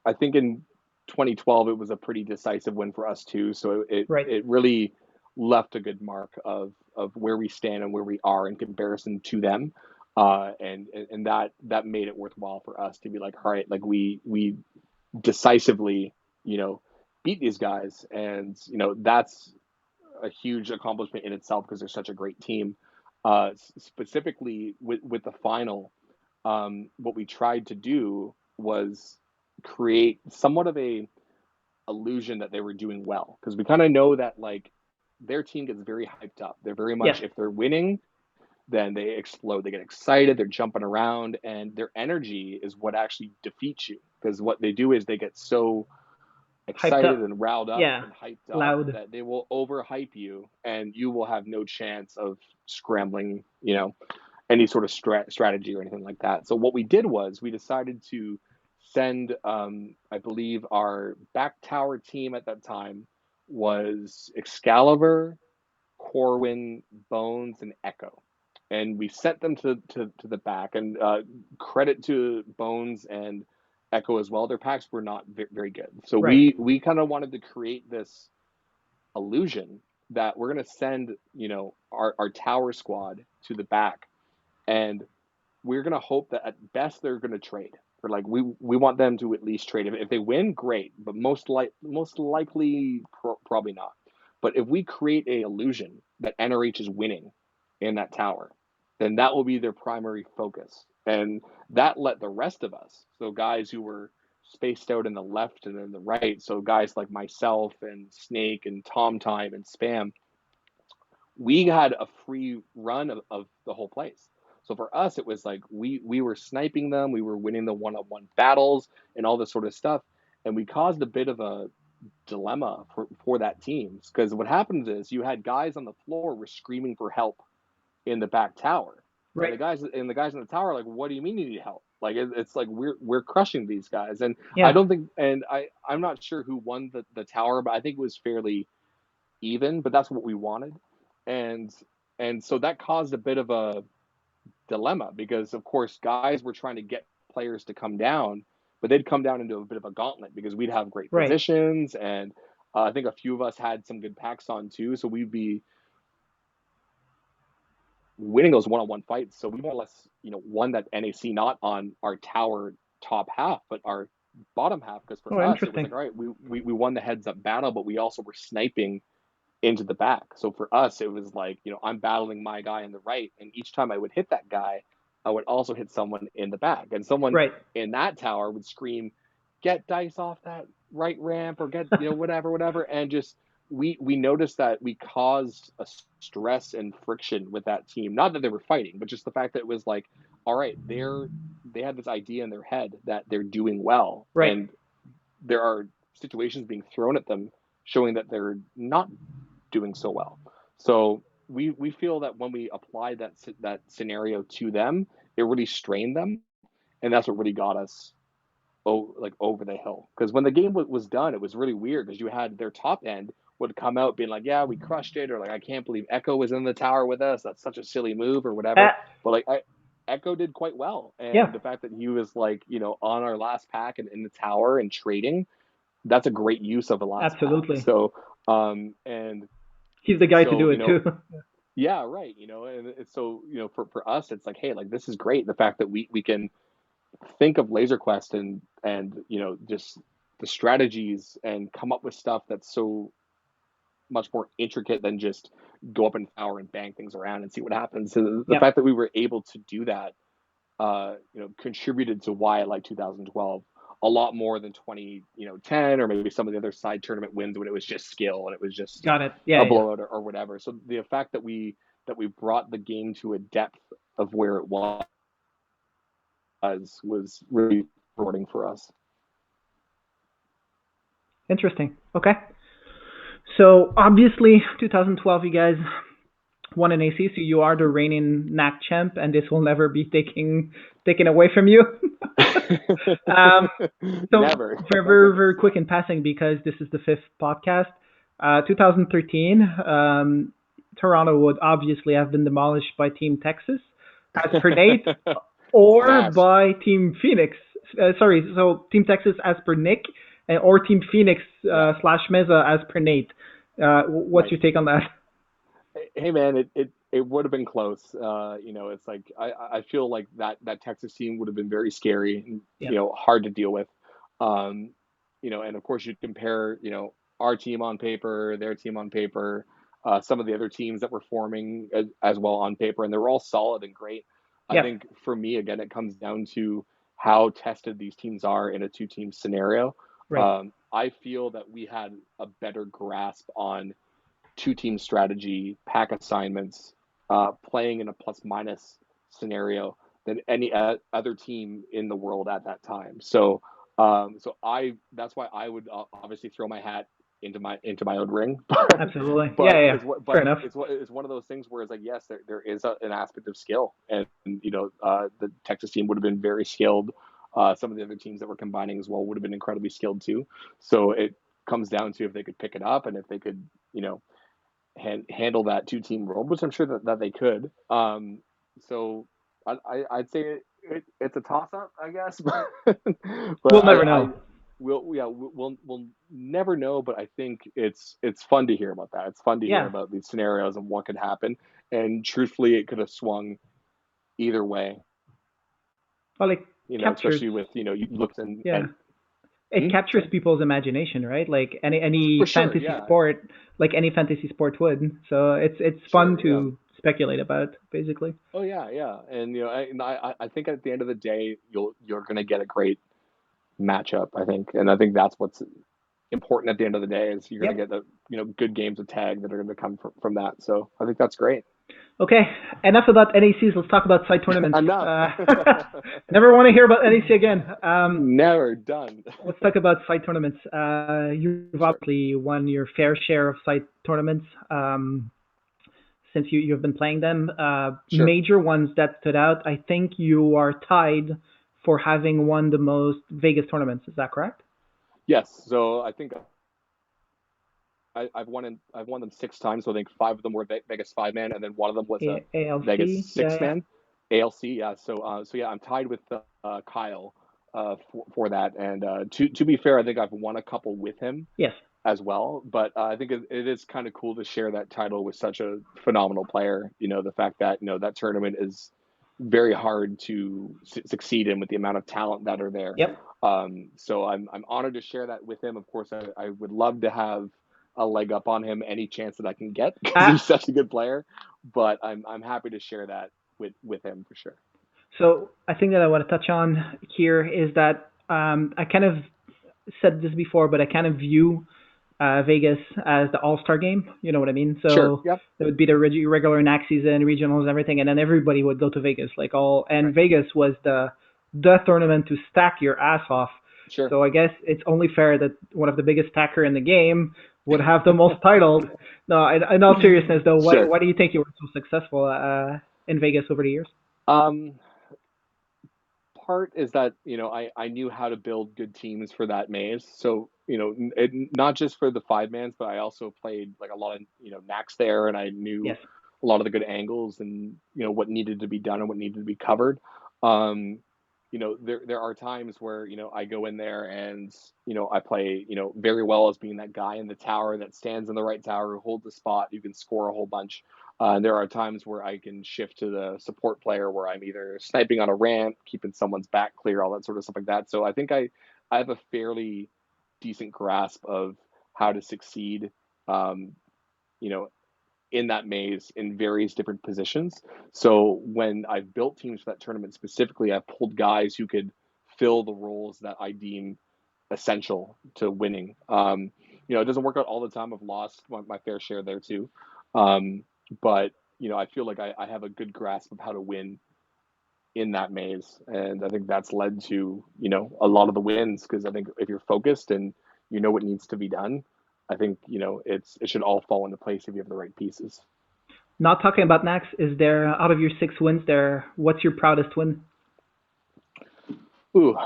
I think in 2012 it was a pretty decisive win for us too. So Right. it really left a good mark of where we stand and where we are in comparison to them. And that made it worthwhile for us to be like, all right, like we decisively, you know, beat these guys. And, that's a huge accomplishment in itself, because they're such a great team. Specifically with the final, what we tried to do was create somewhat of a illusion that they were doing well, because we kind of know that like their team gets very hyped up. They're very Yes. much, if they're winning, then they explode. They get excited. They're jumping around, and their energy is what actually defeats you. Because what they do is they get so Hyped excited up. and riled up Yeah. and hyped up Loud. that they will overhype you, and you will have no chance of scrambling, any sort of strategy or anything like that. So what we did was we decided to send, I believe our back tower team at that time was Excalibur, Corwin, Bones, and Echo. And we sent them to the back. And credit to Bones and Echo as well. Their packs were not very good. So Right. we kind of wanted to create this illusion that we're going to send, our tower squad to the back. And we're going to hope that at best they're going to trade. Or like we want them to at least trade. If they win, great. But most likely, probably not. But if we create a illusion that NRH is winning in that tower, then that will be their primary focus. And that let the rest of us, so guys who were spaced out in the left and in the right, so guys like myself and Snake and Tom Time and Spam, we had a free run of the whole place. So for us, it was like we were sniping them, we were winning the one-on-one battles and all this sort of stuff, and we caused a bit of a dilemma for that team, because what happens is you had guys on the floor were screaming for help, in the back tower. Right. And the guys in the tower are like, what do you mean you need help? Like it's like we're crushing these guys. And Yeah. I don't think, and I'm not sure who won the tower, but I think it was fairly even. But that's what we wanted, and so that caused a bit of a dilemma because of course guys were trying to get players to come down, but they'd come down into a bit of a gauntlet because we'd have great Right. positions, and I think a few of us had some good packs on too, so we'd be winning those one-on-one fights. So we more or less, won that NAC not on our tower top half, but our bottom half. Because for Oh, us, it was interesting. like, all right, we won the heads-up battle, but we also were sniping into the back. So for us, it was like, I'm battling my guy in the right, and each time I would hit that guy, I would also hit someone in the back, and someone Right. in that tower would scream, "Get dice off that right ramp," or get whatever, and just we noticed that we caused a stress and friction with that team. Not that they were fighting, but just the fact that it was like, all right, they had this idea in their head that they're doing well, Right. and there are situations being thrown at them showing that they're not doing so well. So we feel that when we applied that scenario to them, it really strained them, and that's what really got us over the hill. Because when the game was done, it was really weird because you had their top end would come out being like, "Yeah, we crushed it," or like, "I can't believe Echo was in the tower with us. That's such a silly move," or Uh, whatever. But Echo did quite well, yeah. and the fact that he was like, on our last pack and in the tower and trading, that's a great use of the last pack. Absolutely. So, and He's the guy to so do it too. yeah, right. And it's so for us, it's like, hey, like this is great. The fact that we can think of Laser Quest and just the strategies and come up with stuff that's so much more intricate than just go up in tower and bang things around and see what happens. So the Yep. fact that we were able to do that, contributed to why I like 2012 a lot more than 2010 or maybe some of the other side tournament wins when it was just skill and it was just Got it. a Yeah. Yeah. blowout or whatever. So the fact that we brought the game to a depth of where it was really rewarding for us. Interesting. Okay. So obviously, 2012, you guys won an AC, so you are the reigning NAC champ, and this will never be taken away from you. So Never. very, very, very quick in passing because this is the fifth podcast. 2013, Toronto would obviously have been demolished by Team Texas, as per Nate, or Smash. by Team Phoenix. So Team Texas as per Nick, or Team Phoenix / Mesa as per Nate. What's your take on that? Hey man, it would have been close. It's like I feel like that Texas team would have been very scary and Yeah. hard to deal with. And of course you compare our team on paper, their team on paper, some of the other teams that were forming as well on paper, and they were all solid and great. I Yeah. think for me again, it comes down to how tested these teams are in a two-team scenario. Right. I feel that we had a better grasp on two-team strategy, pack assignments, playing in a plus-minus scenario than any other team in the world at that time. So that's why I would obviously throw my hat into my own ring. Absolutely. But Yeah. Fair enough. it's one of those things where it's like, yes, there is an aspect of skill, and the Texas team would have been very skilled. Some of the other teams that were combining as well would have been incredibly skilled too. So it comes down to if they could pick it up and if they could handle that two-team role, which I'm sure that they could. So I'd say it's a toss-up, I guess. But We'll never know. we'll never know. But I think it's fun to hear about that. It's fun to hear Yeah. about these scenarios and what could happen. And truthfully, it could have swung either way. Well, it captures. Especially with you looked and Yeah. It captures people's imagination, right? Like any For sure, fantasy yeah. sport, like any fantasy sport would. So it's fun to speculate about, basically. Oh yeah, and I think at the end of the day, you're gonna get a great matchup. I think, and I think that's what's important at the end of the day is you're gonna get the good games of tag that are gonna come from that. So I think that's great. Okay, enough about NACs. Let's talk about side tournaments. Enough. Never want to hear about NAC again. Never done. Let's talk about side tournaments. You've obviously won your fair share of side tournaments. since you've been playing them, Sure. major ones that stood out. I think you are tied for having won the most Vegas tournaments. Is that correct? Yes. So I think I've won them 6 times. So I think 5 of them were Vegas 5 man, and then one of them was a Vegas ALC, yeah, six yeah. man, ALC. Yeah. So yeah, I'm tied with Kyle for that. And to be fair, I think I've won a couple with him Yes. as well. But I think it is kind of cool to share that title with such a phenomenal player. The fact that that tournament is very hard to succeed in with the amount of talent that are there. Yep. So I'm honored to share that with him. Of course, I would love to have a leg up on him any chance that I can get because Uh, he's such a good player. But I'm happy to share that with him for sure. so I think that I want to touch on here is that I kind of said this before, but I kind of view Vegas as the All Star game. You know what I mean? Sure. So Yep. there would be the regular NAC season, regionals, everything, and then everybody would go to Vegas, like all. And Right. Vegas was the tournament to stack your ass off. Sure. So I guess it's only fair that one of the biggest stacker in the game would have the most titled. No, in all seriousness though, Sure. why do you think you were so successful in Vegas over the years? Um, Part is that I knew how to build good teams for that maze. So not just for the 5 mans, but I also played like a lot of Nax there, and I knew Yes. a lot of the good angles and what needed to be done and what needed to be covered. Um, there are times where I go in there and I play very well as being that guy in the tower that stands in the right tower who holds the spot. You can score a whole bunch. And there are times where I can shift to the support player where I'm either sniping on a ramp, keeping someone's back clear, all that sort of stuff like that. So I think I have a fairly decent grasp of how to succeed, um, you know, in that maze in various different positions. So when I've built teams for that tournament specifically, I've pulled guys who could fill the roles that I deem essential to winning. It doesn't work out all the time. I've lost my fair share there too. Um, but I feel like I have a good grasp of how to win in that maze, and I think that's led to a lot of the wins because I think if you're focused and you know what needs to be done, I think it should all fall into place if you have the right pieces. Not talking about Nax, is there out of your 6 wins there? What's your proudest win? Ooh,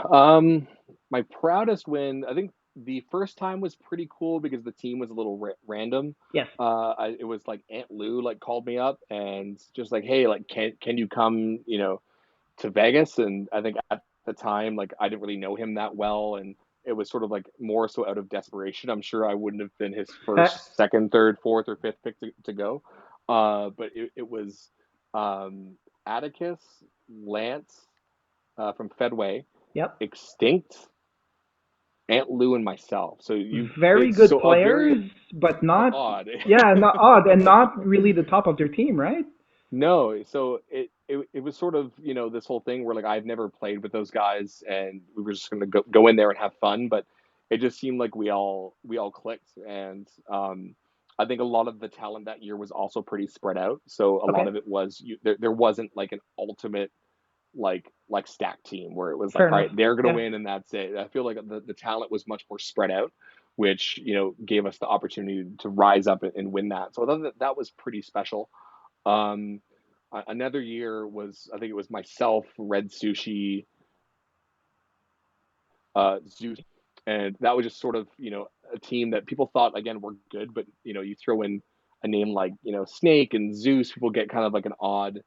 my proudest win. I think the first time was pretty cool because the team was a little random. Yes. It was like Aunt Lou like called me up and just like, hey, like can you come, to Vegas? And I think at the time, like I didn't really know him that well, and it was sort of like more so out of desperation. I'm sure I wouldn't have been his Uh, first, second, third, fourth, or fifth pick to go. But it was um, Atticus, Lance from Fedway, yep. Extinct, Aunt Lou, and myself. So Very it's good so a very players, but not, odd. yeah, not odd, and not really the top of their team, right? No, so it was sort of this whole thing where like I've never played with those guys, and we were just gonna go in there and have fun, but it just seemed like we all clicked, and I think a lot of the talent that year was also pretty spread out. So a lot Okay, of it was there wasn't like an ultimate like stack team where it was fair like all enough. right they're gonna Yeah, win and that's it. I feel like the talent was much more spread out, which gave us the opportunity to rise up and win that. So I thought that was pretty special. um, Another year was I think it was myself, Red Sushi, Zeus, and that was just sort of a team that people thought again were good, but you throw in a name like Snake and Zeus, people get kind of like an odd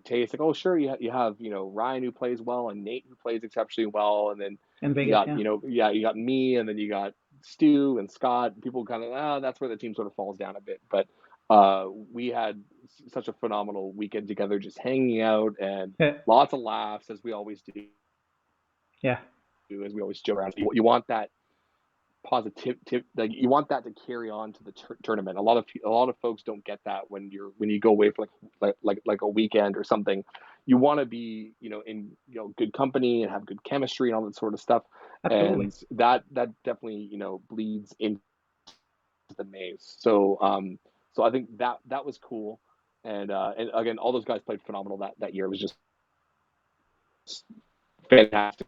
taste. Like, oh sure, you have Ryan who plays well and Nate who plays exceptionally well, and then in you Vegas, got yeah. yeah, you got me, and then you got Stu and Scott. People kind of that's where the team sort of falls down a bit, but we had such a phenomenal weekend together, just hanging out and Yeah, lots of laughs as we always do, yeah, as we always joke around. You want that positive, like you want that to carry on to the tournament. A lot of folks don't get that when you go away for like a weekend or something. You want to be in good company and have good chemistry and all that sort of stuff, absolutely. and that definitely bleeds into the maze. So I think that was cool, and again all those guys played phenomenal that year. It was just fantastic.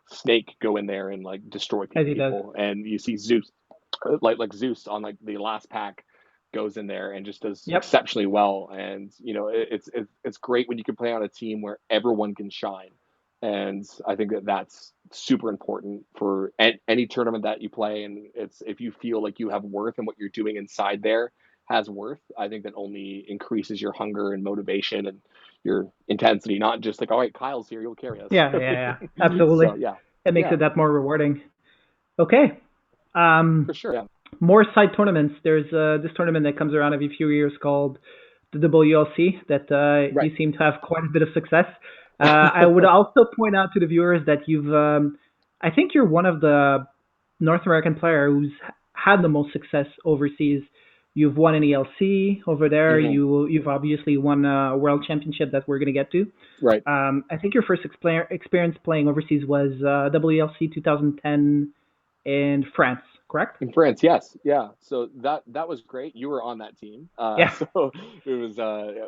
Snake go in there and like destroy As he does. people, and you see Zeus, like Zeus on like the last pack, goes in there and just does Yep. exceptionally well. And it's great when you can play on a team where everyone can shine. And I think that that's super important for any tournament that you play. And it's if you feel like you have worth and what you're doing inside there has worth, I think that only increases your hunger and motivation and your intensity. Not just like, all right, Kyle's here, you'll carry us. Yeah, yeah, yeah. Absolutely. So yeah, It makes yeah, it that more rewarding. Okay. for sure. Yeah, More side tournaments. There's this tournament that comes around every few years called the WLC that right. you seem to have quite a bit of success. I would also point out to the viewers that I think you're one of the North American player who's had the most success overseas. You've won an ELC over there. Hmm. You've obviously won a world championship that we're going to get to. Right. I think your first experience playing overseas was WLC 2010 in France, correct? In France, yes, yeah. So that was great. You were on that team. Yeah. So it was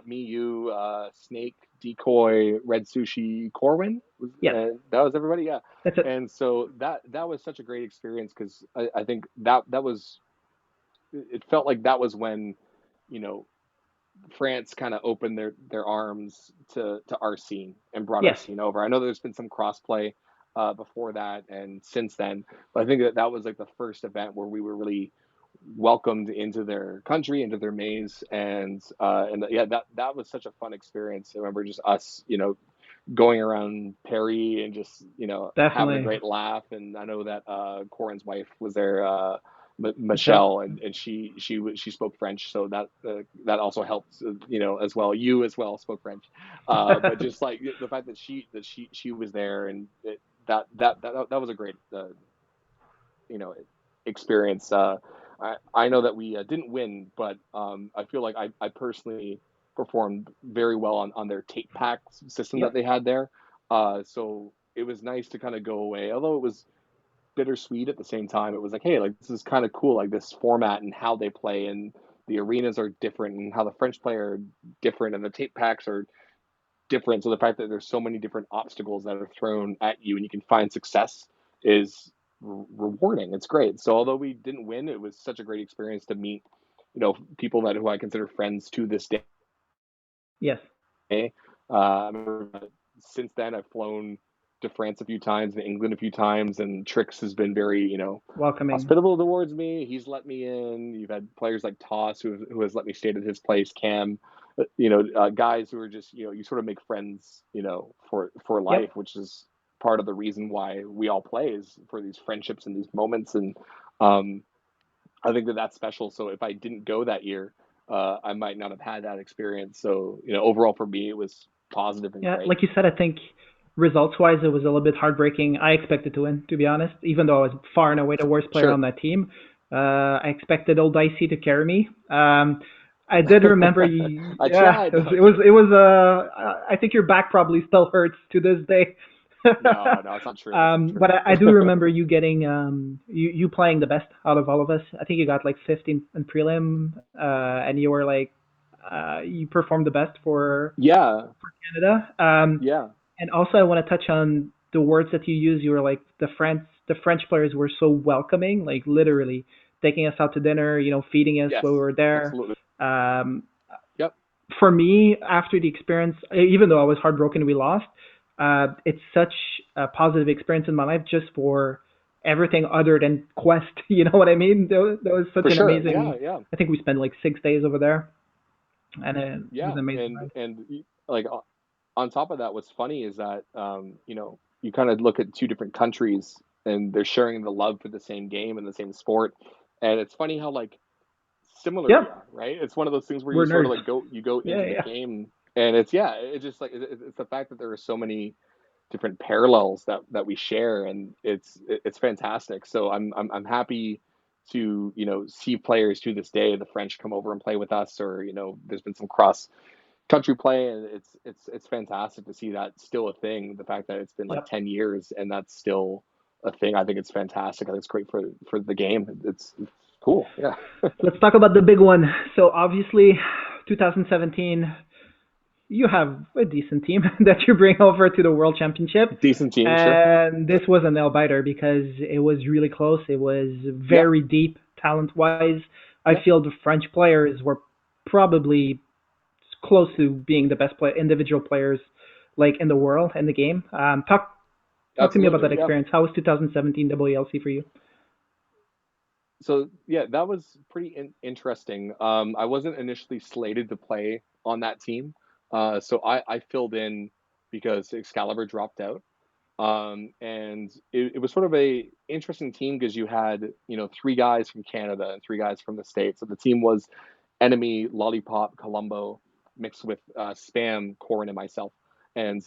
me, you, Snake, Decoy, Red Sushi, Corwin. Yes. That was everybody. Yeah. That's it. And so that was such a great experience because I think that was it felt like that was when you know France kind of opened their arms to our scene and brought our Yes. scene over. I know there's been some crossplay before that and since then, but I think that was like the first event where we were really welcomed into their country, into their maze, and yeah, that was such a fun experience. I remember just us, going around Perry and just having a Definitely. great laugh. And I know that Corin's wife was there. Michelle. Michelle, and she spoke French, so that also helped, as well. You as well spoke French, but just like the fact that she was there, and that was a great you know experience. I know that we didn't win, but I feel like I personally performed very well on their tape pack system that Yep. they had there. So it was nice to kind of go away, although it was bittersweet at the same time. It was like, hey, like this is kind of cool, like this format and how they play, and the arenas are different, and how the French play are different, and the tape packs are different. So the fact that there's so many different obstacles that are thrown at you, and you can find success is rewarding. It's great. So although we didn't win, it was such a great experience to meet, people who I consider friends to this Yes. day. I remember since then I've flown to France a few times, to England a few times, and Trix has been very, Welcoming. hospitable towards me. He's let me in. You've had players like Toss who has let me stay at his place. Cam, guys who are just, you sort of make friends, for life, Yep. which is part of the reason why we all play, is for these friendships and these moments. And um, I think that that's special. So if I didn't go that year, I might not have had that experience. So, overall for me, it was positive and Yeah. great. Like you said, I think results wise, it was a little bit heartbreaking. I expected to win, to be honest, even though I was far and away the worst player on Sure. that team. I expected old Dicey to carry me. I did remember you. I Yeah, tried. it was. No, I'm It was. kidding. It was. I think your back probably still hurts to this day. No, no, it's not true. It's not But true. I do remember you getting you playing the best out of all of us. I think you got like 15 in prelim, and you were like you performed the best for Yeah, Canada. yeah, And also I want to touch on the words that you use. You were like the French players were so welcoming, like literally taking us out to dinner, feeding us yes, while we were there. absolutely. Um, Yep, for me, after the experience, even though I was heartbroken we lost, it's such a positive experience in my life just for everything other than Quest. You know what I mean? That was such for an sure. Yeah, amazing. yeah, I think we spent like 6 days over there, and it was yeah. an amazing And like on top of that, what's funny is that you kind of look at two different countries and they're sharing the love for the same game and the same sport, and it's funny how like similar we Yeah, are, right? It's one of those things where you we're sort of nerds. like go Yeah, into the yeah. game, and it's yeah, it's just like it's the fact that there are so many different parallels that we share, and it's fantastic. So I'm happy to see players to this day, the French come over and play with us, or there's been some cross country play, and it's fantastic to see that still a thing. The fact that it's been like Yep. 10 years and that's still a thing, I think it's fantastic. I think it's great for the game. It's cool. Yeah. Let's talk about the big one. So obviously, 2017, you have a decent team that you bring over to the World Championship, Decent team, sure. and this was a nail biter because it was really close. It was Yep. very deep talent wise. I Yeah, feel the French players were probably close to being the best individual players like in the world in the game. Talk to me about that absolutely. Yeah. experience. How was 2017 WLC for you? So yeah, that was pretty interesting. I wasn't initially slated to play on that team, so I filled in because Excalibur dropped out. And it was sort of a interesting team because you had three guys from Canada and three guys from the States. So the team was Enemy, Lollipop, Colombo, mixed with Spam, Corin, and myself. And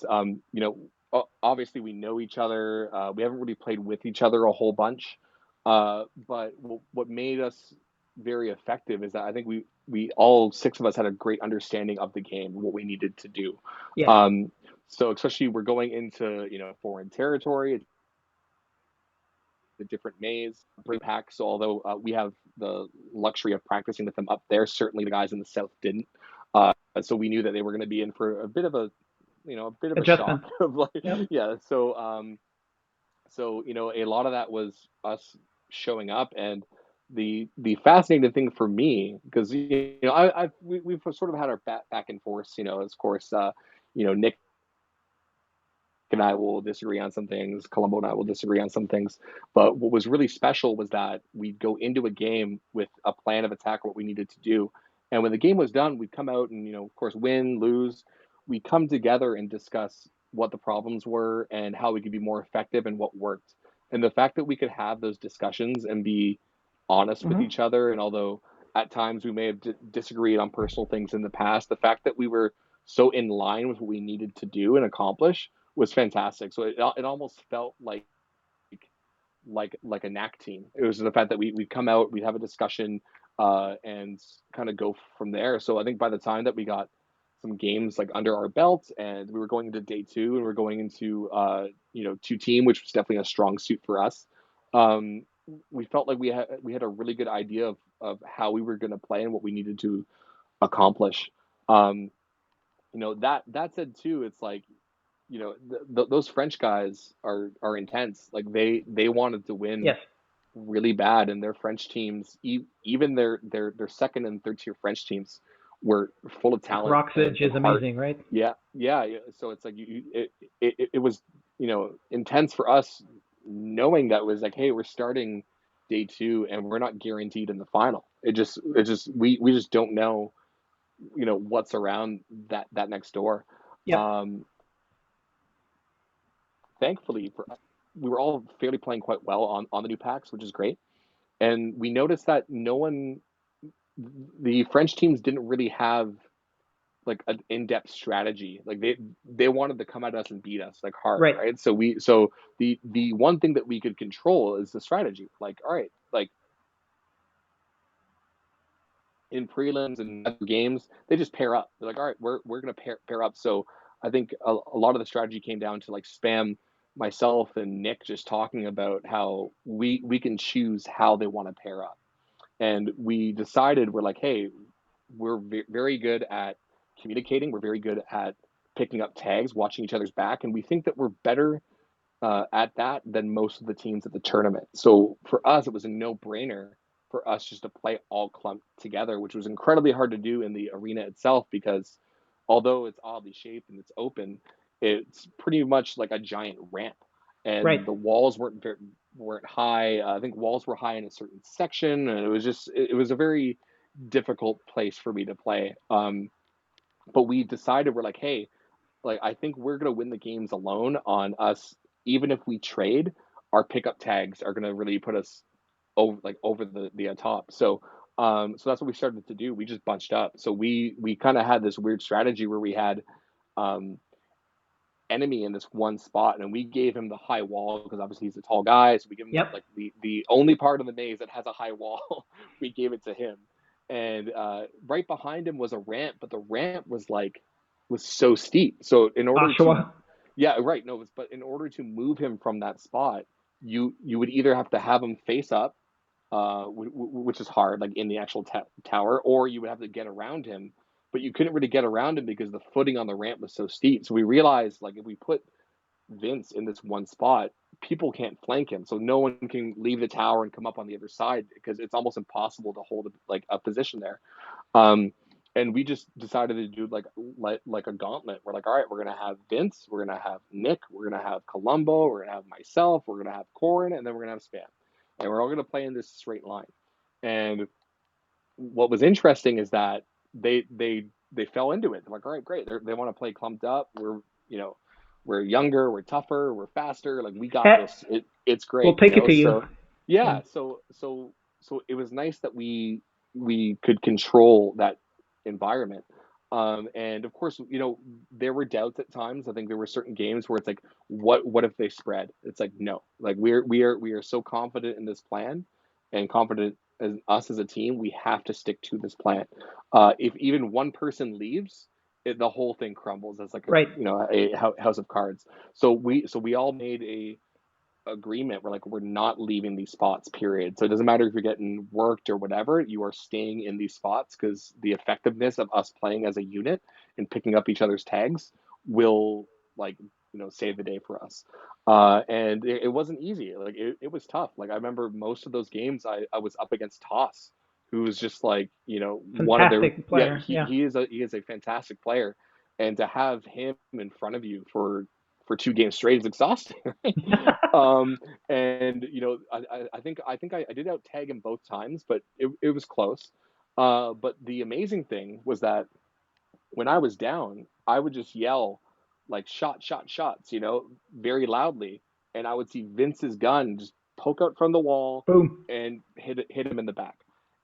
obviously we know each other. We haven't really played with each other a whole bunch, but what made us very effective is that I think we all six of us had a great understanding of the game, what we needed to do. Yeah. Um, so especially we're going into foreign territory, a different maze, bring packs. So although we have the luxury of practicing with them up there, certainly the guys in the south didn't. So we knew that they were going to be in for a bit of a Adjustment. shock of like Yep. yeah. So a lot of that was us showing up, and the fascinating thing for me because we've sort of had our back and forth. Of course, Nick and I will disagree on some things. Colombo and I will disagree on some things. But what was really special was that we'd go into a game with a plan of attack, what we needed to do. And when the game was done, we'd come out and, of course, win, lose. We come together and discuss what the problems were and how we could be more effective and what worked. And the fact that we could have those discussions and be honest with Hmm. each other, and although at times we may have disagreed on personal things in the past, the fact that we were so in line with what we needed to do and accomplish was fantastic. So it almost felt like a knack team. It was the fact that we'd come out, we'd have a discussion, and kind of go from there. So I think by the time that we got some games like under our belt, and we were going into day two, and we are going into two team, which was definitely a strong suit for us. Um, we felt like we had a really good idea of how we were going to play and what we needed to accomplish. Um, that said too, it's like those French guys are intense. Like they wanted to win Yes. really bad, and their French teams, even their second and third tier French teams, were full of Like talent Roxage and is heart. amazing, right? Yeah, yeah, yeah. So it's like it was intense for us, knowing that was like, hey, we're starting day two, and we're not guaranteed in the final. It just we just don't know what's around that next door. Yep. Um, Thankfully for us, we were all fairly playing quite well on the new packs, which is great. And we noticed that the French teams didn't really have like an in-depth strategy. Like they wanted to come at us and beat us like hard, Right. right? So the one thing that we could control is the strategy. Like, all right, like in prelims and other games, they just pair up. They're like, all right, we're gonna pair up. So I think a lot of the strategy came down to like spam myself and Nick just talking about how we can choose how they want to pair up. And we decided we're like, hey, we're very good at communicating. We're very good at picking up tags, watching each other's back, and we think that we're better at that than most of the teams at the tournament. So for us, it was a no-brainer for us just to play all clumped together, which was incredibly hard to do in the arena itself because although it's oddly shaped and it's open, it's pretty much like a giant ramp, Right. and the walls weren't high. I think walls were high in a certain section, and it was a very difficult place for me to play. But we decided we're like, hey, like I think we're gonna win the games alone on us. Even if we trade, our pickup tags are gonna really put us over the top. So that's what we started to do. We just bunched up. So we kind of had this weird strategy where we had um, enemy in this one spot, and we gave him the high wall because obviously he's a tall guy. So we give him Yep. like the only part of the maze that has a high wall. We gave it to him, and right behind him was a ramp, but the ramp was so steep. So in order to Oshawa. yeah, right, no, but in order to move him from that spot, you would either have to have him face up, which is hard, like in the actual tower, or you would have to get around him. But you couldn't really get around him because the footing on the ramp was so steep. So we realized, like, if we put Vince in this one spot, people can't flank him, so no one can leave the tower and come up on the other side because it's almost impossible to hold like a position there. Um, and we just decided to do like a gauntlet. We're like, all right, we're gonna have Vince, we're gonna have Nick, we're gonna have Columbo, we're gonna have myself, we're gonna have Corin, and then we're gonna have Spam, and we're all gonna play in this straight line. And what was interesting is that they fell into it. They're like, all right, great. They want to play clumped up. You know, we're younger, we're tougher, we're faster. Like we got this. It's We'll great. take it to you. So yeah. So it was nice that we could control that environment. And of course, there were doubts at times. I think there were certain games where it's like, what if they spread? It's like, no, like we are so confident in this plan and confident as us as a team, we have to stick to this plan. If even one person leaves, the whole thing crumbles as like Right. a house of cards. So we all made a agreement. We're not leaving these spots, period. So it doesn't matter if you're getting worked or whatever, you are staying in these spots because the effectiveness of us playing as a unit and picking up each other's tags will save the day for us. And it wasn't easy. It was tough. Like I remember most of those games I was up against Toss, who was just one of their Fantastic player. Yeah. he is a fantastic player. And to have him in front of you for 2 games straight is exhausting. Right? And I did out tag him both times, but it was close. But the amazing thing was that when I was down, I would just yell like shots, very loudly, and I would see Vince's gun just poke out from the wall Boom. and hit him in the back.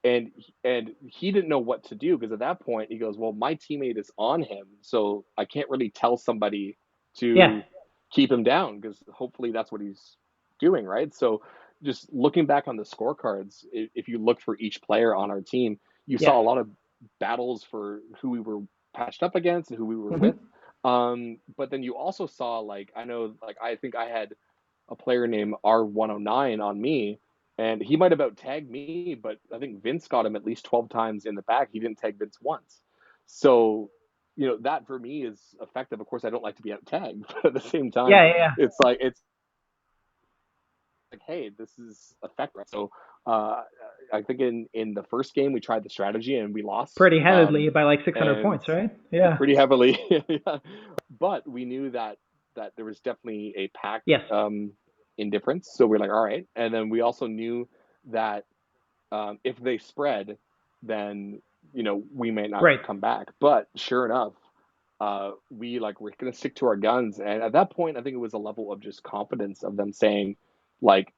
And he didn't know what to do because at that point he goes, well, my teammate is on him, so I can't really tell somebody to keep him down because hopefully that's what he's doing, right? So just looking back on the scorecards, if you look for each player on our team, you saw a lot of battles for who we were patched up against and who we were with. But then you also saw I think I had a player named R109 on me, and he might have out tagged me, but I think Vince got him at least 12 times in the back. He didn't tag Vince once. So, that for me is effective. Of course, I don't like to be out tagged, but at the same time, it's like hey, this is effective. So I think in the first game we tried the strategy and we lost pretty handedly by like 600 points, right? Yeah, pretty heavily. Yeah. But we knew that there was definitely a pack indifference. So we're like, all right. And then we also knew that if they spread, then we may not come back. But sure enough, we're going to stick to our guns. And at that point, I think it was a level of just confidence of them saying,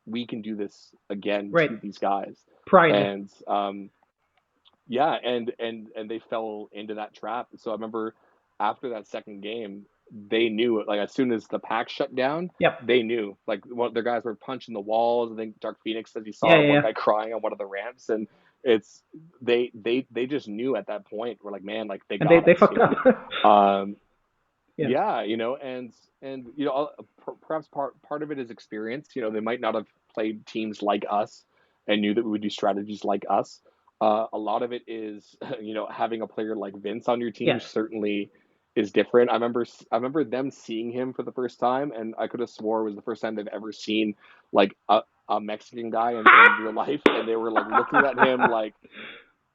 we can do this again to these guys. Pride. And and they fell into that trap. So I remember after that second game, they knew it. Like as soon as the pack shut down, they knew. Like their guys were punching the walls. I think Dark-Fenix says he saw one guy crying on one of the ramps, and it's they just knew at that point. We're like, man, like they fucked up. And perhaps part of it is experience. They might not have played teams like us and knew that we would do strategies like us. A lot of it is, having a player like Vince on your team certainly is different. I remember them seeing him for the first time, and I could have swore it was the first time they've ever seen like a Mexican guy in real life, and they were like looking at him like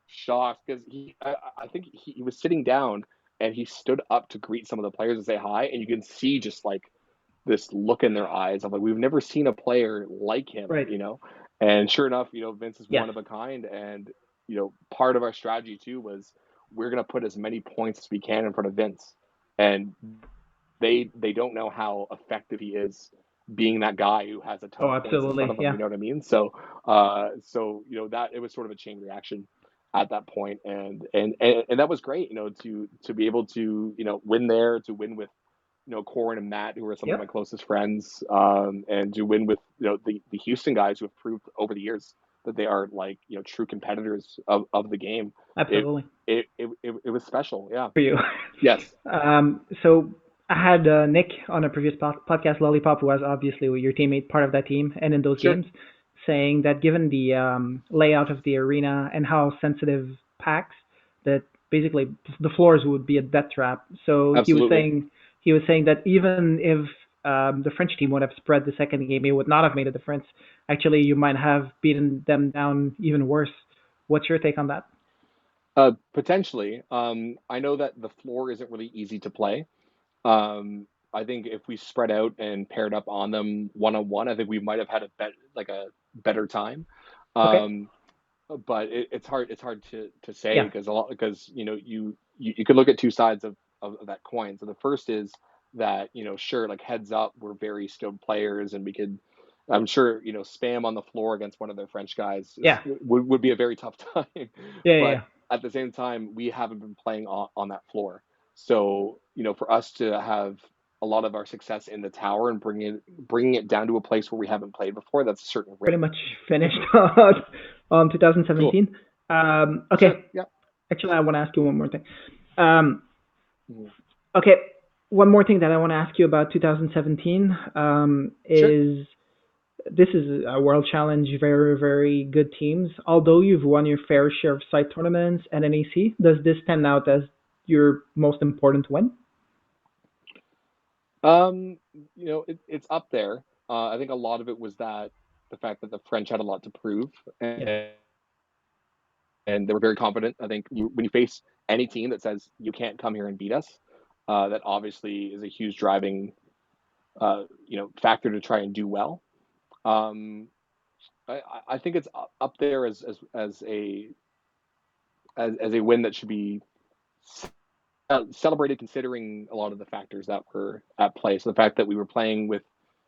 shocked because I think he was sitting down and he stood up to greet some of the players and say hi, and you can see just like this look in their eyes of like, we've never seen a player like him, And sure enough, Vince is one of a kind, and part of our strategy too was we're going to put as many points as we can in front of Vince, and they don't know how effective he is being that guy who has a ton of points in front of him. You know what I mean? So that it was sort of a chain reaction at that point, and that was great, to be able to win there, to win with Corin and Matt, who are some of my closest friends, and to win with the Houston guys who have proved over the years that they are true competitors of the game. Absolutely. It was special, for you. Yes. So I had Nick on a previous podcast, Lollipop, who was obviously your teammate, part of that team, and in those games, saying that given the layout of the arena and how sensitive packs, that basically the floors would be a death trap. So he was saying that even if the French team would have spread the second game, it would not have made a difference. Actually, you might have beaten them down even worse. What's your take on that? Potentially. I know that the floor isn't really easy to play. I think if we spread out and paired up on them one on one, I think we might have had a better time. Okay. Um, but it's hard. It's hard to say Yeah. because a lot because you could look at two sides of that coin. So the first is that sure, like heads up, we're very skilled players and we could. I'm sure spam on the floor against one of their French guys Yeah. would be a very tough time. Yeah. Yeah. But Yeah. at the same time, we haven't been playing on that floor. So for us to have a lot of our success in the tower and bringing it down to a place where we haven't played before, that's a certain risk. Pretty much finished on Cool. 2017. Sure. Okay. Yeah. Actually, I want to ask you one more thing. Um, Mhm. okay. One more thing that I want to ask you about 2017 Sure. is this is a world challenge, very, very good teams. Although you've won your fair share of side tournaments and NAC, does this stand out as your most important win? Um, it's up there. I think a lot of it was that the fact that the French had a lot to prove, Yes. and they were very confident. I think when you face any team that says you can't come here and beat us, that obviously is a huge driving, factor to try and do well. Um, I think it's up there as a win that should be celebrated considering a lot of the factors that were at play. So the fact that we were playing with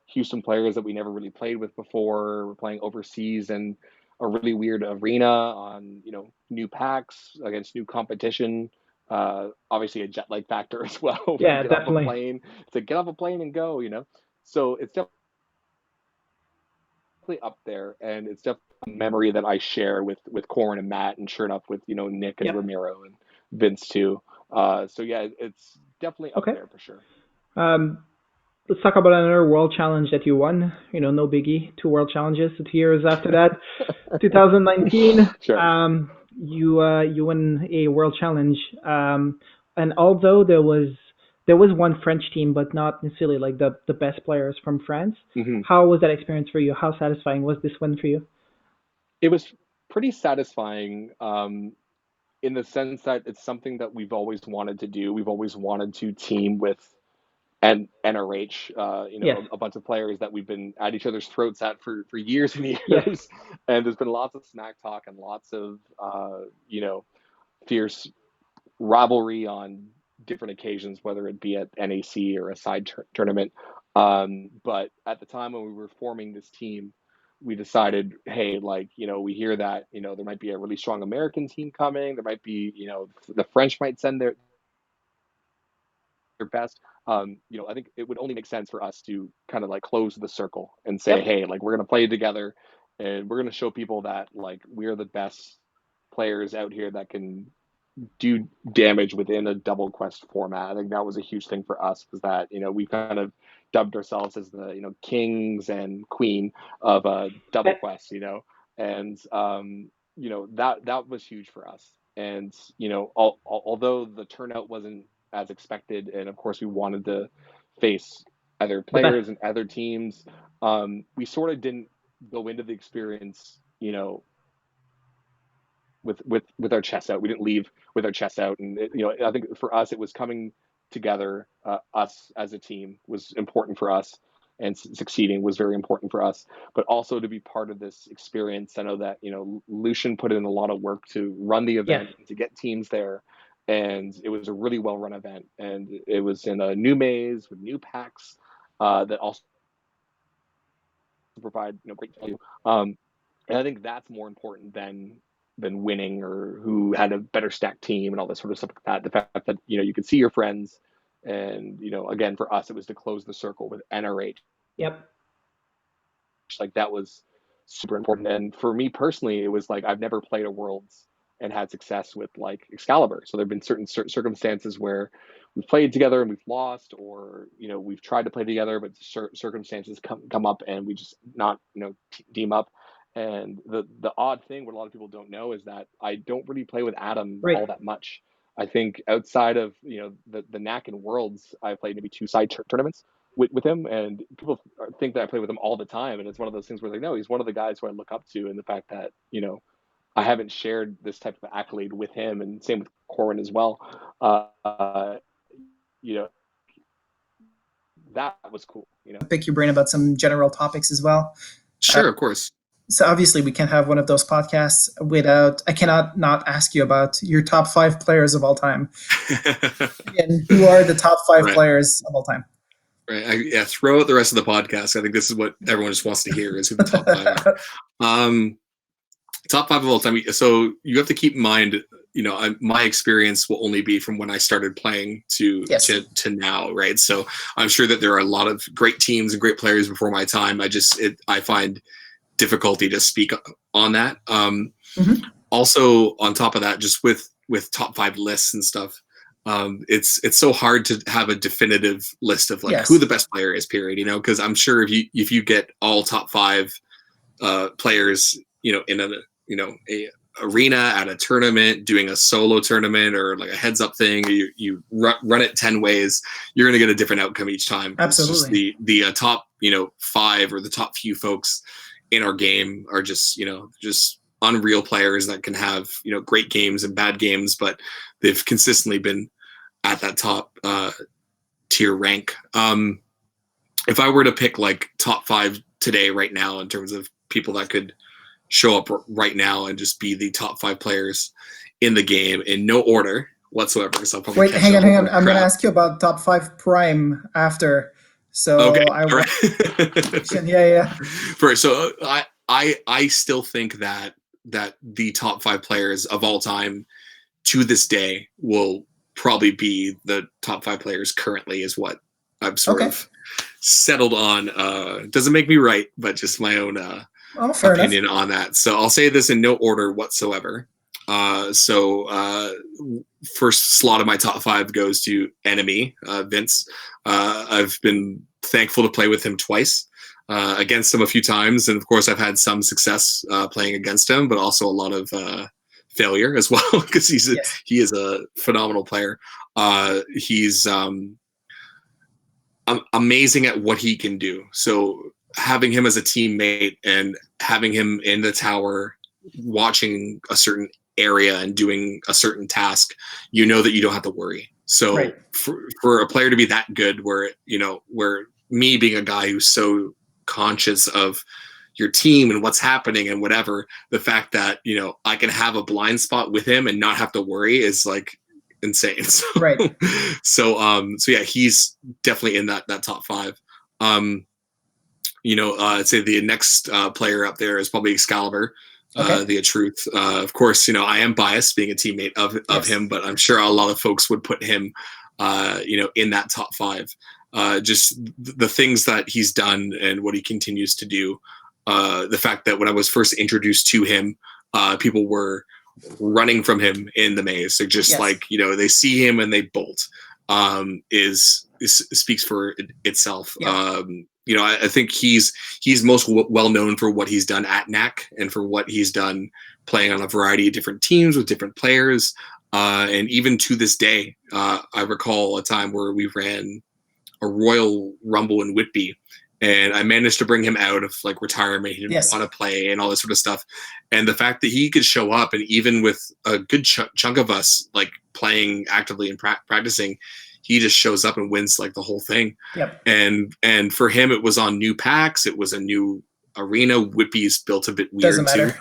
Houston players that we never really played with before, we're playing overseas in a really weird arena on new packs against new competition. Obviously a jet lag factor as well. When you Yeah, get off a definitely. plane, it's like get off a plane and go. So it's definitely up there, and it's definitely a memory that I share with Corin and Matt, and sure enough with Nick and Yep. Ramiro and Vince too. So yeah, it's definitely up Okay. there for sure. Um, let's talk about another world challenge that you won. No biggie. Two world challenges. 2 years after that, 2019. Sure. You won a world challenge. And although there was one French team, but not necessarily like the best players from France. Hmm. How was that experience for you? How satisfying was this win for you? It was pretty satisfying, in the sense that it's something that we've always wanted to do. We've always wanted to team with and NRH, Yes. a bunch of players that we've been at each other's throats at for years and Yes. years. And there's been lots of snack talk and lots of fierce rivalry on different occasions, whether it be at NAC or a side tournament. But at the time when we were forming this team, we decided, hey, like, we hear that, there might be a really strong American team coming. There might be, the French might send their best. I think it would only make sense for us to kind of like close the circle and say, Yep. hey, like we're gonna play together, and we're gonna show people that like we're the best players out here that can do damage within a double quest format. I think that was a huge thing for us, was that we kind of dubbed ourselves as the kings and queen of double Okay. quest, and that was huge for us. And although the turnout wasn't as expected, and of course we wanted to face other The best. players and other teams, we sort of didn't go into the experience, with our chests out. We didn't leave with our chests out, and I think for us it was coming together. Us as a team was important for us, and succeeding was very important for us. But also to be part of this experience, I know that Lucian put in a lot of work to run the Yes. event, to get teams there, and it was a really well run event. And it was in a new maze with new packs that also provide great value. And I think that's more important than winning or who had a better stacked team and all this sort of stuff like that. The fact that you could see your friends, and again for us it was to close the circle with NRH. Yep. Like that was super important. And for me personally, it was like I've never played a Worlds and had success with like Excalibur. So there've been certain circumstances where we've played together and we've lost, or we've tried to play together, but circumstances come up and we just not team up. And the odd thing, what a lot of people don't know, is that I don't really play with Adam Right. all that much. I think outside of the NAC and Worlds, I played maybe two side tournaments. with him, and people think that I play with him all the time, and it's one of those things where, like, no, he's one of the guys who I look up to, and the fact that, you know, I haven't shared this type of accolade with him, and same with Corwin as well. You know, that was cool. You know, pick your brain about some general topics as well. Sure, of course. So obviously we can't have one of those podcasts without, I cannot not ask you about your top 5 players of all time. Again, who are the top 5 Right. players of all time? Right. Yeah, throw out the rest of the podcast. I think this is what everyone just wants to hear, is who the top 5 are. Top 5 of all time. So you have to keep in mind, you know, my experience will only be from when I started playing to now, right? So I'm sure that there are a lot of great teams and great players before my time. I find difficulty to speak on that. Also, on top of that, just with top 5 lists and stuff, it's so hard to have a definitive list of like who the best player is, period. You know, because I'm sure if you get all top 5 players, you know, in a arena at a tournament, doing a solo tournament or like a heads up thing, you run it 10 ways, you're going to get a different outcome each time. Absolutely. It's just the top, you know, 5 or the top few folks in our game are just, you know, just unreal players that can have, you know, great games and bad games, but they've consistently been at that top tier rank. If I were to pick like top 5 today, right now, in terms of people that could show up right now and just be the top 5 players in the game in no order whatsoever. So wait, hang on. I'm going to ask you about top 5 prime after. So okay, yeah. First, so I still think that the top 5 players of all time to this day will probably be the top 5 players currently, is what I've sort of settled on. Doesn't make me right, but just my own opinion on that. So I'll say this in no order whatsoever. First slot of my top 5 goes to Enemy, Vince. I've been thankful to play with him twice, against him a few times, and of course I've had some success playing against him, but also a lot of failure as well, because he is a phenomenal player. He's amazing at what he can do. So having him as a teammate and having him in the tower watching a certain area and doing a certain task, you know that you don't have to worry. So for a player to be that good, where me being a guy who's so conscious of your team and what's happening and whatever, the fact that, you know, I can have a blind spot with him and not have to worry is like insane. So, so yeah, he's definitely in that top 5. I'd say the next player up there is probably Excalibur, the Truth. Of course, you know, I am biased being a teammate of him, but I'm sure a lot of folks would put him, in that top 5. Just the things that he's done and what he continues to do. The fact that when I was first introduced to him, people were running from him in the maze. So just like, you know, they see him and they bolt, speaks for itself. I think he's most well known for what he's done at NAC and for what he's done playing on a variety of different teams with different players. And even to this day, I recall a time where we ran a Royal Rumble in Whitby, and I managed to bring him out of like retirement. He didn't want to play and all this sort of stuff. And the fact that he could show up, and even with a good chunk of us like playing actively and practicing, he just shows up and wins like the whole thing. And for him, it was on new packs. It was a new arena. Whitby's built a bit weird too.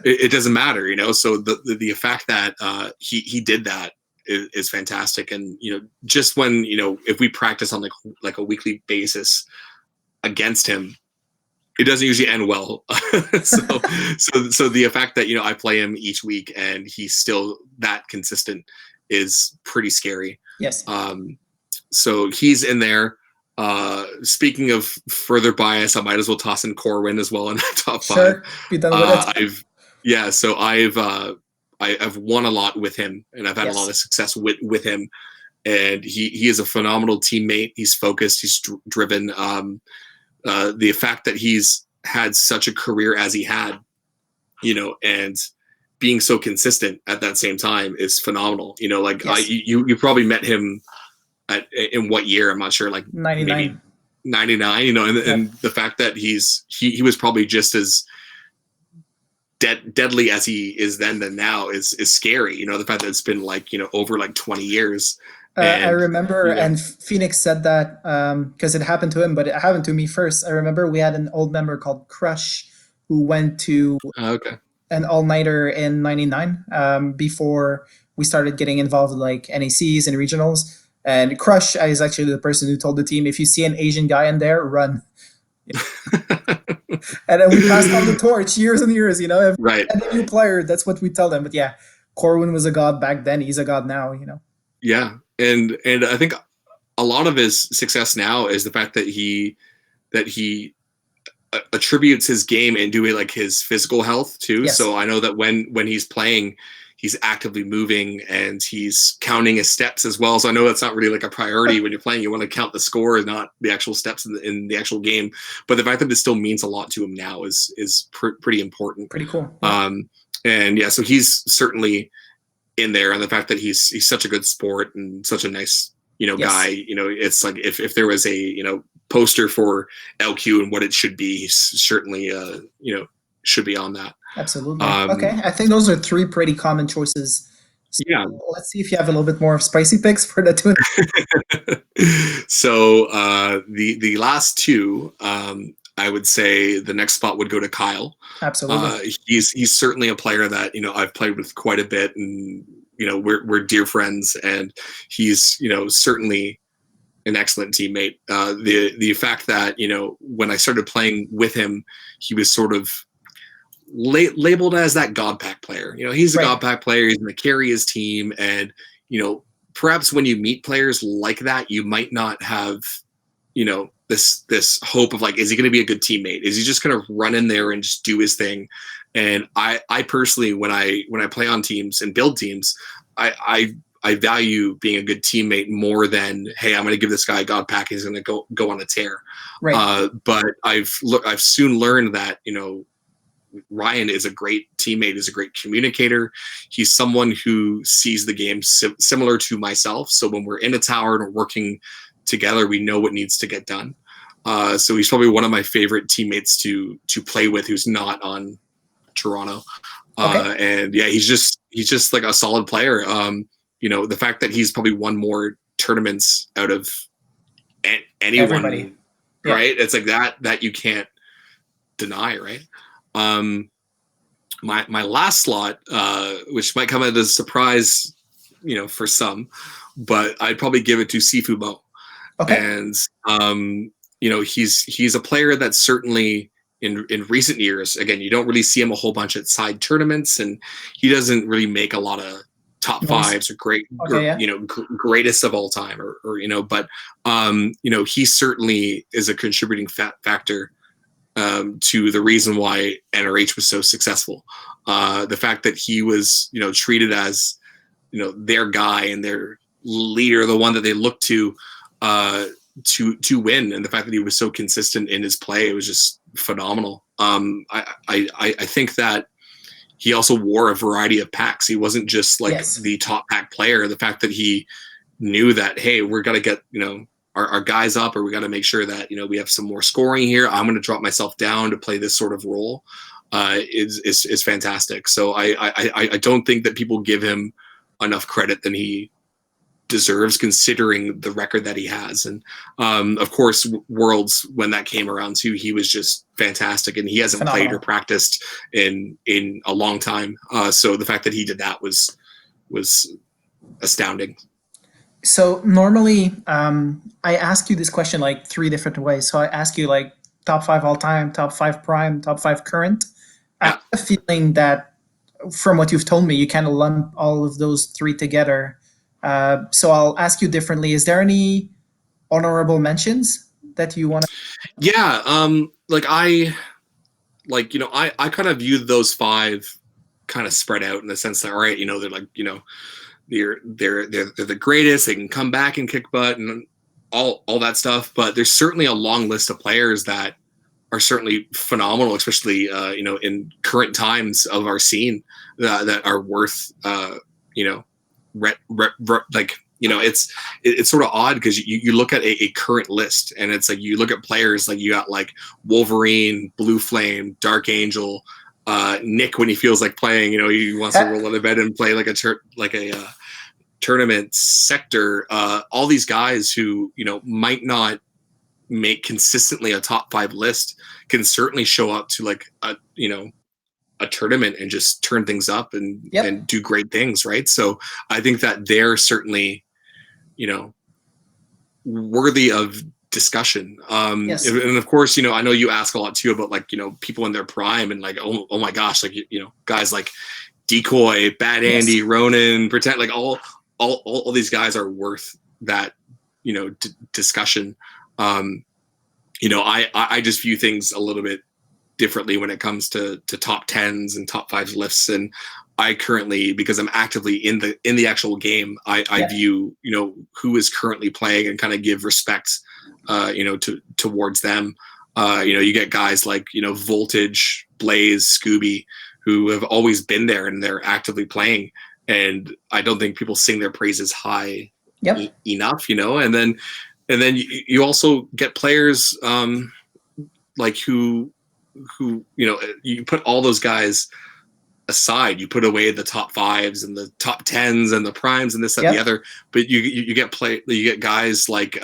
It doesn't matter, you know. So the fact that he did that is fantastic. And you know, just when, you know, if we practice on like a weekly basis against him, it doesn't usually end well. so the fact that, you know, I play him each week and he's still that consistent is pretty scary. So he's in there. Speaking of further bias, I might as well toss in Corwin as well in that top 5. Be done with it. So I've won a lot with him, and I've had a lot of success with him. And he is a phenomenal teammate. He's focused. He's driven. The fact that he's had such a career as he had, you know, and being so consistent at that same time is phenomenal. You know, like you probably met him in what year? I'm not sure. Like 99. 99, you know, and the fact that he was probably just as deadly as he is then than now is scary. You know, the fact that it's been like, you know, over like 20 years. I remember, and Phoenix said that because it happened to him, but it happened to me first. I remember we had an old member called Crush who went to an all-nighter in 99 before we started getting involved in like NACs and regionals. And Crush is actually the person who told the team, if you see an Asian guy in there, run. And then we passed on the torch years and years, you know. Right. And a new player, that's what we tell them. But yeah, Corwin was a god back then. He's a god now, you know. Yeah, and I think a lot of his success now is the fact that he attributes his game into like his physical health too. Yes. So I know that when he's playing, he's actively moving and he's counting his steps as well. So I know that's not really like a priority when you're playing. You want to count the score, not the actual steps in the actual game. But the fact that this still means a lot to him now is pretty important. Pretty cool. And yeah, so he's certainly in there, and the fact that he's such a good sport and such a nice, you know, guy. You know, it's like if there was a, you know, poster for LQ and what it should be, he's certainly you know, should be on that. Absolutely. Okay, I think those are three pretty common choices. So yeah. Let's see if you have a little bit more of spicy picks for the two. So the last two, I would say the next spot would go to Kyle. Absolutely. He's certainly a player that, you know, I've played with quite a bit, and, you know, we're dear friends, and he's, you know, certainly an excellent teammate. The fact that, you know, when I started playing with him, he was sort of labeled as that God Pack player. You know, he's a God Pack player. He's going to carry his team, and, you know, perhaps when you meet players like that, you might not have, you know, this hope of like, is he going to be a good teammate? Is he just going to run in there and just do his thing? And I personally, when I play on teams and build teams, I value being a good teammate more than, hey, I'm going to give this guy a God Pack, he's going to go on a tear. Right. But I've soon learned that, you know, Ryan is a great teammate, is a great communicator. He's someone who sees the game similar to myself. So when we're in a tower and we're working together, we know what needs to get done. So he's probably one of my favorite teammates to play with, who's not on Toronto. And yeah, he's just like a solid player. You know, the fact that he's probably won more tournaments out of anyone, everybody. Right? It's like that you can't deny, right? My last slot, which might come as a surprise, you know, for some, but I'd probably give it to Sifu Mo. Okay. And you know, he's a player that certainly in recent years, again, you don't really see him a whole bunch at side tournaments, and he doesn't really make a lot of top fives or you know, greatest of all time or you know, but you know, he certainly is a contributing factor to the reason why NRH was so successul. The fact that he was, you know, treated as, you know, their guy and their leader, the one that they looked to win, and the fact that he was so consistent in his play, it was just phenomenal. I think that he also wore a variety of packs. He wasn't just like the top pack player. The fact that he knew that, hey, we're gonna get, you know, our guys up, or we got to make sure that, you know, we have some more scoring here. I'm going to drop myself down to play this sort of role. Is fantastic. So I don't think that people give him enough credit than he deserves, considering the record that he has. And of course, Worlds, when that came around too, he was just fantastic, and he hasn't played or practiced in a long time. So the fact that he did that was astounding. So normally, I ask you this question like three different ways. So I ask you like top 5 all time, top 5 prime, top 5 current. I have a feeling that from what you've told me, you kind of lump all of those three together. So I'll ask you differently. Is there any honorable mentions that you want to? Yeah. I kind of viewed those 5 kind of spread out in the sense that, all right, you know, they're like, you know, they're the greatest. They can come back and kick butt and all that stuff. But there's certainly a long list of players that are certainly phenomenal, especially you know, in current times of our scene, that are worth you know, like it's sort of odd because you look at a current list and it's like you look at players like you got like Wolverine, Blue Flame, Dark Angel, Nick when he feels like playing, he wants to roll out of bed and play like a tournament sector. All these guys who might not make consistently a top 5 list can certainly show up to like a tournament and just turn things up and do great things, right? So I think that they're certainly worthy of discussion. Yes. And of course, I know you ask a lot too about like people in their prime and like oh my gosh, like guys like Decoy, Bad Andy, Ronan, Pretend, like all these guys are worth that discussion. I just view things a little bit differently when it comes to top 10s and top 5s lists, and I currently, because I'm actively in the actual game, I view who is currently playing and kind of give respect towards them. You get guys like Voltage, Blaze, Scooby, who have always been there and they're actively playing, and I don't think people sing their praises high enough. And then you also get players like who you put all those guys aside, you put away the top 5s and the top 10s and the primes and this, that, the other, but you get guys like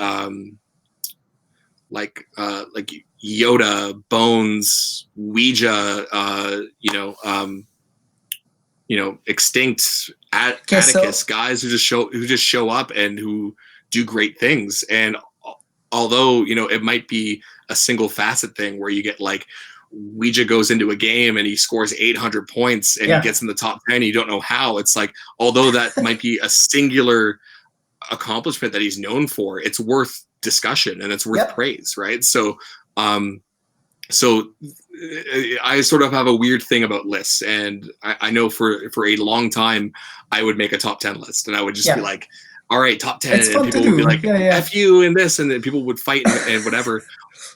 Yoda, Bones, Ouija, Extinct, Atticus, guys who just show up and who do great things. And although it might be a single facet thing where you get like Ouija goes into a game and he scores 800 points and he gets in the top 10, you don't know how. It's like, although that might be a singular accomplishment that he's known for, it's worth discussion and it's worth praise, right? So I sort of have a weird thing about lists, and I know for a long time I would make a top 10 list and I would just be like, all right, top 10, it's and people would be like, F you and this, and then people would fight and whatever.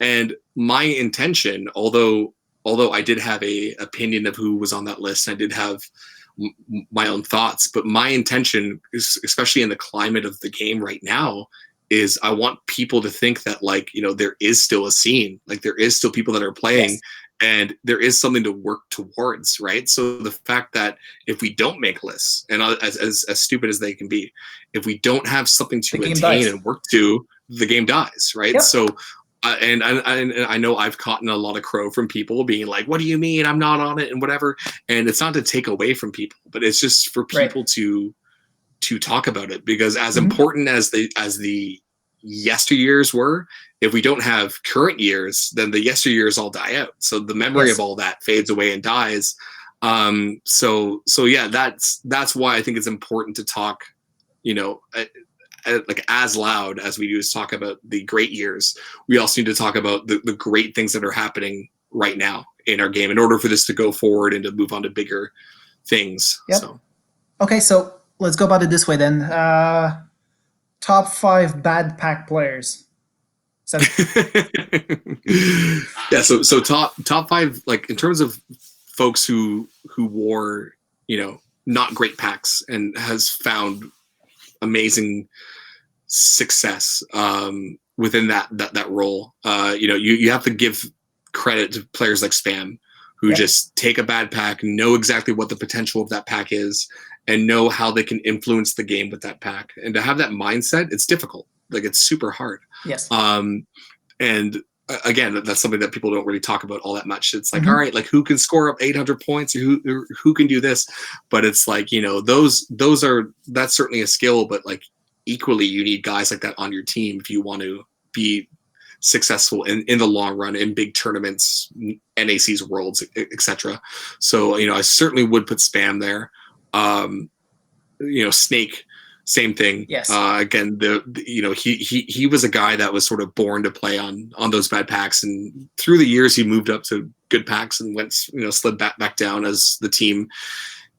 And my intention, although I did have a opinion of who was on that list, I did have my own thoughts, but my intention, especially in the climate of the game right now, is I want people to think that like, there is still a scene, like there is still people that are playing, and there is something to work towards, right? So the fact that if we don't make lists, and as stupid as they can be, if we don't have something to attain and work to, the game dies, right? So and I know I've caught a lot of crow from people being like, what do you mean I'm not on it and whatever, and it's not to take away from people, but it's just for people to talk about it, because as important as the yesteryears were, if we don't have current years, then the yesteryears all die out. So the memory of all that fades away and dies. So yeah, that's why I think it's important to talk, like as loud as we do is talk about the great years. We also need to talk about the great things that are happening right now in our game in order for this to go forward and to move on to bigger things. So. Okay, so let's go about it this way then. Top 5 bad pack players. Yeah, so top 5, like in terms of folks who wore not great packs and has found amazing success within that role. You have to give credit to players like Spam, who just take a bad pack, know exactly what the potential of that pack is, and know how they can influence the game with that pack. And to have that mindset, it's difficult. Like it's super hard. Yes. And again, that's something that people don't really talk about all that much. It's like, all right, like who can score up 800 points, or who can do this? But it's like, that's certainly a skill, but like equally you need guys like that on your team if you want to be successful in the long run in big tournaments, NACs, Worlds, etc. So, I certainly would put Spam there. Snake, same thing. Yes. Again, he was a guy that was sort of born to play on those bad packs, and through the years he moved up to good packs and went, slid back down as the team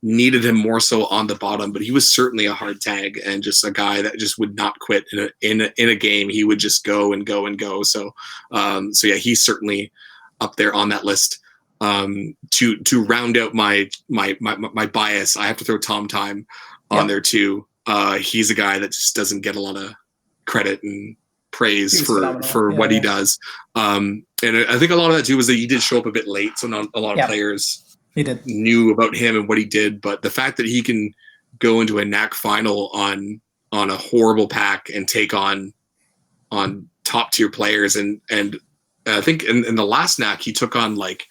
needed him more so on the bottom. But he was certainly a hard tag and just a guy that just would not quit in a game. He would just go and go and go. So yeah, he's certainly up there on that list. To round out my bias, I have to throw Tom Time on there too. he's a guy that just doesn't get a lot of credit and praise for Yeah, what he does. And I think a lot of that too was that he did show up a bit late, so not a lot of players he did knew about him and what he did. But the fact that he can go into a NAC final on a horrible pack and take on top tier players, and I think in the last NAC he took on like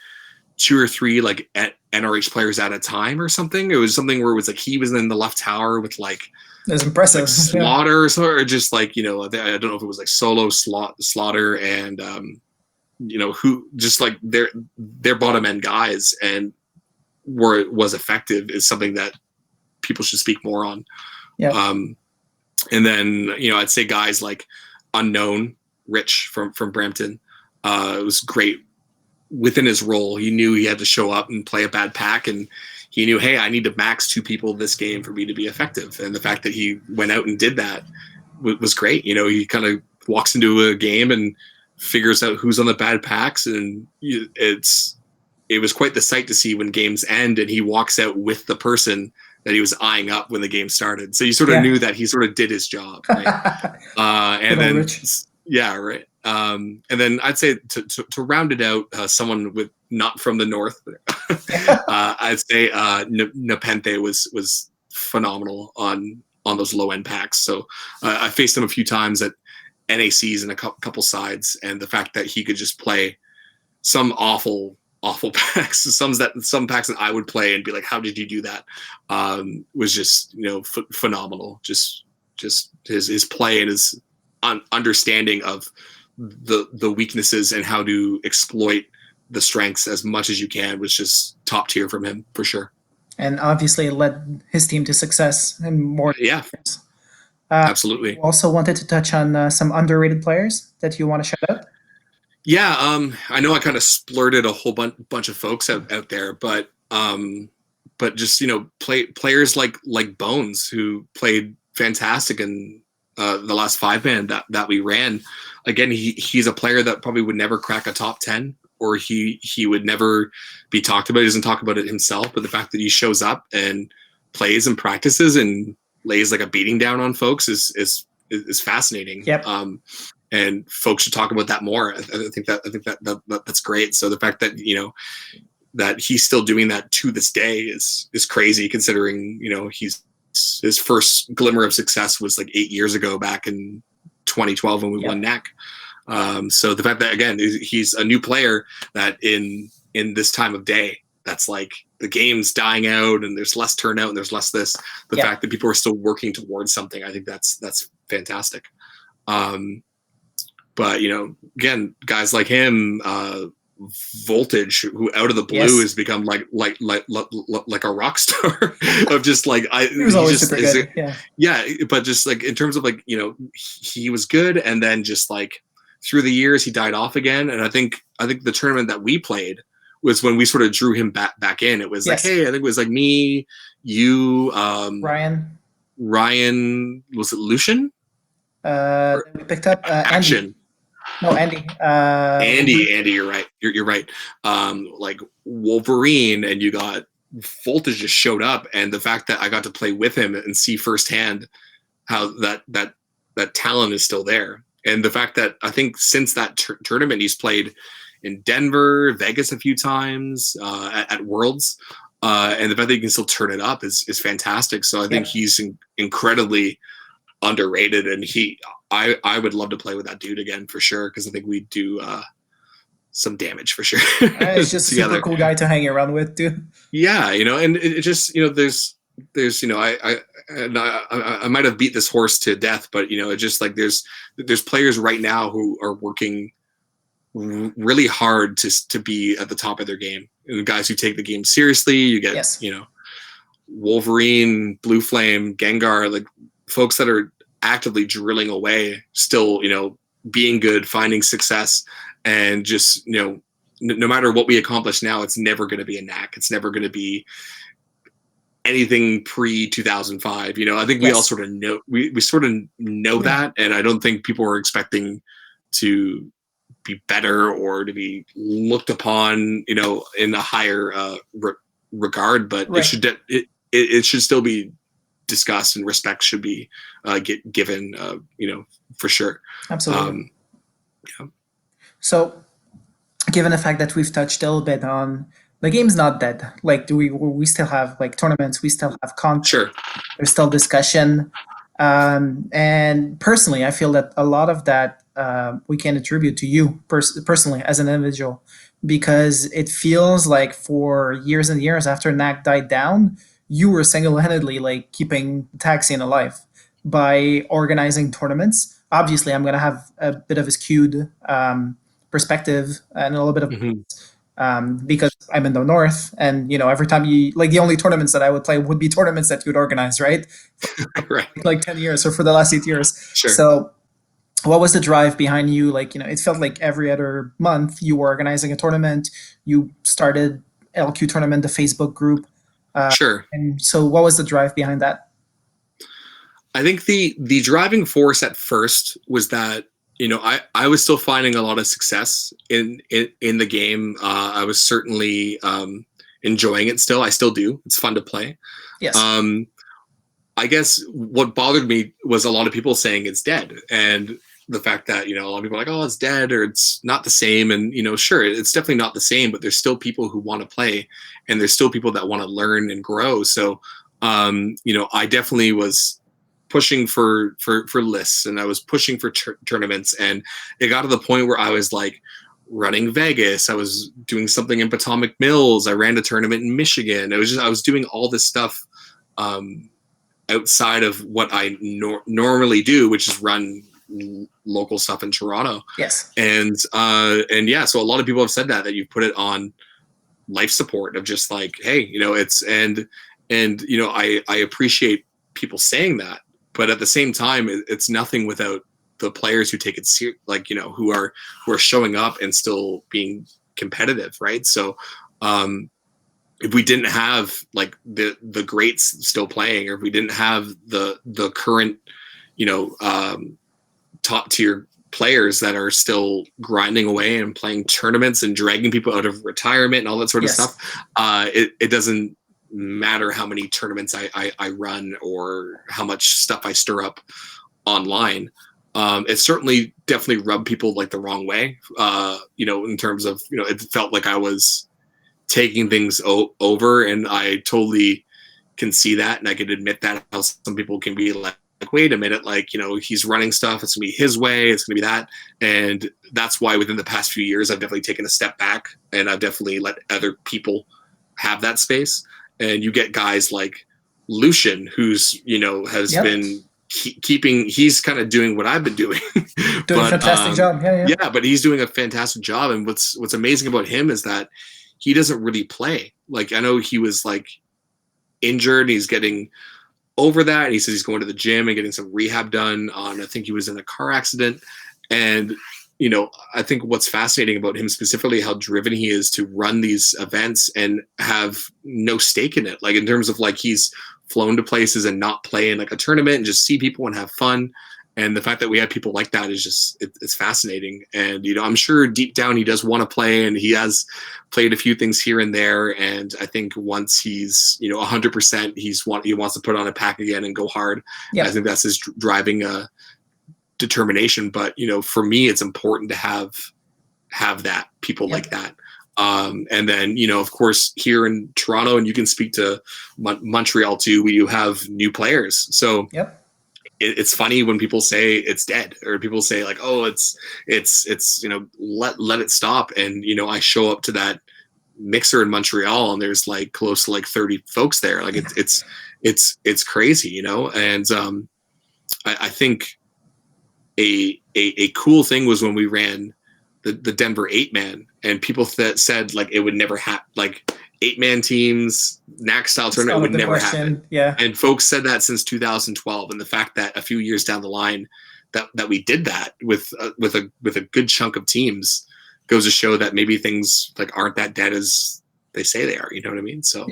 2 or 3 like NRH players at a time or something. It was something where it was like he was in the left tower with like it was impressive. Like Slaughter or just like, I don't know if it was like solo Slaughter and who just like their bottom end guys and where it was effective is something that people should speak more on. Yeah. And then I'd say guys like Unknown Rich from Brampton. It was great within his role. He knew he had to show up and play a bad pack, and he knew, hey, I need to max 2 people this game for me to be effective. And the fact that he went out and did that was great. He kind of walks into a game and figures out who's on the bad packs, and it was quite the sight to see when games end and he walks out with the person that he was eyeing up when the game started. So you sort of knew that he sort of did his job. Right? And then, yeah, right. And then I'd say to round it out, someone with not from the north, I'd say Nepenthe was phenomenal on those low end packs. So I faced him a few times at NACs and a couple sides, and the fact that he could just play some awful packs, some packs that I would play and be like, how did you do that? Was just phenomenal. Just his play and his understanding of the weaknesses and how to exploit the strengths as much as you can was just top tier from him for sure. And obviously led his team to success and more. Yeah, absolutely. Also wanted to touch on some underrated players that you want to shout out. Yeah, I know I kind of splurted a whole bunch of folks out there, but just players like Bones, who played fantastic in the last 5-man that we ran. Again, he's a player that probably would never crack a top 10, or he would never be talked about. He doesn't talk about it himself, but the fact that he shows up and plays and practices and lays like a beating down on folks is fascinating. Yep. And folks should talk about that more. I think that's great. So the fact that that he's still doing that to this day is crazy, considering his first glimmer of success was like 8 years ago, back in 2012 when we won NAC. So the fact that again he's a new player that in this time of day, that's like the game's dying out and there's less turnout and there's less this. The fact that people are still working towards something, I think that's fantastic. But again, guys like him, Voltage, who out of the blue has become like a rock star of just like he was always super good. Yeah, but just like in terms of like he was good, and then just like through the years he died off again. And I think the tournament that we played was when we sort of drew him back in. It was like, hey, I think it was like me, you, Ryan, was it Lucian? We picked up Action. Andy. No, Andy. Andy, you're right. You're right. Like Wolverine, and you got Voltage just showed up, and the fact that I got to play with him and see firsthand how that talent is still there, and the fact that I think since that tournament he's played in Denver, Vegas a few times, at Worlds, and the fact that he can still turn it up is fantastic. So I think he's incredibly underrated, and I would love to play with that dude again for sure, because I think we do some damage for sure. It's just a super cool guy to hang around with too. Yeah, and it just there's I might have beat this horse to death, but it's just like there's players right now who are working really hard to be at the top of their game, and guys who take the game seriously. You get Wolverine, Blue Flame, Gengar, like folks that are actively drilling away, still being good, finding success, and just no matter what we accomplish now, it's never going to be a NAC. It's never going to be anything pre 2005. I think we all sort of know we sort of know that, and I don't think people are expecting to be better or to be looked upon in a higher regard, but it should still be discussed and respect should be given, for sure. Absolutely. Yeah. So, given the fact that we've touched a little bit on the game's not dead. Like, do we still have like tournaments? We still have content. Sure. There's still discussion. And personally, I feel that a lot of that we can attribute to you personally as an individual, because it feels like for years and years after NAC died down, you were single-handedly like keeping the tag scene alive by organizing tournaments. Obviously, I'm going to have a bit of a skewed perspective and a little bit of because I'm in the north, and every time you like the only tournaments that I would play would be tournaments that you'd organize, right? Right. Like 10 years or for the last 8 years. Sure. So what was the drive behind you? Like, it felt like every other month you were organizing a tournament. You started LQ Tournament, the Facebook group. Sure. And so what was the drive behind that? I think the driving force at first was that, I was still finding a lot of success in the game. I was certainly enjoying it still. I still do. It's fun to play. Yes. I guess what bothered me was a lot of people saying it's dead, and the fact that a lot of people are like, oh, it's dead or it's not the same. And sure, it's definitely not the same, but there's still people who want to play, and there's still people that want to learn and grow. So I definitely was pushing for lists, and I was pushing for tournaments, and it got to the point where I was like running Vegas. I was doing something in Potomac Mills. I ran a tournament in Michigan. I was doing all this stuff outside of what I normally do, which is run local stuff in Toronto. Yes. And yeah, so a lot of people have said that you put it on life support of just like, hey, it's and I appreciate people saying that, but at the same time, it's nothing without the players who take it who are showing up and still being competitive, right? So if we didn't have like the greats still playing, or if we didn't have the current top tier players that are still grinding away and playing tournaments and dragging people out of retirement and all that sort of stuff, it doesn't matter how many tournaments I run or how much stuff I stir up online. It certainly definitely rubbed people like the wrong way, in terms of, it felt like I was taking things over, and I totally can see that, and I can admit that, how some people can be like, wait a minute, like, he's running stuff, it's gonna be his way, it's gonna be that. And that's why within the past few years I've definitely taken a step back, and I've definitely let other people have that space. And you get guys like Lucian, who's has been keeping, he's kind of doing what I've been doing. Doing a fantastic job. Yeah, but he's doing a fantastic job. And what's amazing about him is that he doesn't really play. Like, I know he was like injured, and he's getting over that, and he says he's going to the gym and getting some rehab done on, I think he was in a car accident. And I think what's fascinating about him specifically, how driven he is to run these events and have no stake in it. Like, in terms of like, he's flown to places and not play in like a tournament and just see people and have fun. And the fact that we have people like that is just, it's fascinating. And, I'm sure deep down he does want to play, and he has played a few things here and there. And I think once he's, 100%, he wants to put on a pack again and go hard. Yeah. I think that's his driving determination. But for me, it's important to have that people like that. And then of course, here in Toronto, and you can speak to Montreal too, we do have new players. So it's funny when people say it's dead, or people say like, oh, it's let it stop. And I show up to that mixer in Montreal, and there's like close to like 30 folks there. Like it's crazy, and I think a cool thing was when we ran the Denver 8-man, and people said like it would never happen, like 8-man teams, NAC style tournament would never happen. Yeah. And folks said that since 2012, and the fact that a few years down the line that we did that with a good chunk of teams goes to show that maybe things like aren't that dead as they say they are. You know what I mean? So,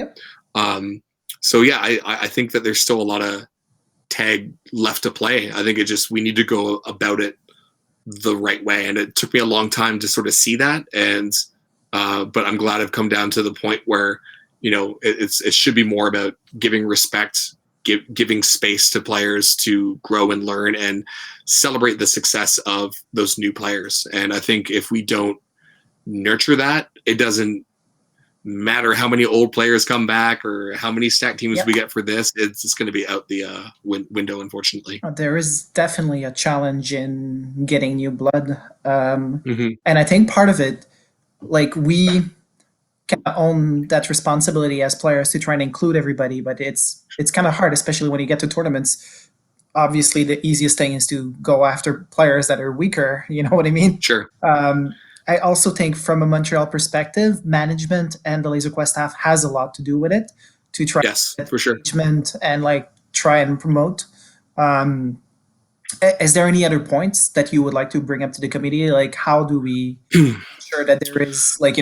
so yeah, I think that there's still a lot of tag left to play. I think we need to go about it the right way, and it took me a long time to sort of see that. And but I'm glad I've come down to the point where it should be more about giving respect giving space to players to grow and learn and celebrate the success of those new players. And I think if we don't nurture that, it doesn't matter how many old players come back or how many stack teams we get for this. It's going to be out the window, unfortunately. There is definitely a challenge in getting new blood. And I think part of it, like, we kind of own that responsibility as players to try and include everybody, but it's kind of hard, especially when you get to tournaments. Obviously, the easiest thing is to go after players that are weaker. You know what I mean? Sure. I also think from a Montreal perspective, management and the Laser Quest staff has a lot to do with it to try for sure. Management and like try and promote. Is there any other points that you would like to bring up to the committee? Like, how do we ensure that there is, like,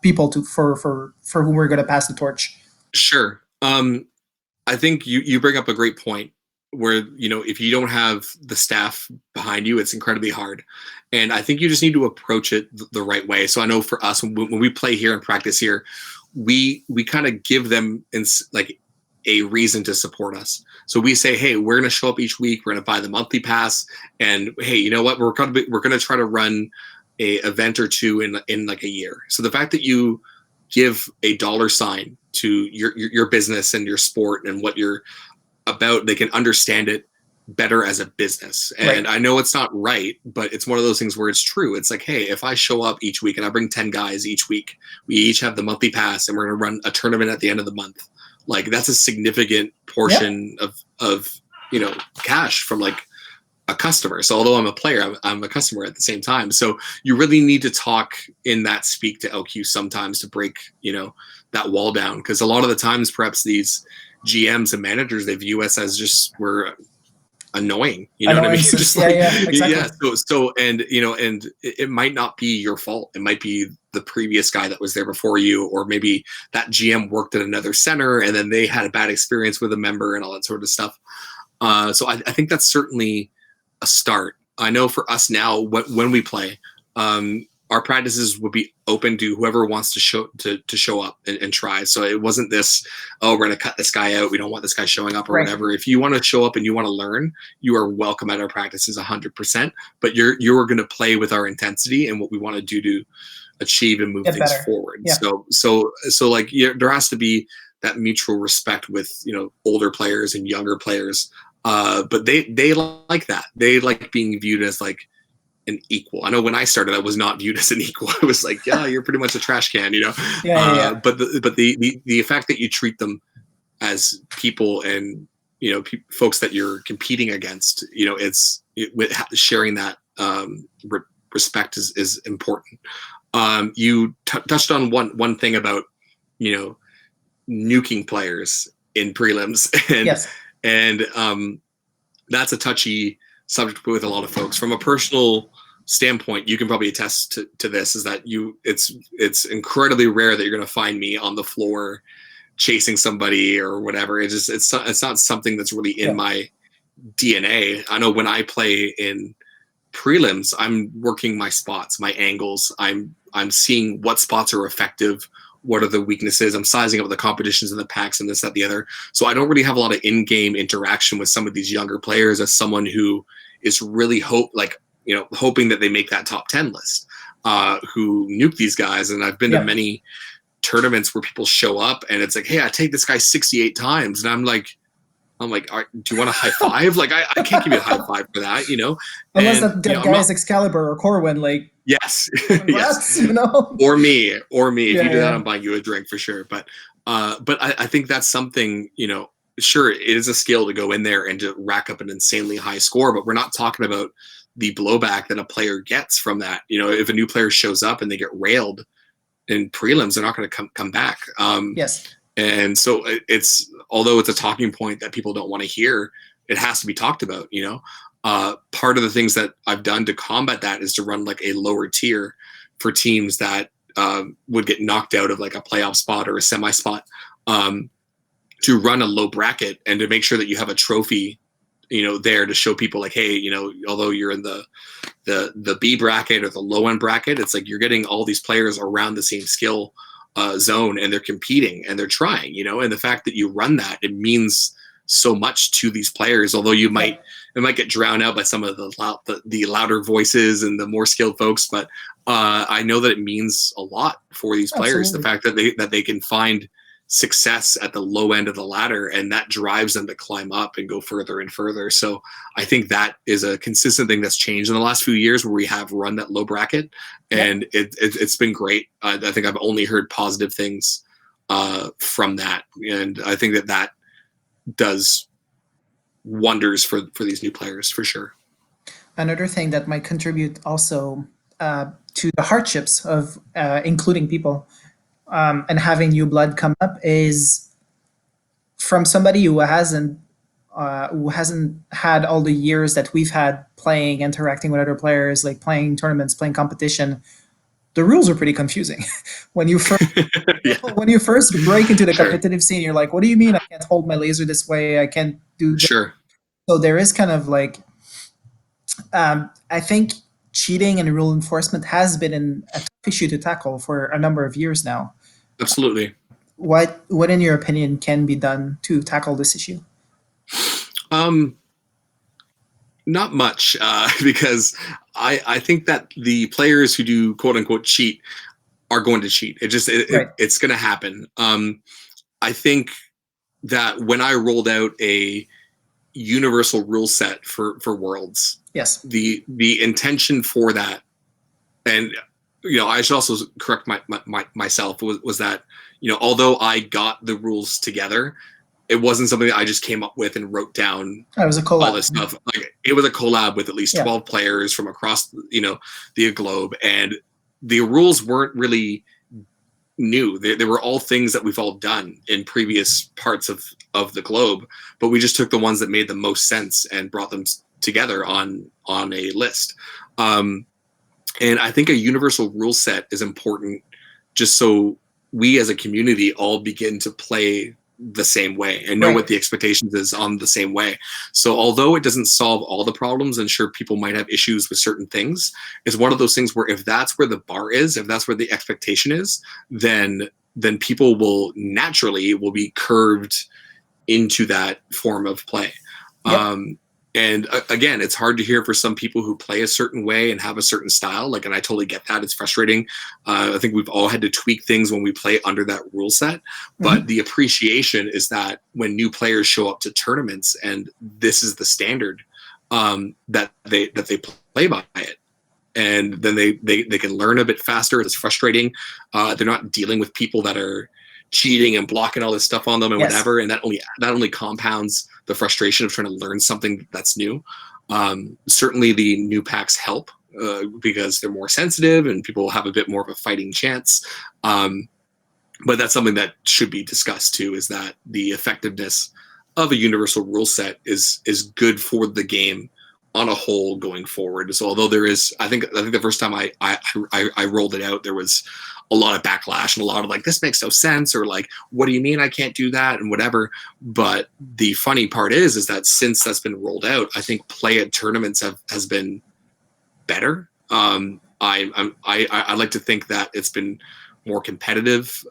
people for whom we're going to pass the torch? Sure. I think you bring up a great point where, if you don't have the staff behind you, it's incredibly hard. And I think you just need to approach it the right way. So I know for us, when we play here and practice here, we kind of give them like a reason to support us. So we say, hey, we're going to show up each week. We're going to buy the monthly pass. And hey, you know what? We're going to try to run a event or two in like a year. So the fact that you give a dollar sign to your business and your sport and what you're about, they can understand it better as a business. And I know it's not right, but it's one of those things where it's true. It's like, hey, if I show up each week and I bring 10 guys each week, we each have the monthly pass and we're going to run a tournament at the end of the month. Like, that's a significant portion of cash from like a customer. So although I'm a player, I'm a customer at the same time. So you really need to talk in that speak to LQ sometimes to break, that wall down. Because a lot of the times, perhaps these GMs and managers, they view us as just, we're annoying, you know what I mean? Just exactly. So and it might not be your fault. It might be the previous guy that was there before you, or maybe that GM worked at another center and then they had a bad experience with a member and all that sort of stuff. So I think that's certainly a start. I know for us now, when we play, our practices would be open to whoever wants to show up and try. So it wasn't this, oh, we're going to cut this guy out, we don't want this guy showing up or whatever. If you want to show up and you want to learn, you are welcome at our practices 100%. But you're going to play with our intensity and what we want to do to achieve and move things forward. Yeah. So like, there has to be that mutual respect with older players and younger players. But they like that. They like being viewed as like an equal. I know when I started, I was not viewed as an equal. I was like, yeah, you're pretty much a trash can, But the fact that you treat them as people and folks that you're competing against, with sharing that respect is important. You touched on one thing about nuking players in prelims, and that's a touchy subject with a lot of folks. From a personal standpoint, you can probably attest to this, is that it's incredibly rare that you're going to find me on the floor chasing somebody or whatever. It's not something that's really in my DNA. I know when I play in prelims, I'm working my spots, my angles. I'm seeing what spots are effective, what are the weaknesses. I'm sizing up the competitions and the packs and this, that, the other. So I don't really have a lot of in-game interaction with some of these younger players as someone who is really hoping that they make that top 10 list, who nuke these guys. And I've been to many tournaments where people show up and it's like, hey, I take this guy 68 times. And I'm like, do you want a high five? Like, I can't give you a high five for that, Unless that guy is Excalibur or Corwin, like. Yes. Yes. Or me. If you do that, I'm buying you a drink for sure. But I think that's something, sure, it is a skill to go in there and to rack up an insanely high score, but we're not talking about the blowback that a player gets from that. If a new player shows up and they get railed in prelims, they're not going to come back. Yes. And so although it's a talking point that people don't want to hear, it has to be talked about, part of the things that I've done to combat that is to run like a lower tier for teams that would get knocked out of like a playoff spot or a semi spot, to run a low bracket and to make sure that you have a trophy, there to show people like, hey, although you're in the B bracket or the low end bracket, it's like you're getting all these players around the same skill zone and they're competing and they're trying, and the fact that you run that, it means so much to these players, although it might get drowned out by some of the louder voices and the more skilled folks. But I know that it means a lot for these players. Absolutely. The fact that they can find success at the low end of the ladder, and that drives them to climb up and go further and further. So I think that is a consistent thing that's changed in the last few years, where we have run that low bracket, and it's been great. I think I've only heard positive things from that, and I think that does wonders for these new players for sure. Another thing that might contribute also to the hardships of including people and having new blood come up is from somebody who hasn't had all the years that we've had playing, interacting with other players, like playing tournaments, playing competition. The rules are pretty confusing. when you first break into the competitive scene, you're like, what do you mean I can't hold my laser this way? I can't do this. Sure. So there is kind of like, I think cheating and rule enforcement has been a tough issue to tackle for a number of years now. Absolutely. What in your opinion can be done to tackle this issue? Not much, because I think that the players who do quote unquote cheat are going to cheat. It's going to happen. I think that when I rolled out a universal rule set for Worlds, yes, the intention for that, and I should also correct myself, was that although I got the rules together, it wasn't something that I just came up with and wrote down. It was a collab. All this stuff. Like, it was a collab with at least 12 players from across the globe, and the rules weren't really new. They were all things that we've all done in previous parts of the globe, but we just took the ones that made the most sense and brought them together on a list. And I think a universal rule set is important, just so we as a community all begin to play the same way and know what the expectations is on the same way. So although it doesn't solve all the problems, and sure, people might have issues with certain things, it's one of those things where if that's where the bar is, if that's where the expectation is, then people will naturally be curved into that form of play. And again, it's hard to hear for some people who play a certain way and have a certain style. And I totally get that. It's frustrating. I think we've all had to tweak things when we play under that rule set. But the appreciation is that when new players show up to tournaments and this is the standard, that they play by it. And then they can learn a bit faster. It's frustrating. They're not dealing with people that are cheating and blocking all this stuff on them and whatever. And that only compounds the frustration of trying to learn something that's new. Certainly the new packs help because they're more sensitive and people have a bit more of a fighting chance. But that's something that should be discussed too, is that the effectiveness of a universal rule set is good for the game on a whole going forward. So although there is, I think the first time I rolled it out, there was a lot of backlash and a lot of like, this makes no sense, or like, what do you mean I can't do that, and whatever. But the funny part is that since that's been rolled out, I think play at tournaments has been better. I like to think that it's been more competitive.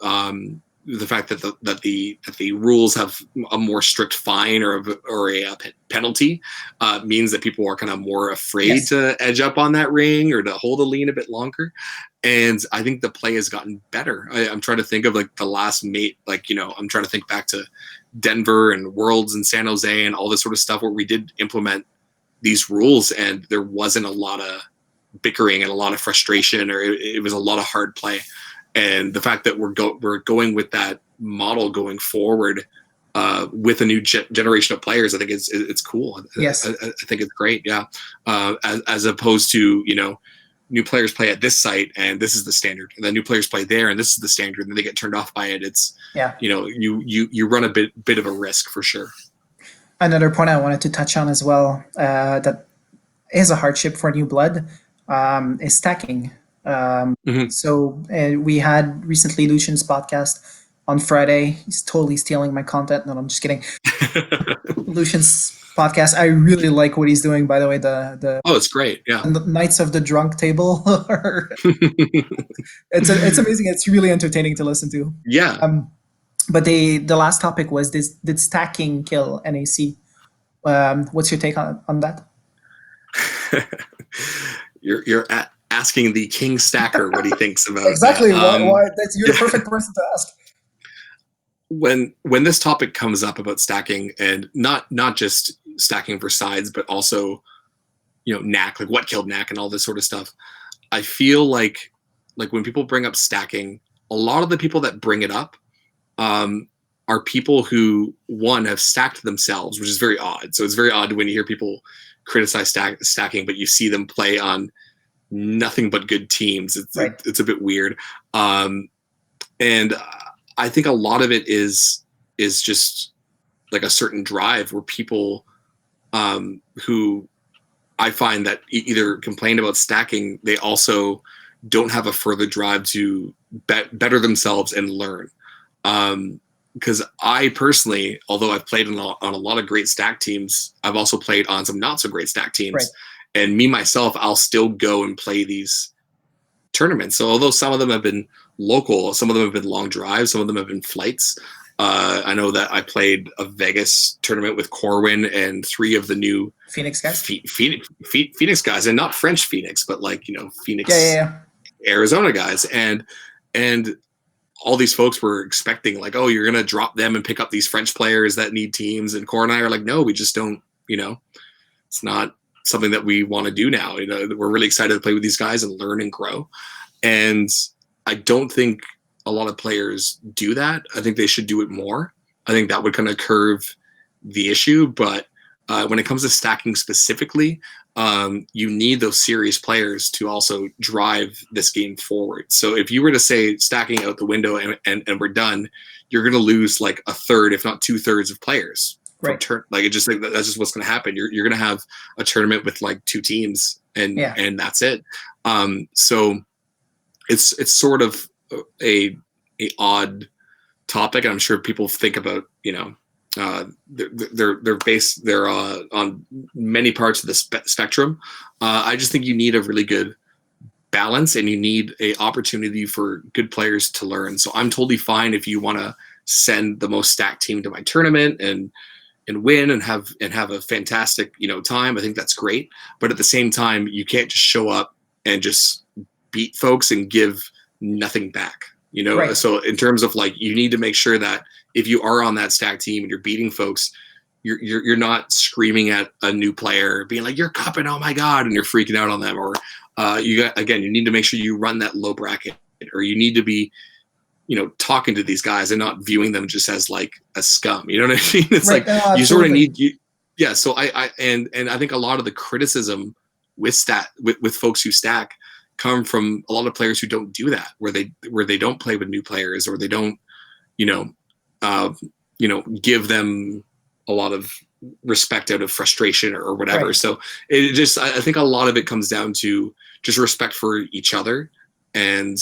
The fact that the rules have a more strict fine or a penalty means that people are kind of more afraid to edge up on that ring or to hold a lean a bit longer. And I think the play has gotten better. I'm trying to think of like the last mate, I'm trying to think back to Denver and Worlds and San Jose and all this sort of stuff where we did implement these rules and there wasn't a lot of bickering and a lot of frustration, or it was a lot of hard play. And the fact that we're going with that model going forward with a new generation of players, I think it's cool. Yes, I think it's great. Yeah, as opposed to new players play at this site and this is the standard, and then new players play there and this is the standard, and then they get turned off by it. It's you run a bit of a risk for sure. Another point I wanted to touch on as well that is a hardship for new blood is stacking. So we had recently Lucian's podcast on Friday. He's totally stealing my content. No, I'm just kidding. Lucian's podcast. I really like what he's doing, by the way. It's great. Yeah. The Knights of the Drunk Table. It's amazing. It's really entertaining to listen to. Yeah. But the last topic was this: did stacking kill NAC? What's your take on that? You're asking the king stacker what he thinks about Exactly. that. Why? You're the perfect person to ask. When this topic comes up about stacking, and not just stacking for sides, but also, knack, like what killed knack and all this sort of stuff, I feel like when people bring up stacking, a lot of the people that bring it up are people who, one, have stacked themselves, which is very odd. So it's very odd when you hear people criticize stacking, but you see them play on nothing but good teams. It's a bit weird. And I think a lot of it is just like a certain drive where people who I find that either complain about stacking, they also don't have a further drive to better themselves and learn. Because I personally, although I've played on a lot of great stack teams, I've also played on some not so great stack teams. Right. And me, myself, I'll still go and play these tournaments. So although some of them have been local, some of them have been long drives, some of them have been flights. I know that I played a Vegas tournament with Corwin and 3 of the new Phoenix guys. Phoenix guys, and not French Phoenix, but Phoenix, Arizona guys. And all these folks were expecting like, oh, you're going to drop them and pick up these French players that need teams. And Cor and I are like, no, we just don't, it's not something that we want to do now. We're really excited to play with these guys and learn and grow. And I don't think a lot of players do that. I think they should do it more. I think that would kind of curve the issue. But when it comes to stacking specifically, you need those serious players to also drive this game forward. So if you were to say stacking out the window and we're done, you're going to lose like a third, if not 2/3 of players. Right. That's just what's going to happen. You're going to have a tournament with like 2 teams and that's it. So it's sort of a odd topic. I'm sure people think about, they're on many parts of the spectrum. I just think you need a really good balance, and you need a opportunity for good players to learn. So I'm totally fine if you want to send the most stacked team to my tournament and win and have a fantastic time. I think that's great, but at the same time, you can't just show up and just beat folks and give nothing back. Right. So in terms of like, you need to make sure that if you are on that stack team and you're beating folks, you're not screaming at a new player, being like, you're cupping, oh my god, and you're freaking out on them. Or you need to make sure you run that low bracket, or you need to be talking to these guys and not viewing them just as like a scum. You know what I mean? It's right. like you sort of need you. Yeah. So I think a lot of the criticism with folks who stack come from a lot of players who don't do that, where they don't play with new players, or they don't give them a lot of respect out of frustration or whatever. Right. So I think a lot of it comes down to just respect for each other. And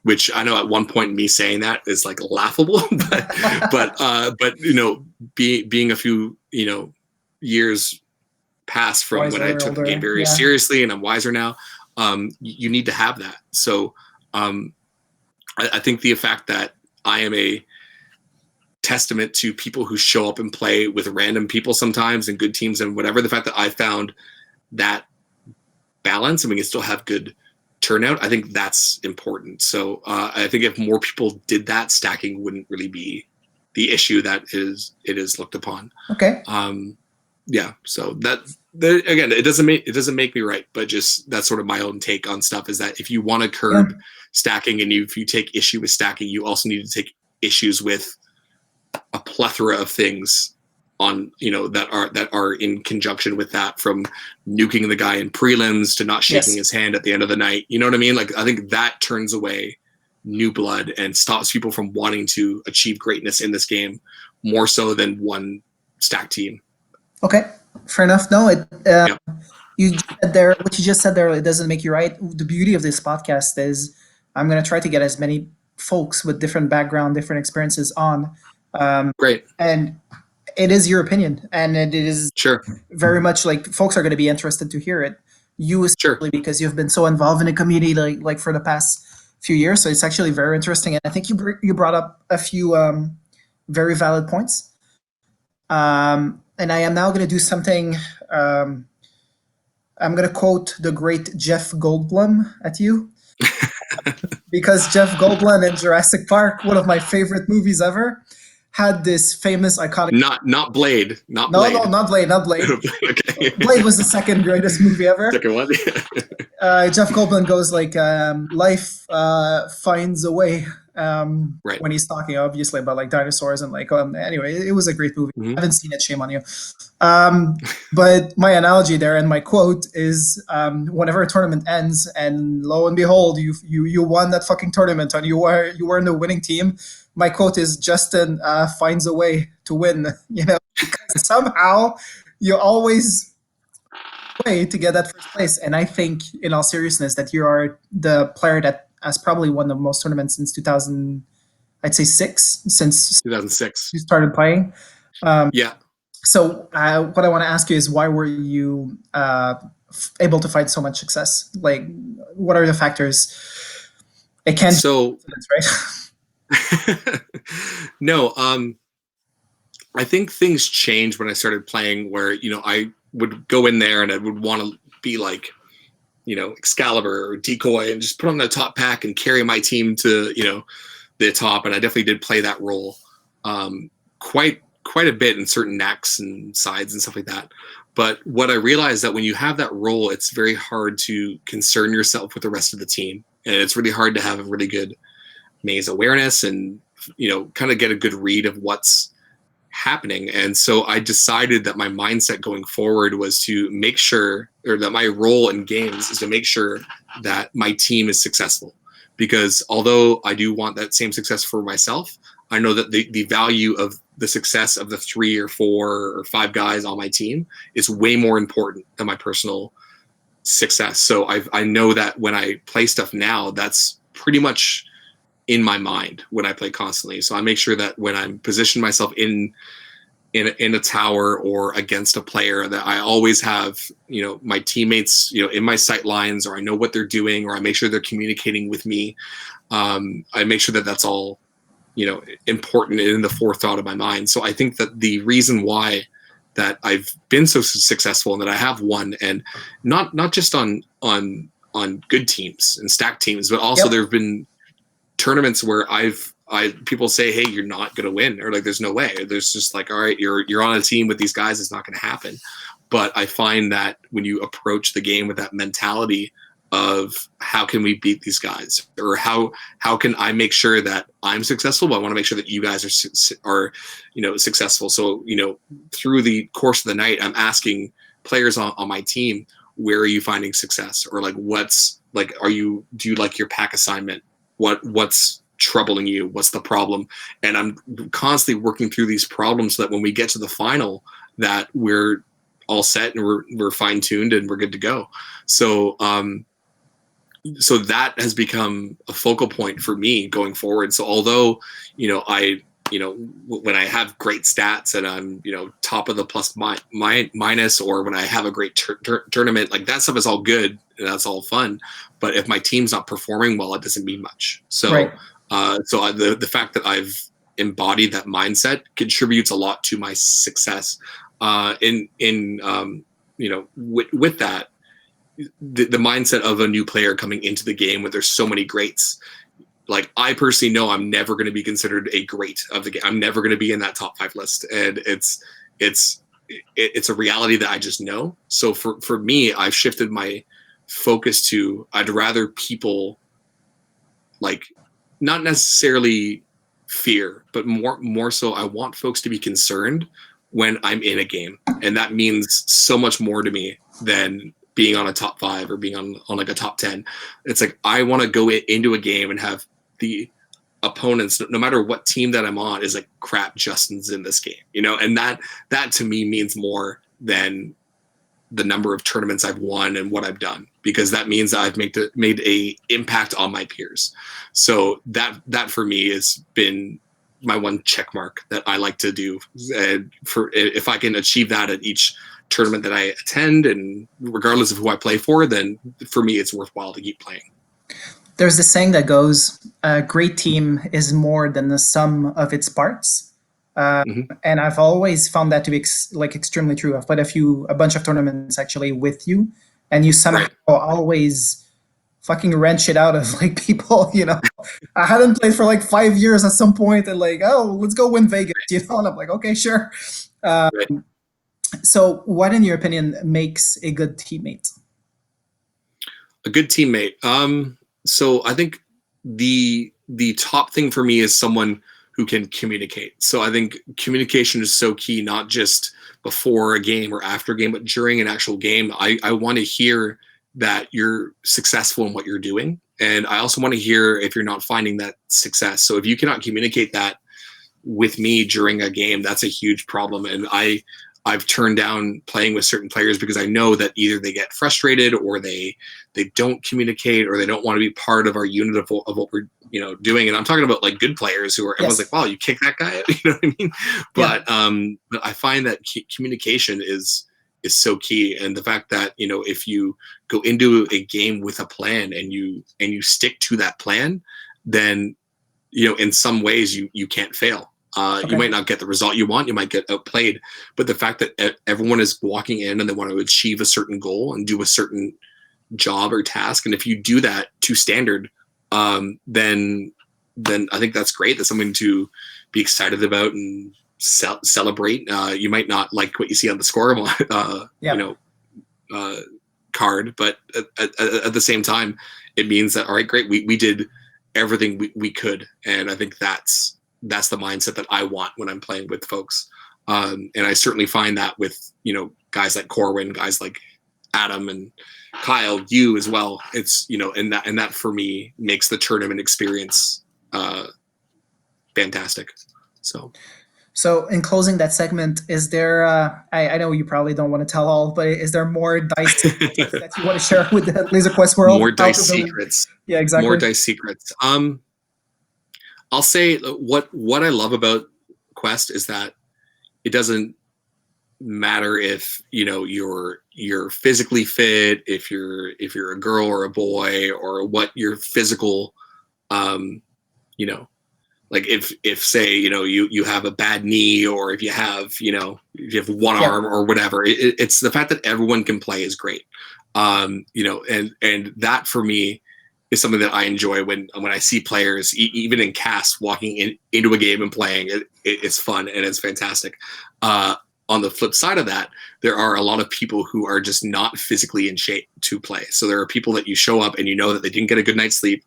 which I know at one point me saying that is like laughable, but being a few years past from wiser, when I took the game very seriously, and I'm wiser now. You need to have that. So I think the fact that I am a testament to people who show up and play with random people sometimes and good teams and whatever, the fact that I found that balance and we can still have good turnout, I think that's important. So I think if more people did that, stacking wouldn't really be the issue that it is looked upon. Okay. So again, it doesn't make me right, but just that's sort of my own take on stuff, is that if you want to curb stacking and if you take issue with stacking, you also need to take issues with a plethora of things on that are in conjunction with that, from nuking the guy in prelims to not shaking his hand at the end of the night. You know what I mean? Like, I think that turns away new blood and stops people from wanting to achieve greatness in this game more so than one stack team. Okay, fair enough. No, you said there, what you just said there, it doesn't make you right. The beauty of this podcast is I'm going to try to get as many folks with different background, different experiences on. Great. And it is your opinion, and it is very much like folks are going to be interested to hear it. You especially, because you've been so involved in the community, like for the past few years. So it's actually very interesting, and I think you brought up a few very valid points. And I am now going to do something. I'm going to quote the great Jeff Goldblum at you. Because Jeff Goldblum in Jurassic Park, one of my favorite movies ever, had this famous iconic. Not Blade. Not no, Blade. No, not Blade. Not Blade. Okay. Blade was the second greatest movie ever. Second one. Jeff Goldblum goes like, life finds a way. Right. When he's talking, obviously, about like dinosaurs and like, anyway, it was a great movie. I haven't seen it. Shame on you. But my analogy there and my quote is, whenever a tournament ends and lo and behold, you won that fucking tournament and you were in the winning team. My quote is, Justin finds a way to win, because somehow you always way to get that first place. And I think, in all seriousness, that you are the player that has probably won the most tournaments since 2000, I'd say since 2006 you started playing. Yeah. So what I want to ask you is, why were you able to find so much success? Like, what are the factors? It can't so right? No, I think things changed when I started playing, where I would go in there and I would want to be like Excalibur or Decoy and just put on the top pack and carry my team to the top, and I definitely did play that role quite a bit in certain necks and sides and stuff like that. But what I realized, that when you have that role, it's very hard to concern yourself with the rest of the team, and it's really hard to have a really good maze awareness and kind of get a good read of what's happening. And so I decided that my mindset going forward was to make sure, or that my role in games is to make sure that my team is successful. Because although I do want that same success for myself, I know that the value of the success of the 3 or 4 or 5 guys on my team is way more important than my personal success. So I know that when I play stuff now, that's pretty much in my mind when I play constantly. So I make sure that when I'm positioning myself in a tower or against a player, that I always have my teammates in my sight lines, or I know what they're doing, or I make sure they're communicating with me. I make sure that that's all important in the forethought of my mind. So I think that the reason why that I've been so successful and that I have won, and not just on good teams and stacked teams, but also there have been tournaments where people say, hey, you're not going to win, or like, there's no way. There's just like, all right, you're on a team with these guys, it's not going to happen. But I find that when you approach the game with that mentality of how can we beat these guys, or how can I make sure that I'm successful, but I want to make sure that you guys are successful. So through the course of the night, I'm asking players on my team, where are you finding success, or like do you like your pack assignment? What's troubling you? What's the problem? And I'm constantly working through these problems so that when we get to the final, that we're all set and we're fine-tuned and we're good to go. So so that has become a focal point for me going forward. So although when I have great stats and I'm top of the plus minus, or when I have a great tournament, like that stuff is all good and that's all fun. But if my team's not performing well, it doesn't mean much. So Right. The fact that I've embodied that mindset contributes a lot to my success. With that, the mindset of a new player coming into the game where there's so many greats. Like, I personally know I'm never going to be considered a great of the game. I'm never going to be in that top 5 list, and it's a reality that I just know. So for me, I've shifted my focus to, I'd rather people, like, not necessarily fear, but more so I want folks to be concerned when I'm in a game, and that means so much more to me than being on a top 5 or being on like a top 10. It's like, I want to go into a game and have the opponents, no matter what team that I'm on, is like, crap, Justin's in this game, and that to me means more than the number of tournaments I've won and what I've done, because that means that I've made a impact on my peers. So that for me has been my one check mark that I like to do. And if I can achieve that at each tournament that I attend, and regardless of who I play for, then for me it's worthwhile to keep playing. There's this saying that goes, "A great team is more than the sum of its parts." And I've always found that to be extremely true. I've played a bunch of tournaments actually with you, and you somehow always fucking wrench it out of like people. I hadn't played for like 5 years at some point, and like, oh, let's go win Vegas. And I'm like, okay, sure. So, what, in your opinion, makes a good teammate? A good teammate. So I think the top thing for me is someone who can communicate. So I think communication is so key, not just before a game or after a game, but during an actual game. I want to hear that you're successful in what you're doing. And I also want to hear if you're not finding that success. So if you cannot communicate that with me during a game, that's a huge problem. And I've turned down playing with certain players because I know that either they get frustrated or they don't communicate or they don't want to be part of our unit of what we're doing. And I'm talking about like good players who are everyone's like, wow, you kick that guy out, you know what I mean? But I find that communication is so key, and the fact that if you go into a game with a plan and you stick to that plan, then in some ways you can't fail. You might not get the result you want. You might get outplayed. But the fact that everyone is walking in and they want to achieve a certain goal and do a certain job or task, and if you do that to standard, then I think that's great. That's something to be excited about and celebrate. You might not like what you see on the score, card, but at the same time, it means that all right, great. We did everything we could, and I think that's the mindset that I want when I'm playing with folks. And I certainly find that with, guys like Corwin, guys like Adam and Kyle, you as well. It's, and that for me makes the tournament experience fantastic. So in closing that segment, is there, I know you probably don't want to tell all, but is there more dice secrets that you want to share with the Laser Quest world? More dice secrets. Yeah, exactly. More dice secrets. I'll say what I love about Quest is that it doesn't matter if you're physically fit, if you're a girl or a boy, or what your physical like if say you have a bad knee, or if you have one arm or whatever. It's the fact that everyone can play is great. And that for me is something that I enjoy when I see players, even in cast, walking into a game and playing. It's fun and it's fantastic. On the flip side of that, there are a lot of people who are just not physically in shape to play. So there are people that you show up and that they didn't get a good night's sleep.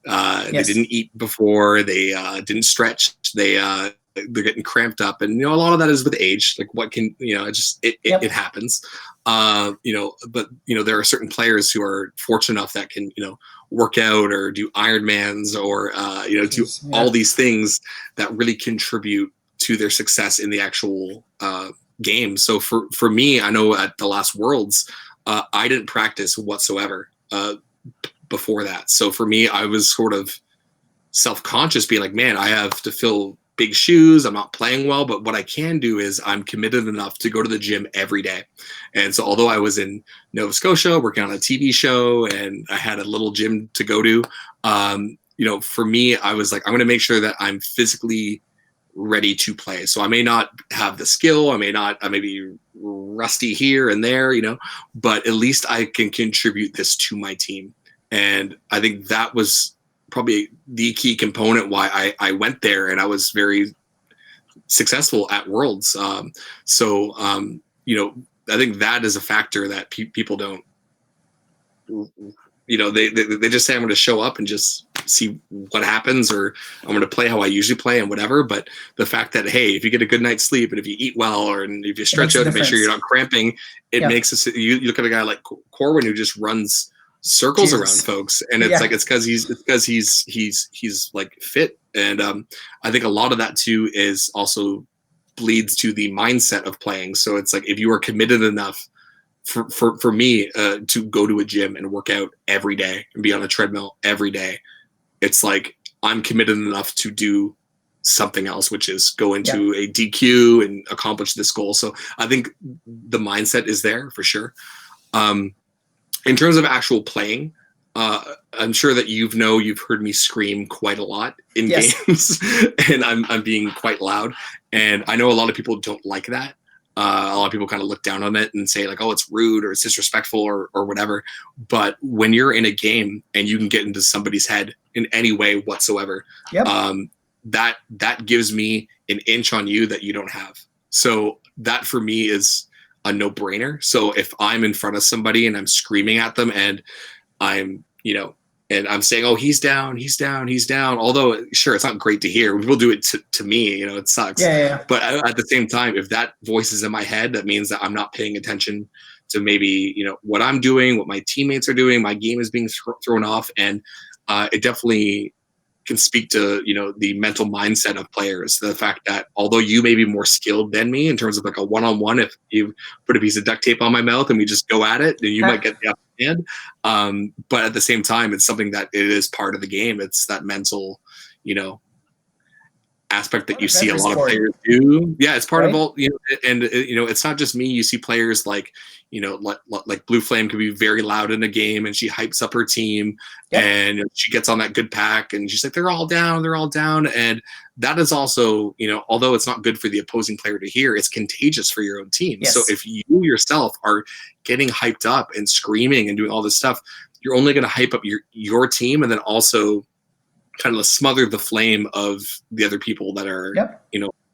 They didn't eat before. They didn't stretch. They're getting cramped up, and a lot of that is with age. Like what can it happens. But there are certain players who are fortunate enough that can work out or do Ironmans or do all these things that really contribute to their success in the actual game. So for me, I know at the last Worlds, I didn't practice whatsoever before that. So for me, I was sort of self-conscious, being like, man, I have to fill big shoes. I'm not playing well, but what I can do is I'm committed enough to go to the gym every day. And so although I was in Nova Scotia working on a TV show and I had a little gym to go to, for me, I was like, I'm going to make sure that I'm physically ready to play. So I may not have the skill, I may be rusty here and there, but at least I can contribute this to my team. And I think that was probably the key component why I went there, and I was very successful at Worlds. I think that is a factor that people don't, they just say, I'm going to show up and just see what happens, or I'm going to play how I usually play and whatever. But the fact that, hey, if you get a good night's sleep and if you eat well, and if you stretch out and make sure you're not cramping, it makes us, you look at a guy like Corwin who just runs circles around folks, and it's like, it's because he's like fit. And I think a lot of that too is also bleeds to the mindset of playing. So it's like, if you are committed enough for me to go to a gym and work out every day and be on a treadmill every day, it's like I'm committed enough to do something else, which is go into a DQ and accomplish this goal. So I think the mindset is there for sure. In terms of actual playing, I'm sure that you've heard me scream quite a lot in Yes. games, and I'm being quite loud. And I know a lot of people don't like that. A lot of people kind of look down on it and say like, "Oh, it's rude or it's disrespectful or whatever." But when you're in a game and you can get into somebody's head in any way whatsoever, Yep. That gives me an inch on you that you don't have. So that for me is a no-brainer. So if I'm in front of somebody and I'm screaming at them and I'm, and I'm saying, "Oh, he's down, he's down, he's down." Although, sure, it's not great to hear. People do it to me, it sucks. Yeah. But at the same time, if that voice is in my head, that means that I'm not paying attention to maybe, what I'm doing, what my teammates are doing. My game is being thrown off, and it definitely can speak to the mental mindset of players. The fact that although you may be more skilled than me in terms of like a one-on-one, if you put a piece of duct tape on my mouth and we just go at it, then you might get the upper hand. But at the same time, it's something that it is part of the game. It's that mental, aspect that you see a lot of players do. Yeah, it's part of all, and it's not just me. You see players like, like Blue Flame can be very loud in a game and she hypes up her team. Yep. And she gets on that good pack and she's like, they're all down. And that is also, although it's not good for the opposing player to hear, it's contagious for your own team. Yes. So if you yourself are getting hyped up and screaming and doing all this stuff, you're only going to hype up your team and then also kind of smother the flame of the other people that are, yep.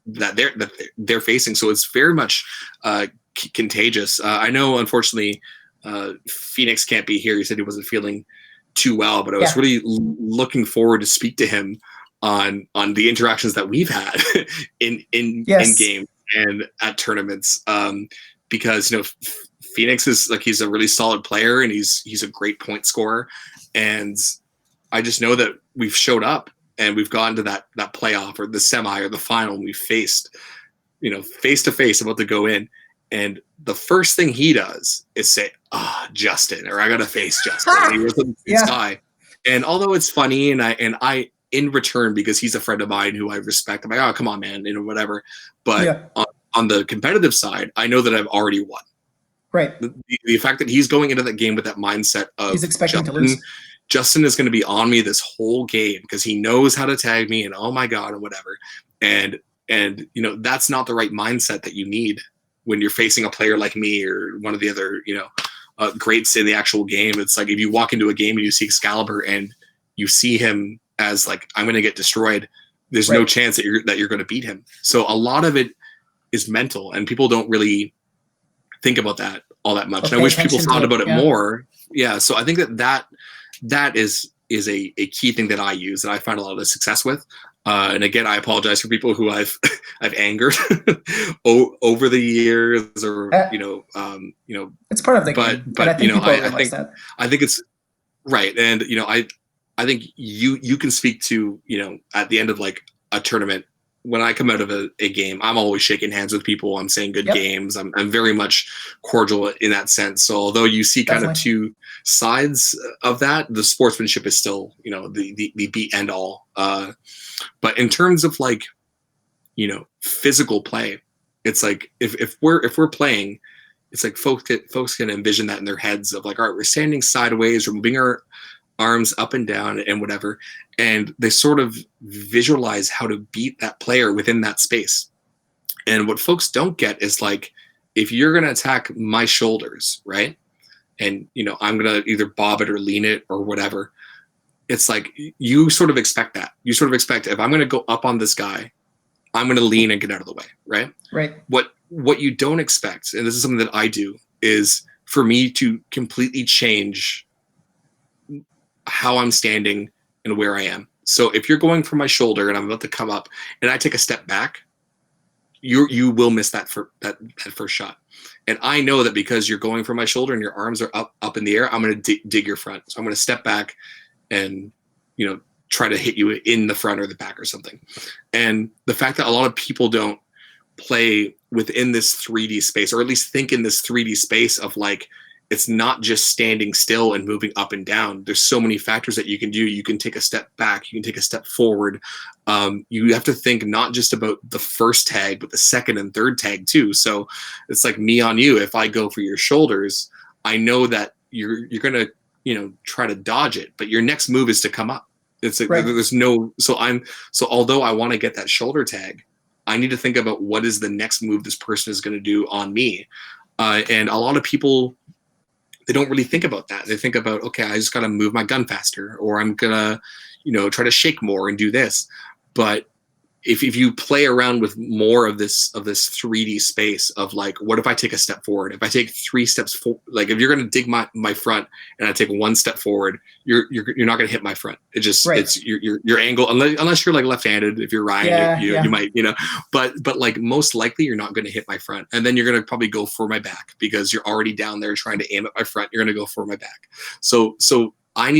that they're facing. So it's very much contagious. I know, unfortunately, Phoenix can't be here. He said he wasn't feeling too well, but I was really looking forward to speak to him on the interactions that we've had in game and at tournaments. Because Phoenix is like, he's a really solid player and he's a great point scorer, and I just know that we've showed up and we've gone to that playoff or the semi or the final, and we faced, face to face about to go in. And the first thing he does is say, Justin, or I got to face Justin. He was in the sky. And although it's funny and I, in return, because he's a friend of mine who I respect, I'm like, oh, come on, man, whatever. But on the competitive side, I know that I've already won. Right. The fact that he's going into that game with that mindset of he's expecting to lose. Justin is going to be on me this whole game because he knows how to tag me and oh my God and whatever. And that's not the right mindset that you need when you're facing a player like me or one of the other, greats in the actual game. It's like if you walk into a game and you see Excalibur and you see him as like, I'm going to get destroyed, there's no chance that you're going to beat him. So a lot of it is mental, and people don't really think about that all that much. And I wish people thought about it more. Yeah. So I think that is a key thing that I use and I find a lot of success with. And again, I apologize for people who I've angered over the years, or it's part of the game. But I think I think it's right, and I think you can speak to at the end of like a tournament. When I come out of a game, I'm always shaking hands with people. I'm saying good games. I'm very much cordial in that sense. So although you see kind of two sides of that, the sportsmanship is still, the be and all. But in terms of like, physical play, it's like if we're playing, it's like folks can envision that in their heads of like, all right, we're standing sideways, we're moving our arms up and down and whatever, and they sort of visualize how to beat that player within that space. And what folks don't get is like, if you're going to attack my shoulders, right, and I'm going to either bob it or lean it or whatever, it's like you sort of expect that. You sort of expect, if I'm going to go up on this guy, I'm going to lean and get out of the way, right? What you don't expect, and this is something that I do, is for me to completely change how I'm standing and where I am. So if you're going for my shoulder and I'm about to come up and I take a step back, you will miss that first shot. And I know that because you're going for my shoulder and your arms are up in the air, I'm going to dig your front. So I'm going to step back and try to hit you in the front or the back or something. And the fact that a lot of people don't play within this 3D space, or at least think in this 3D space of like, it's not just standing still and moving up and down. There's so many factors that you can do. You can take a step back. You can take a step forward. You have to think not just about the first tag, but the second and third tag too. So it's like me on you. If I go for your shoulders, I know that you're going to, try to dodge it, but your next move is to come up. It's like, Right. there's no, so although I want to get that shoulder tag, I need to think about what is the next move this person is going to do on me. And a lot of people, they don't really think about that. They think about, okay, I just got to move my gun faster, or I'm going to, try to shake more and do this. But if you play around with more of this 3D space of like, what if I take a step forward? If I take 3 steps forward, like if you're going to dig my front and I take 1 step forward, you're not going to hit my front. It just, Right. it's your angle, unless you're like left-handed. If you're right, you might, but like most likely you're not going to hit my front. And then you're going to probably go for my back because you're already down there trying to aim at my front. You're going to go for my back. So I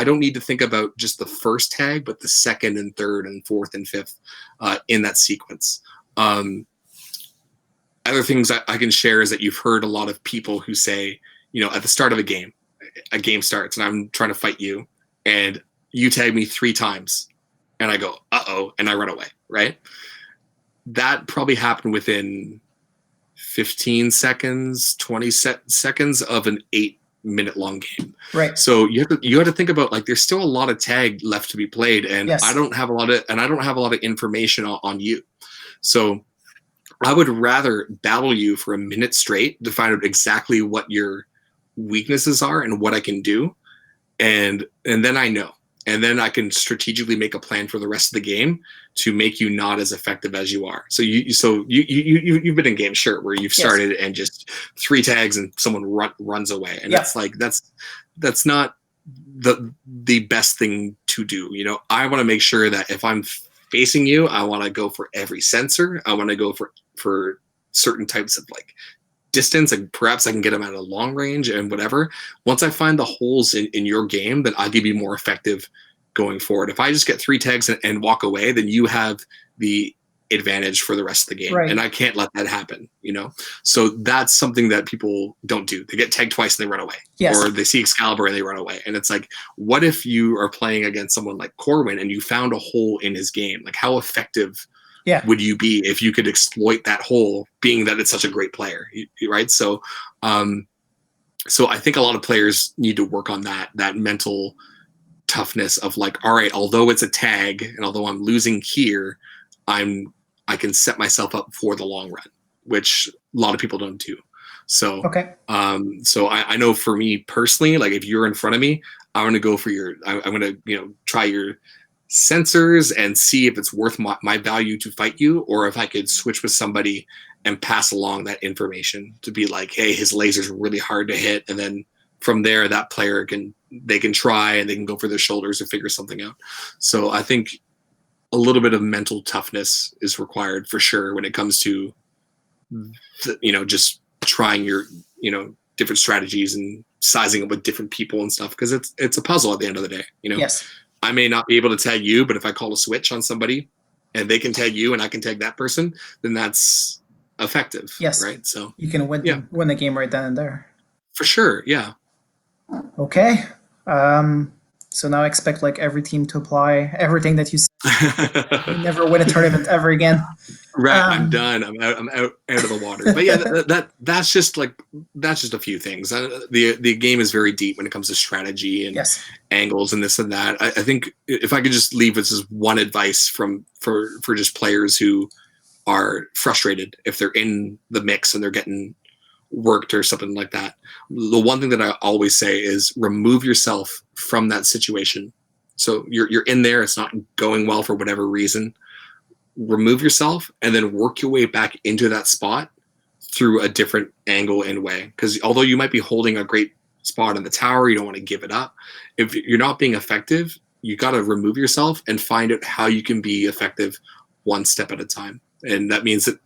don't need to think about just the first tag, but the second and third and fourth and fifth in that sequence. Other things I can share is that you've heard a lot of people who say, at the start of a game starts and I'm trying to fight you and you tag me 3 times and I go, uh-oh, and I run away, right? That probably happened within 15 seconds, 20 seconds of an 8-minute long game. Right. So you have to think about, like, there's still a lot of tag left to be played, and Yes. I don't have a lot of information on you. So I would rather battle you for a minute straight to find out exactly what your weaknesses are and what I can do, and then I know. And then I can strategically make a plan for the rest of the game to make you not as effective as you are. So you've been in games, sure, where you've started and just 3 tags and someone runs away, and it's like that's not the best thing to do. I want to make sure that if I'm facing you, I want to go for every sensor. I want to go for certain types of like distance, and perhaps I can get them at a long range and whatever. Once I find the holes in your game, then I'll be more effective going forward. If I just get 3 tags and walk away, then you have the advantage for the rest of the game. Right. And I can't let that happen, So that's something that people don't do. They get tagged twice and they run away. Yes. Or they see Excalibur and they run away. And it's like, what if you are playing against someone like Corwin and you found a hole in his game? Like, how effective would you be if you could exploit that hole, being that it's such a great player, right? So I think a lot of players need to work on that mental toughness of like, all right, although it's a tag and although I'm losing here, I can set myself up for the long run, which a lot of people don't do. So, okay. So I know for me personally, like if you're in front of me, I'm going to go for I'm going to, try your sensors and see if it's worth my value to fight you, or if I could switch with somebody and pass along that information to be like, hey, his laser's really hard to hit. And then from there, that player can try and they can go for their shoulders and figure something out. So I think a little bit of mental toughness is required for sure when it comes to, just trying your, different strategies and sizing up with different people and stuff. Cause it's a puzzle at the end of the day, Yes. I may not be able to tag you, but if I call a switch on somebody and they can tag you and I can tag that person, then that's effective. Yes. Right. So you can win the game right then and there. For sure. Yeah. Okay. So now I expect like every team to apply everything that you said. You never win a tournament ever again. Right. I'm done. I'm out of the water. But yeah, that's just a few things. The game is very deep when it comes to strategy and angles and this and that. I think if I could just leave this as one advice for just players who are frustrated if they're in the mix and they're getting worked or something like that. The one thing that I always say is remove yourself from that situation. So you're in there, it's not going well for whatever reason. Remove yourself and then work your way back into that spot through a different angle and way. Because although you might be holding a great spot in the tower, you don't want to give it up. If you're not being effective, you got to remove yourself and find out how you can be effective one step at a time. And that means that,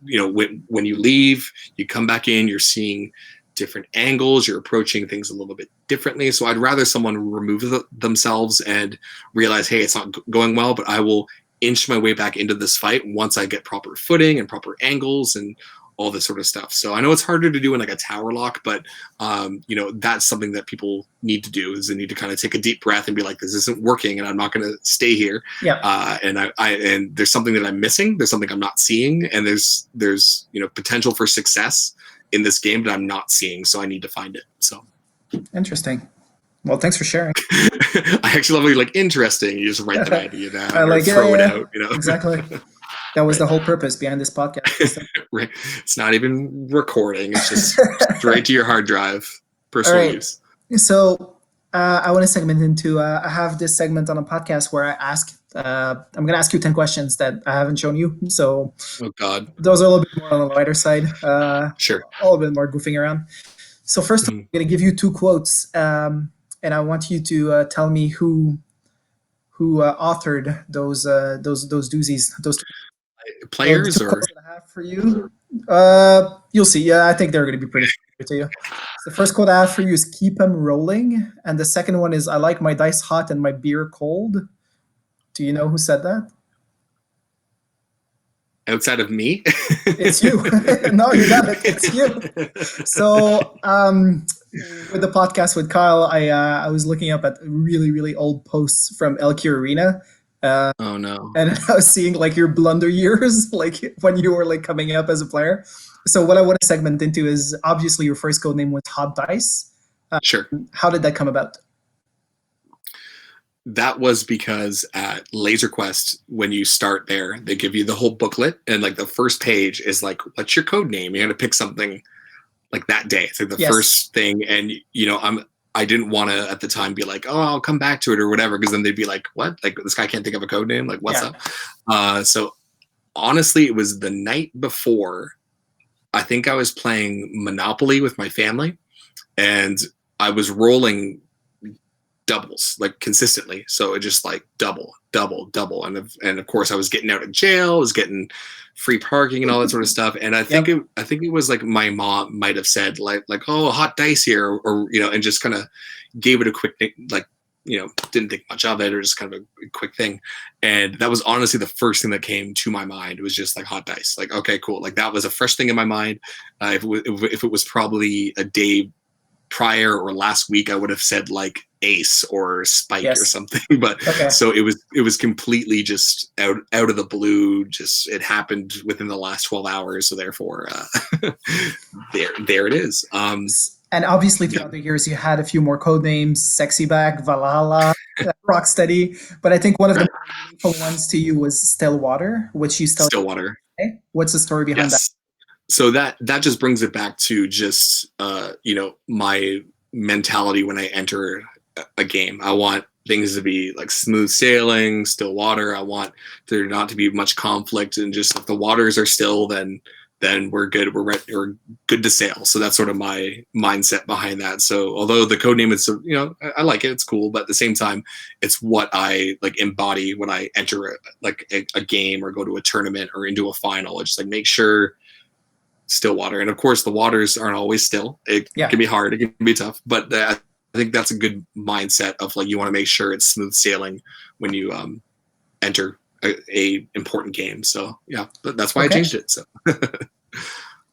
when you leave, you come back in, you're seeing different angles, you're approaching things a little bit differently. So I'd rather someone remove themselves and realize, hey, it's not going well, but I will inch my way back into this fight once I get proper footing and proper angles and all this sort of stuff. So I know it's harder to do in like a tower lock, but that's something that people need to do, is they need to kind of take a deep breath and be like, this isn't working and I'm not going to stay here. Yeah. And there's something that I'm missing. There's something I'm not seeing. And there's potential for success in this game that I'm not seeing. So I need to find it. So interesting. Well, thanks for sharing. I actually love like interesting. You just write that idea down I like, or throw it yeah, out. You know, exactly. That was the whole purpose behind this podcast. Right. It's not even recording. It's just straight to your hard drive, personal All right. use. So I want to segment into. I have this segment on a podcast where I ask. I'm going to ask you 10 questions that I haven't shown you. So Oh God. those are a little bit more on the lighter side. Sure. A little bit more goofing around. So first, Mhm. I'm going to give you 2 quotes, and I want you to tell me who authored those doozies. Those Players the or quotes that I have for you. You'll see. Yeah, I think they're going to be pretty familiar to you. So the first quote I have for you is "Keep 'em rolling," and the second one is "I like my dice hot and my beer cold." Do you know who said that? outside of me? It's you. No, you got it. It's you. So, with the podcast with Kyle, I was looking up at really really old posts from LQ Arena, Oh no. and I was seeing like your blunder years, like when you were like coming up as a player. So what I want to segment into is obviously your first code name was Hot Dice. Sure. How did that come about? That was because at Laser Quest, when you start there, they give you the whole booklet, and like the first page is like, "What's your code name?" You're gonna pick something like that day. It's like the Yes. first thing, and you know, I didn't want to at the time be like, "Oh, I'll come back to it" or whatever, because then they'd be like, "What? Like this guy can't think of a code name? Like what's Yeah. up?" So honestly, it was the night before. I think I was playing Monopoly with my family, and I was rolling doubles like consistently, so it just like double, and of course I was getting out of jail, I was getting free parking and all that sort of stuff. And I think it was like my mom might have said like oh, hot dice here, or you know, and just kind of gave it a quick like, you know, didn't think much of it, or just kind of a quick thing. And that was honestly the first thing that came to my mind. It was just like hot dice, like okay, cool, like that was a fresh thing in my mind. If it was probably a day prior or last week, I would have said like ace or spike or something. But so it was completely just out of the blue. Just it happened within the last 12 hours. So therefore, there it is. And obviously throughout the years, you had a few more code names: Sexy Back, Valhalla, Rocksteady. But I think one of the more meaningful ones to you was Stillwater, which you still. Stillwater. Okay. What's the story behind that? So that just brings it back to just you know, my mentality when I enter a game. I want things to be like smooth sailing, still water. I want there not to be much conflict, and just if the waters are still, then we're good. We're good to sail. So that's sort of my mindset behind that. So although the code name is, you know, I like it, it's cool, but at the same time, it's what I like embody when I enter a game or go to a tournament or into a final. I just like make sure still water. And of course the waters aren't always still. It can be hard, it can be tough, but I think that's a good mindset of like, you want to make sure it's smooth sailing when you enter a important game. So yeah, that's why I changed it. So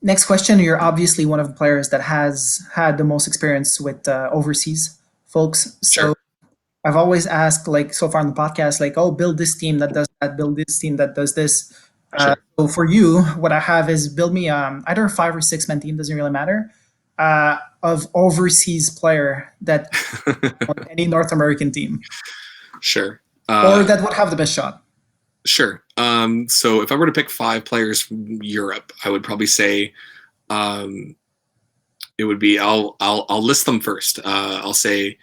next question. You're obviously one of the players that has had the most experience with overseas folks. So I've always asked, like so far on the podcast, like, oh, build this team that does that, build this team that does this. So for you, what I have is build me either a 5 or 6 man team, doesn't really matter, of overseas player that on any North American team. Sure. Or that would have the best shot. Sure. So if I were to pick 5 players from Europe, I would probably say it would be I'll list them first. I'll say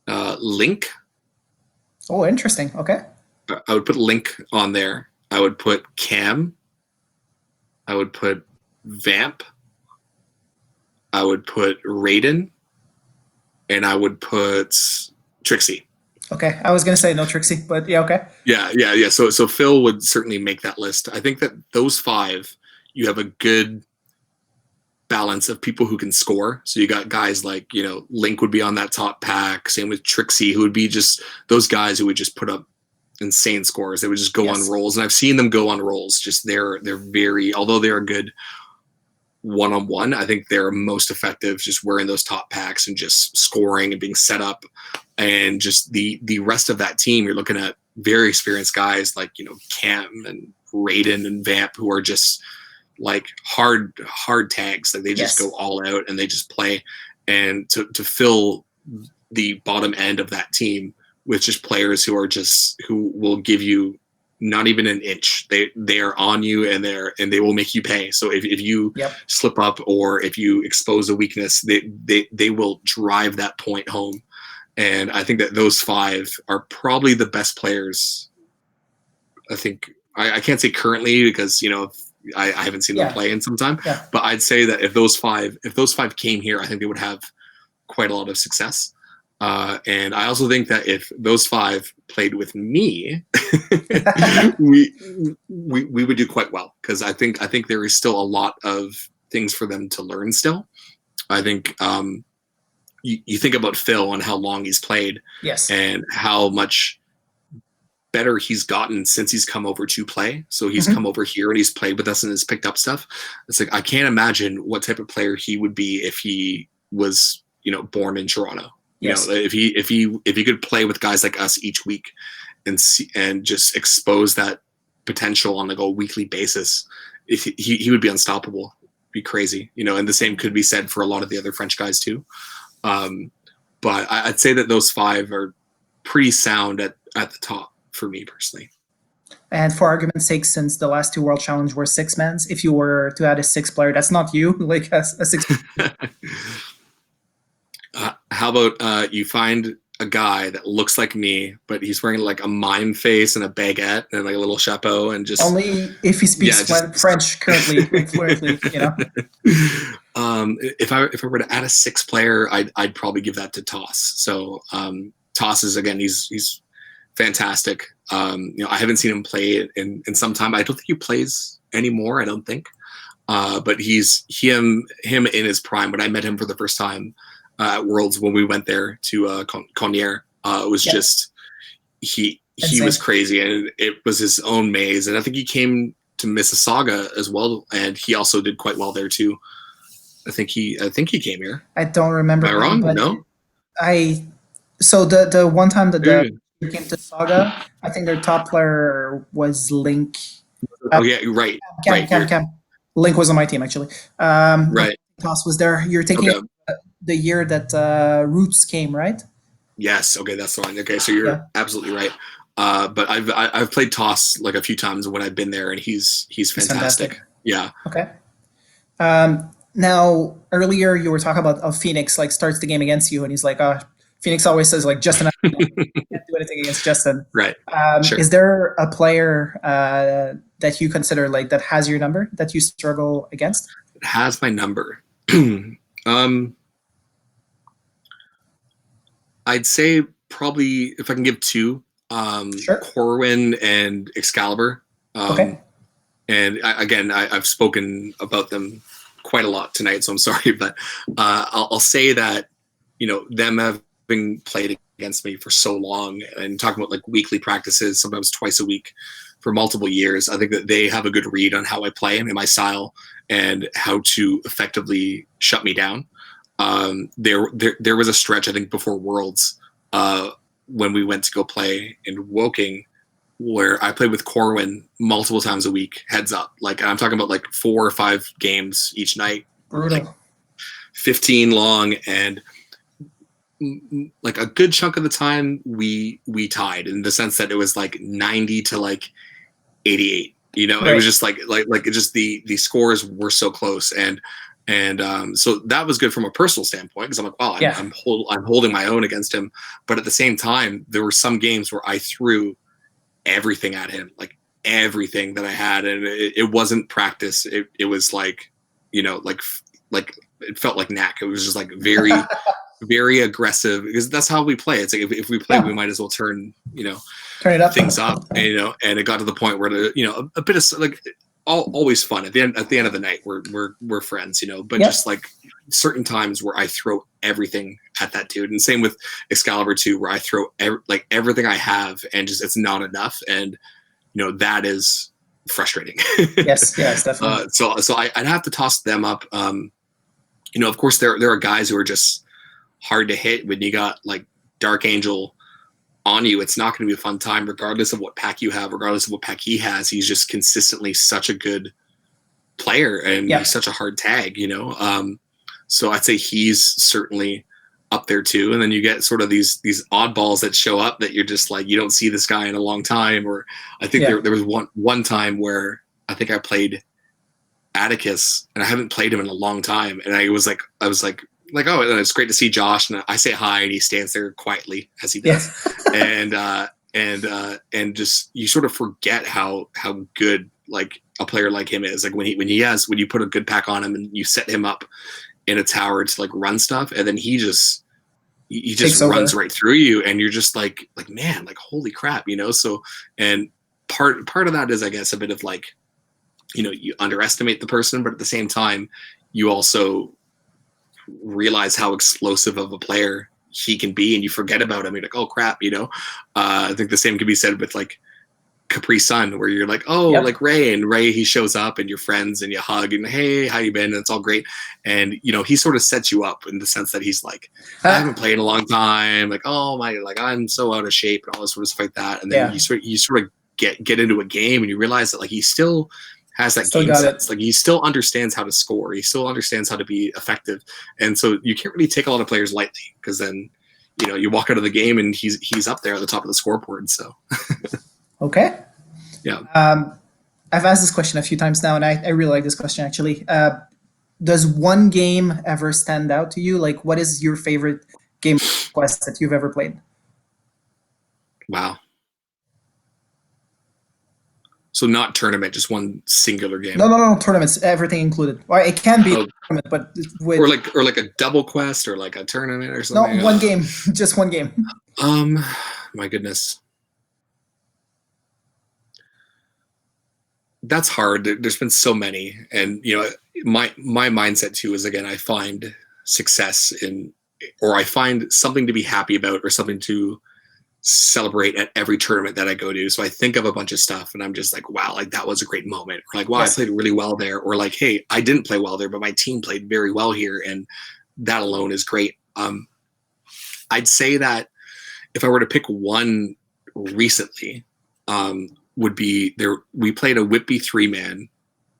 Link. Oh, interesting. Okay. I would put Link on there. I would put Cam. I would put Vamp. I would put Raiden. And I would put Trixie. Okay. I was going to say no Trixie, but yeah, okay. Yeah. So Phil would certainly make that list. I think that those 5, you have a good balance of people who can score. So you got guys like, you know, Link would be on that top pack. Same with Trixie, who would be just those guys who would just put up insane scores. They would just go on rolls, and I've seen them go on rolls. Just they're very, although they're a good one-on-one, I think they're most effective just wearing those top packs and just scoring and being set up. And just the rest of that team, you're looking at very experienced guys like, you know, Cam and Raiden and Vamp, who are just like hard tags. Like they just go all out and they just play. And to fill the bottom end of that team with just players who will give you not even an inch. They are on you, and they will make you pay. So if you slip up, or if you expose a weakness, they will drive that point home. And I think that those 5 are probably the best players. I think I can't say currently, because I haven't seen them play in some time. Yeah. But I'd say that if those five came here, I think they would have quite a lot of success. And I also think that if those 5 played with me, we would do quite well, because I think there is still a lot of things for them to learn still. I think you think about Phil and how long he's played, yes, and how much better he's gotten since he's come over to play. So he's come over here and he's played with us and has picked up stuff. It's like, I can't imagine what type of player he would be if he was, born in Toronto. Yes. If he could play with guys like us each week and just expose that potential on like a weekly basis, he would be unstoppable. Be crazy, and the same could be said for a lot of the other French guys too. But I'd say that those 5 are pretty sound at the top for me personally. And for argument's sake, since the last 2 World Challenge were 6-mans, if you were to add a 6th player, that's not you, like a 6. How about you find a guy that looks like me, but he's wearing like a mime face and a baguette and like a little chapeau, and just only if he speaks French currently fluently, If I were to add a 6th player, I'd probably give that to Toss. So Toss is, again, he's fantastic. I haven't seen him play in some time. I don't think he plays anymore. I don't think. But he's him in his prime. When I met him for the first time at Worlds, when we went there to Cognier, it was just he was crazy, and it was his own maze. And I think he came to Mississauga as well, and he also did quite well there too. I think he came here. I don't remember. Am I wrong? No. So the one time that they came to Saga, I think their top player was Link. Oh yeah, right. Cam. Link was on my team actually. Right. Toss was there. You're thinking of the year that Roots came, right? Yes. Okay, that's the one. Okay, so you're absolutely right. But I've played Toss like a few times when I've been there, and he's fantastic. Yeah. Okay. Now earlier you were talking about Phoenix like starts the game against you, and he's like, Phoenix always says like Justin, I can't do anything against Justin. Right. Sure. Is there a player that you consider like that has your number that you struggle against? It has my number. I'd say probably, if I can give 2, sure. Corwin and Excalibur. Okay. And I've spoken about them quite a lot tonight, so I'm sorry, but I'll say that them having played against me for so long, and talking about like weekly practices, sometimes twice a week for multiple years, I think that they have a good read on how I play and my style, and how to effectively shut me down. There was a stretch, I think, before Worlds, when we went to go play in Woking, where I played with Corwin multiple times a week, heads up. Like, I'm talking about like 4 or 5 games each night. Brutal. Like 15 long, and like a good chunk of the time we tied, in the sense that it was like 90 to like 88. Right. It was just like it just the scores were so close, and so that was good from a personal standpoint, because I'm like, wow, I'm holding my own against him. But at the same time, there were some games where I threw everything at him, like everything that I had, and it wasn't practice. It was like, like it felt like knack. It was just like very very aggressive, because that's how we play. It's like if we play, we might as well turn it up, things up, and it got to the point where a bit of like always fun at the end of the night. We're friends, but just like certain times where I throw everything at that dude, and same with Excalibur too, where I throw everything I have, and just it's not enough, and that is frustrating. yes, definitely. So I'd have to toss them up. Of course there are guys who are just hard to hit. When you got like Dark Angel on you, it's not going to be a fun time, regardless of what pack you have, regardless of what pack he has. He's just consistently such a good player, and he's such a hard tag, So I'd say he's certainly up there too, and then you get sort of these oddballs that show up that you're just like, you don't see this guy in a long time. Or I think there was one time where I think I played Atticus, and I haven't played him in a long time, and I was like, oh, it's great to see Josh, and I say hi, and he stands there quietly as he does, and just you sort of forget how good like a player like him is. Like when you put a good pack on him and you set him up in a tower to like run stuff, and then he just runs right through you, and you're just like man, like holy crap, you know. So, and part of that is, I guess, a bit of like, you know, you underestimate the person, but at the same time, you also realize how explosive of a player he can be, and you forget about him. You're like, oh crap, you know. I think the same could be said with like Capri Sun, where you're like, oh, like Ray, he shows up and you're friends and you hug and hey, how you been? And it's all great. And you know, he sort of sets you up in the sense that he's like, I haven't played in a long time. Like, oh my, like I'm so out of shape and all this sort of stuff like that. And then you sort of get into a game and you realize that like he still has that game sense. Like he still understands how to score. He still understands how to be effective. And so you can't really take a lot of players lightly, because then, you know, you walk out of the game and he's up there at the top of the scoreboard. So. Okay. Yeah. I've asked this question a few times now, and I really like this question actually. Does one game ever stand out to you? Like, what is your favorite game quest that you've ever played? Wow. So not tournament, just one singular game. No, tournaments, everything included. Or it can be a tournament, but with or like a double quest or like a tournament or something. No, one game, just one game. My goodness. That's hard. There's been so many, and you know, my mindset too is, again, I find success or I find something to be happy about or something to celebrate at every tournament that I go to. So I think of a bunch of stuff and I'm just like, wow, like that was a great moment. Or like, wow, I played really well there. Or like, hey, I didn't play well there, but my team played very well here, and that alone is great. I'd say that if I were to pick one recently, would be there. We played a Whitby 3-man,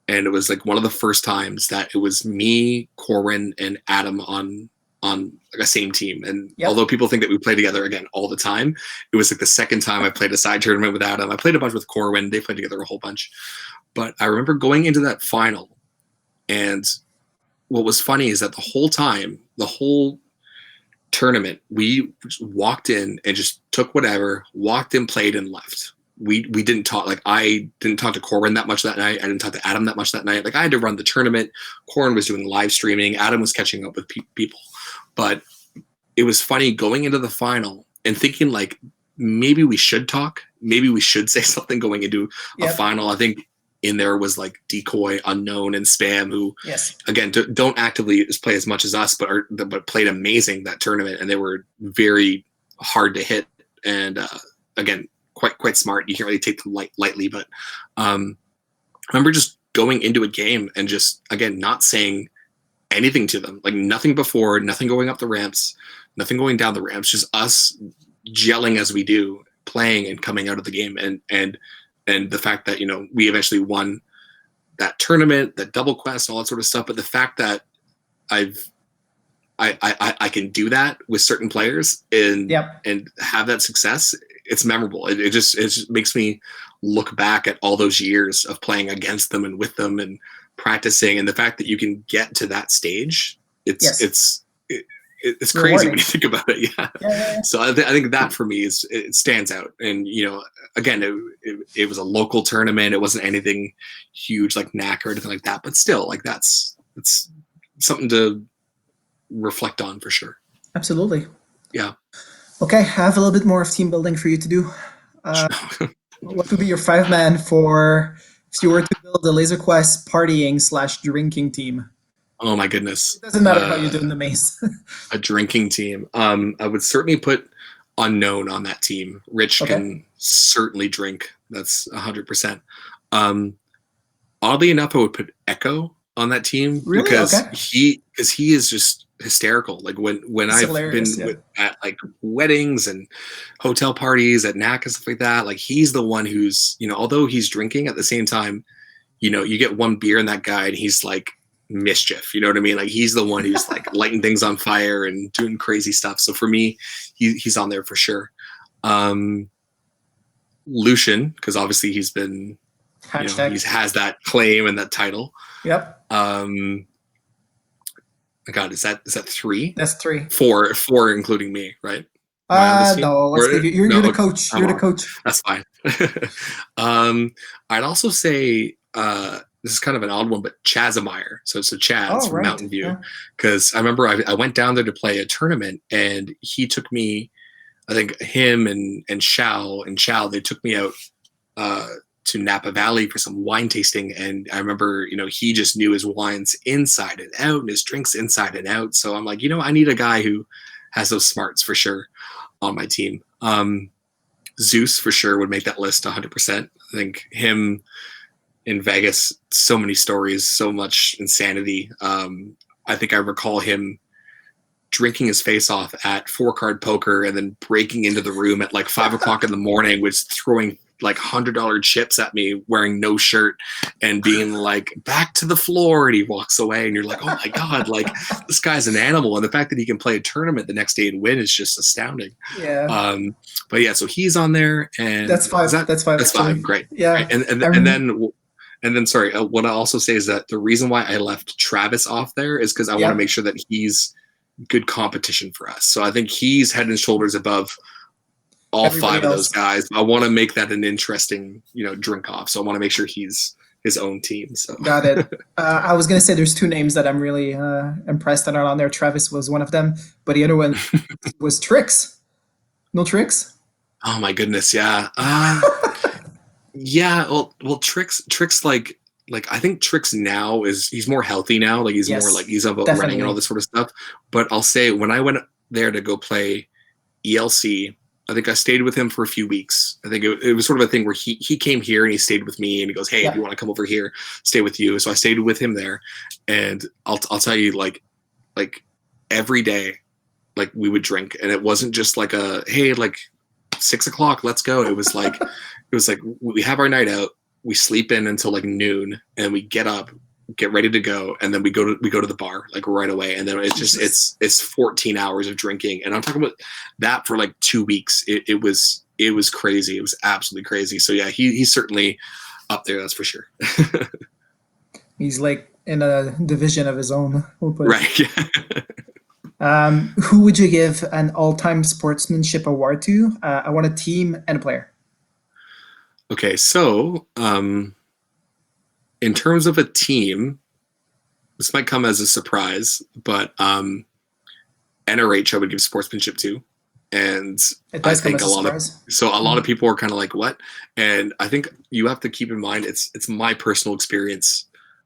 and it was like one of the first times that it was me, Corwin, and Adam on like a same team. And although people think that we play together again all the time, it was like the second time I played a side tournament with Adam. I played a bunch with Corwin. They played together a whole bunch. But I remember going into that final, and what was funny is that the whole time, the whole tournament, we walked in and just took whatever, walked in, played, and left. We didn't talk. Like, I didn't talk to Corwin that much that night. I didn't talk to Adam that much that night. Like, I had to run the tournament. Corwin was doing live streaming. Adam was catching up with people. But it was funny going into the final and thinking like, maybe we should talk. Maybe we should say something going into a final. I think in there was like Decoy, Unknown, and Spam, who again don't actively play as much as us, but played amazing that tournament, and they were very hard to hit. And again, quite smart. You can't really take them lightly. But I remember just going into a game and just, again, not saying anything to them, like nothing before, nothing going up the ramps, nothing going down the ramps, just us gelling as we do, playing and coming out of the game. And the fact that, you know, we eventually won that tournament, that double quest, all that sort of stuff. But the fact that I can do that with certain players and have that success, it's memorable. It just makes me look back at all those years of playing against them and with them and practicing, and the fact that you can get to that stage, it's crazy when you think about it. So I think that for me it stands out. And you know, again, it was a local tournament. It wasn't anything huge like NAC or anything like that, but still, like it's something to reflect on for sure. Absolutely. Okay, I have a little bit more of team building for you to do. What would be your 5-man for if you were to build a Laser Quest partying/drinking team? Oh my goodness. It doesn't matter how you do in the maze. A drinking team. I would certainly put Unknown on that team. Rich can certainly drink. That's 100%. Oddly enough, I would put Echo on that team because he is just hysterical. Like when I've been at like weddings and hotel parties at NAC and stuff like that, like he's the one who's, you know, although he's drinking, at the same time, you know, you get one beer in that guy and he's like mischief. You know what I mean? Like he's the one who's like lighting things on fire and doing crazy stuff. So for me, he's on there for sure. Lucian, because obviously he's been, he has that claim and that title. Yep. God, is that 3? That's 3. 4 including me, right? No, let's leave it. You're the coach. You're the coach. That's fine. I'd also say this is kind of an odd one, but Chazamire. So Chaz from Mountain View, because I remember I went down there to play a tournament, and he took me. I think him and Chow, they took me out to Napa Valley for some wine tasting, and I remember, he just knew his wines inside and out and his drinks inside and out. So I'm like, I need a guy who has those smarts for sure on my team. Zeus for sure would make that list 100%. I think him in Vegas, so many stories, so much insanity. I think I recall him drinking his face off at 4-card poker and then breaking into the room at like 5 o'clock in the morning, was throwing like $100 chips at me, wearing no shirt and being like, back to the floor. And he walks away and you're like, oh my God, like this guy's an animal. And the fact that he can play a tournament the next day and win is just astounding. Yeah. But yeah, so he's on there, and that's 5. That's 5. That's 5. Great. Yeah. Right. And then sorry, what I also say is that the reason why I left Travis off there is because I want to make sure that he's good competition for us. So I think he's head and shoulders above all everybody 5 else. Of those guys. I want to make that an interesting, drink off. So I want to make sure he's his own team. So got it. I was gonna say there's 2 names that I'm really impressed that are on there. Travis was one of them, but the other one was Trix. No Trix? Oh my goodness, yeah. Yeah, well, Trix like I think Trix now he's more healthy now. Like he's more like he's about running and all this sort of stuff. But I'll say when I went there to go play ELC, I think I stayed with him for a few weeks. I think it was sort of a thing where he came here and he stayed with me, and he goes, hey, if you want to come over here, stay with you. So I stayed with him there, and I'll tell you, like every day, like we would drink, and it wasn't just like a, hey, like 6 o'clock, let's go. It was like we have our night out, we sleep in until like noon, and we get up, get ready to go, and then we go to the bar like right away, and then it's just it's 14 hours of drinking, and I'm talking about that for like 2 weeks. It was crazy. It was absolutely crazy. So yeah, he's certainly up there, that's for sure. He's like in a division of his own. Right. Who would you give an all-time sportsmanship award to? I want a team and a player. Okay, so in terms of a team, this might come as a surprise, but NRH I would give sportsmanship to, and I think a lot of people are kind of like, what? And I think you have to keep in mind it's my personal experience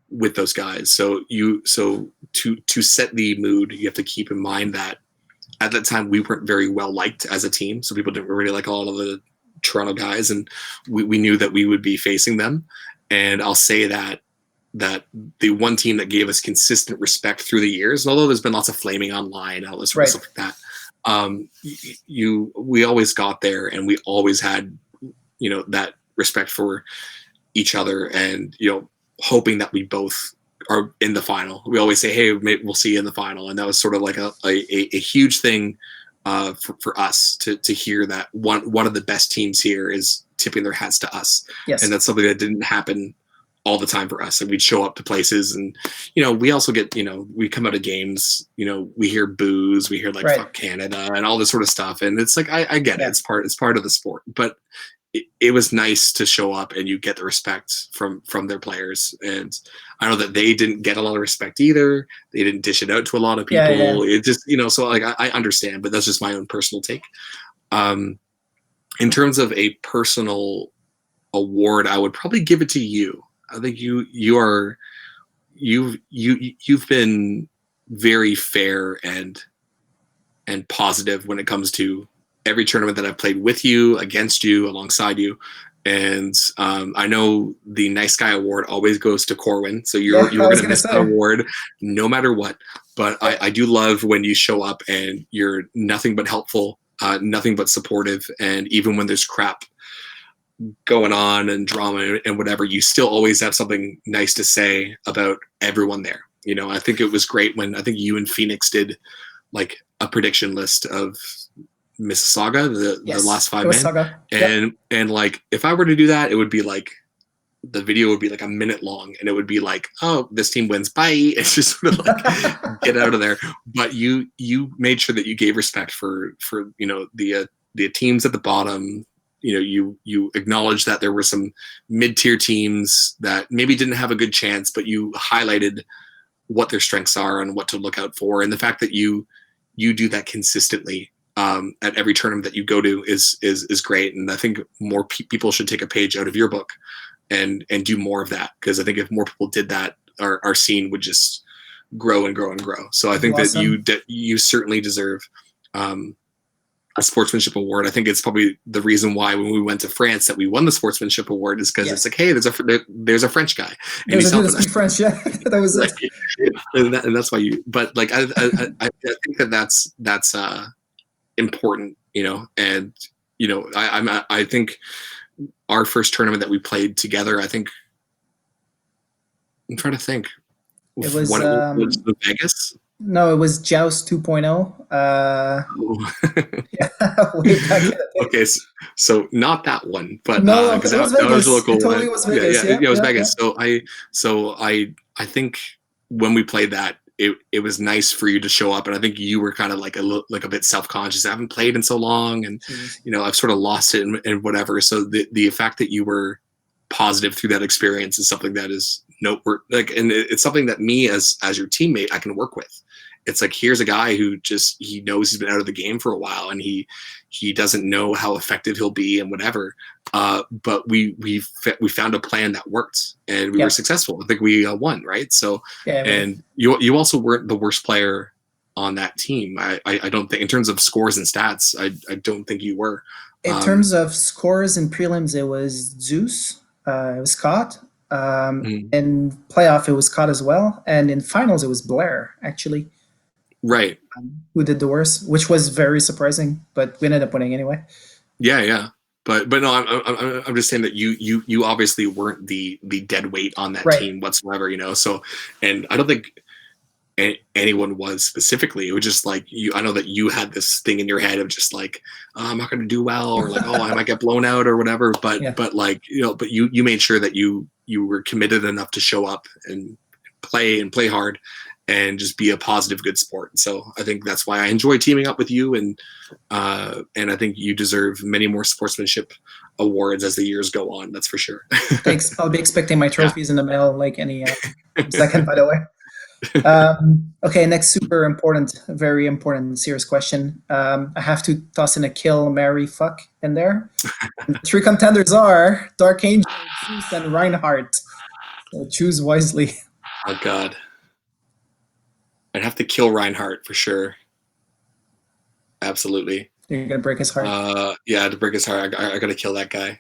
with those guys. So to set the mood, you have to keep in mind that at that time we weren't very well liked as a team, so people didn't really like a lot of the Toronto guys, and we knew that we would be facing them. And I'll say that the one team that gave us consistent respect through the years, and although there's been lots of flaming online and all this sort of stuff like that, we always got there, and we always had that respect for each other, and hoping that we both are in the final. We always say, hey, maybe we'll see you in the final, and that was sort of like a huge thing for us to hear that one of the best teams here is tipping their hats to us. Yes. And that's something that didn't happen all the time for us. And we'd show up to places, and we also get we come out of games, we hear boos, we hear like fuck Canada and all this sort of stuff, and it's like I get it, it's part of the sport, but it was nice to show up and you get the respect from their players. And I know that they didn't get a lot of respect either. They didn't dish it out to a lot of people. It just, so like, I understand, but that's just my own personal take. In terms of a personal award, I would probably give it to you. I think you've been very fair and positive when it comes to every tournament that I've played with you, against you, alongside you. And I know the Nice Guy Award always goes to Corwin, so you're going to miss that award no matter what. But I do love when you show up and you're nothing but helpful, nothing but supportive, and even when there's crap going on and drama and whatever, you still always have something nice to say about everyone there. You know, I think it was great when I think you and Phoenix did like a prediction list of Mississauga, the last 5 men, and like if I were to do that, it would be like the video would be like a minute long, and it would be like, oh, this team wins, bye. It's just sort of like get out of there. But you made sure that you gave respect for you know the teams at the bottom. You know, you acknowledged that there were some mid-tier teams that maybe didn't have a good chance, but you highlighted what their strengths are and what to look out for, and the fact that you do that consistently at every tournament that you go to is great. And I think more people should take a page out of your book and do more of that, because I think if more people did that, our scene would just grow and grow and grow. So I think that you certainly deserve a sportsmanship award. I think it's probably the reason why when we went to France that we won the sportsmanship award, is because it's like, hey, there's a French guy and he's helping us. French, yeah, that was it. And that's why you. But like I think that's important, you know. And you know, I think our first tournament that we played together, I think I'm trying to think. It was Vegas. No, it was Joust 2.0. Yeah, way back in the day. Okay, so not that one, but no, because it was that Vegas. was a local. It totally was Vegas. Yeah, it was Vegas. Yeah. So I think when we played that, it was nice for you to show up, and I think you were kind of like a bit self-conscious. I haven't played in so long, and you know, I've sort of lost it and whatever. So the fact that you were positive through that experience is something that is noteworthy. Like, and it's something that me as your teammate I can work with. It's like, here's a guy who he knows he's been out of the game for a while, and he doesn't know how effective he'll be and whatever. But we found a plan that worked, and we were successful. I think we won, right? So, and you also weren't the worst player on that team. I don't think, in terms of scores and stats, I don't think you were. In terms of scores in prelims, it was Zeus, it was Scott. In playoff, it was Scott as well, and in finals, it was Blair actually. Right. Who did the worst, which was very surprising, but we ended up winning anyway. Yeah. But no, I'm just saying that you obviously weren't the dead weight on that team whatsoever, you know. So, and I don't think anyone was specifically. It was just like I know that you had this thing in your head of just like, oh, I'm not going to do well, or like, oh, I might get blown out or whatever. But like, you know, but you made sure that you were committed enough to show up and play hard and just be a positive, good sport. So I think that's why I enjoy teaming up with you, and I think you deserve many more sportsmanship awards as the years go on. That's for sure. Thanks. I'll be expecting my trophies in the mail like any second, by the way. Okay, next super important, very important, serious question. I have to toss in a kill, marry, fuck in there. The 3 contenders are Dark Angel, Zeus, and Reinhardt. So choose wisely. Oh God. I'd have to kill Reinhardt for sure. Absolutely. You're gonna break his heart. Yeah, to break his heart, I gotta kill that guy.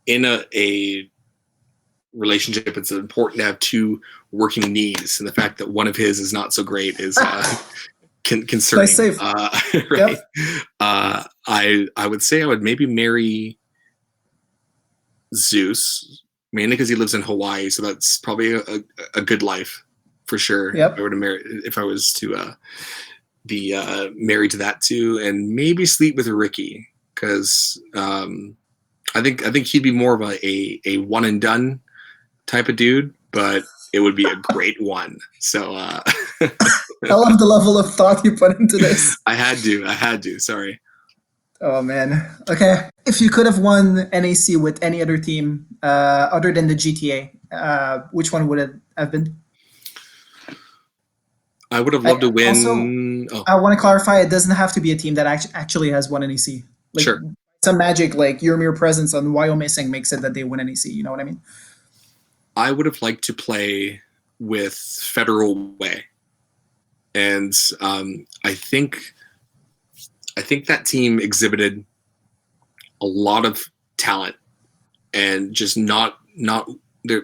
In a relationship, it's important to have 2 working knees, and the fact that one of his is not so great is concerning. Nice save. Right. Yep. I would say I would maybe marry Zeus, mainly because he lives in Hawaii, so that's probably a good life. For sure. Yep. If I was to be married to that too, and maybe sleep with Ricky, because I think he'd be more of a one and done type of dude, but it would be a great one. So I love the level of thought you put into this. I had to. Sorry. Oh man. Okay. If you could have won NAC with any other team other than the GTA, which one would it have been? I would have loved to win. I want to clarify, it doesn't have to be a team that actually has won NEC. Like, sure. Some magic, like your mere presence on Wyoming makes it that they win NEC. You know what I mean? I would have liked to play with Federal Way. And I think that team exhibited a lot of talent, and just not there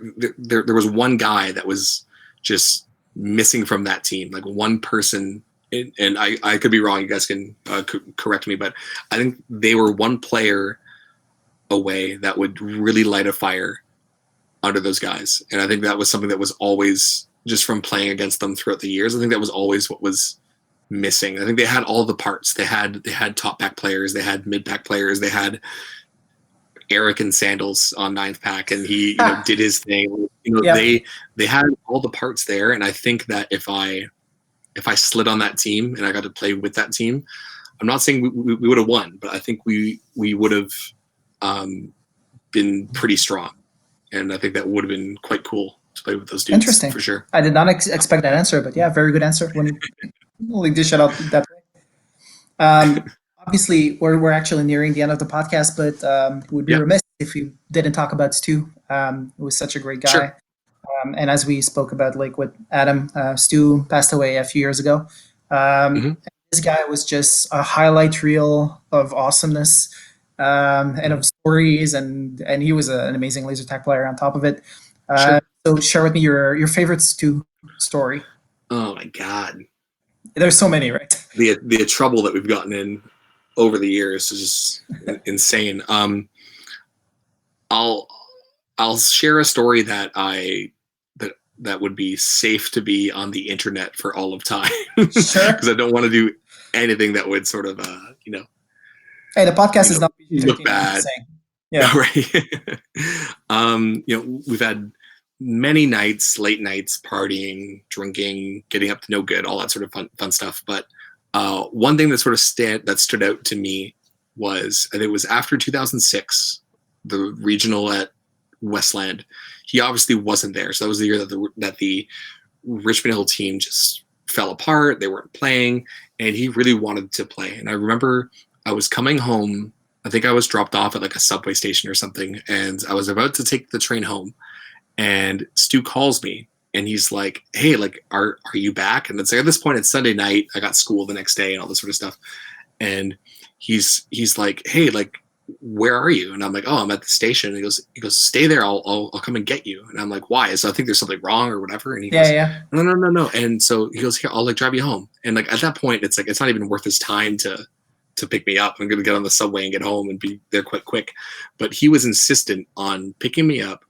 was one guy that was just missing from that team, like one person, and I could be wrong, you guys can correct me, but I think they were one player away that would really light a fire under those guys. And I think that was something that was always, just from playing against them throughout the years, I think that was always what was missing. I think they had all the parts. They had top pack players, they had mid pack players, they had Eric and Sandals on 9th pack, and he did his thing. They had all the parts there, and I think that if I slid on that team and I got to play with that team, I'm not saying we would have won, but I think we would have been pretty strong, and I think that would have been quite cool to play with those dudes. Interesting, for sure. I did not expect that answer, but yeah, very good answer when you dish it out that way. Obviously, we're actually nearing the end of the podcast, but it would be remiss if we didn't talk about Stu. It was such a great guy. Sure. And as we spoke about, like with Adam, Stu passed away a few years ago. This guy was just a highlight reel of awesomeness and of stories, and he was an amazing laser tag player on top of it. Sure. So share with me your favorite Stu story. Oh my God. There's so many, right? The trouble that we've gotten in over the years is just insane. I'll share a story that that would be safe to be on the internet for all of time. Sure. Because I don't want to do anything that would sort of Hey, the podcast is not look bad. Yeah. Right. We've had many nights, late nights, partying, drinking, getting up to no good, all that sort of fun stuff. But one thing that sort of stood out to me was, I think it was after 2006, the regional at Westland. He obviously wasn't there, so that was the year that the Richmond Hill team just fell apart. They weren't playing, and he really wanted to play. And I remember I was coming home. I think I was dropped off at like a subway station or something, and I was about to take the train home. And Stu calls me, and he's like, "Hey, like, are you back?" And it's like, at this point, it's Sunday night. I got school the next day and all this sort of stuff. And he's like, "Hey, like, where are you?" And I'm like, "Oh, I'm at the station." And he goes, "Stay there. I'll come and get you." And I'm like, "Why?" So I think there's something wrong or whatever. And he goes, No. And so he goes, "Here, I'll like drive you home." And like at that point, it's like it's not even worth his time to pick me up. I'm gonna get on the subway and get home and be there quite quick. But he was insistent on picking me up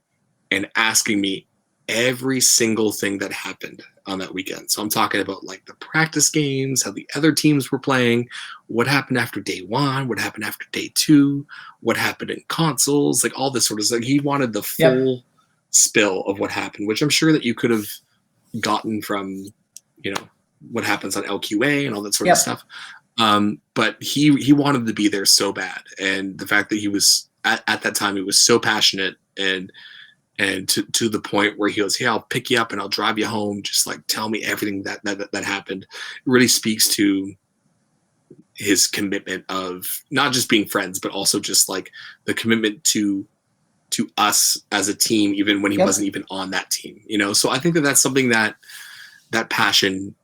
and asking me every single thing that happened on that weekend. So I'm talking about like the practice games, how the other teams were playing, what happened after day 1, what happened after day 2, what happened in consoles, like all this sort of stuff. He wanted the full spill of what happened, which I'm sure that you could have gotten from, what happens on LQA and all that sort of stuff. But he wanted to be there so bad. And the fact that he was at that time, he was so passionate and to the point where he goes, "Hey, I'll pick you up and I'll drive you home. Just like tell me everything that happened." It really speaks to his commitment of not just being friends, but also just like the commitment to us as a team, even when he wasn't even on that team. So I think that that's something that passion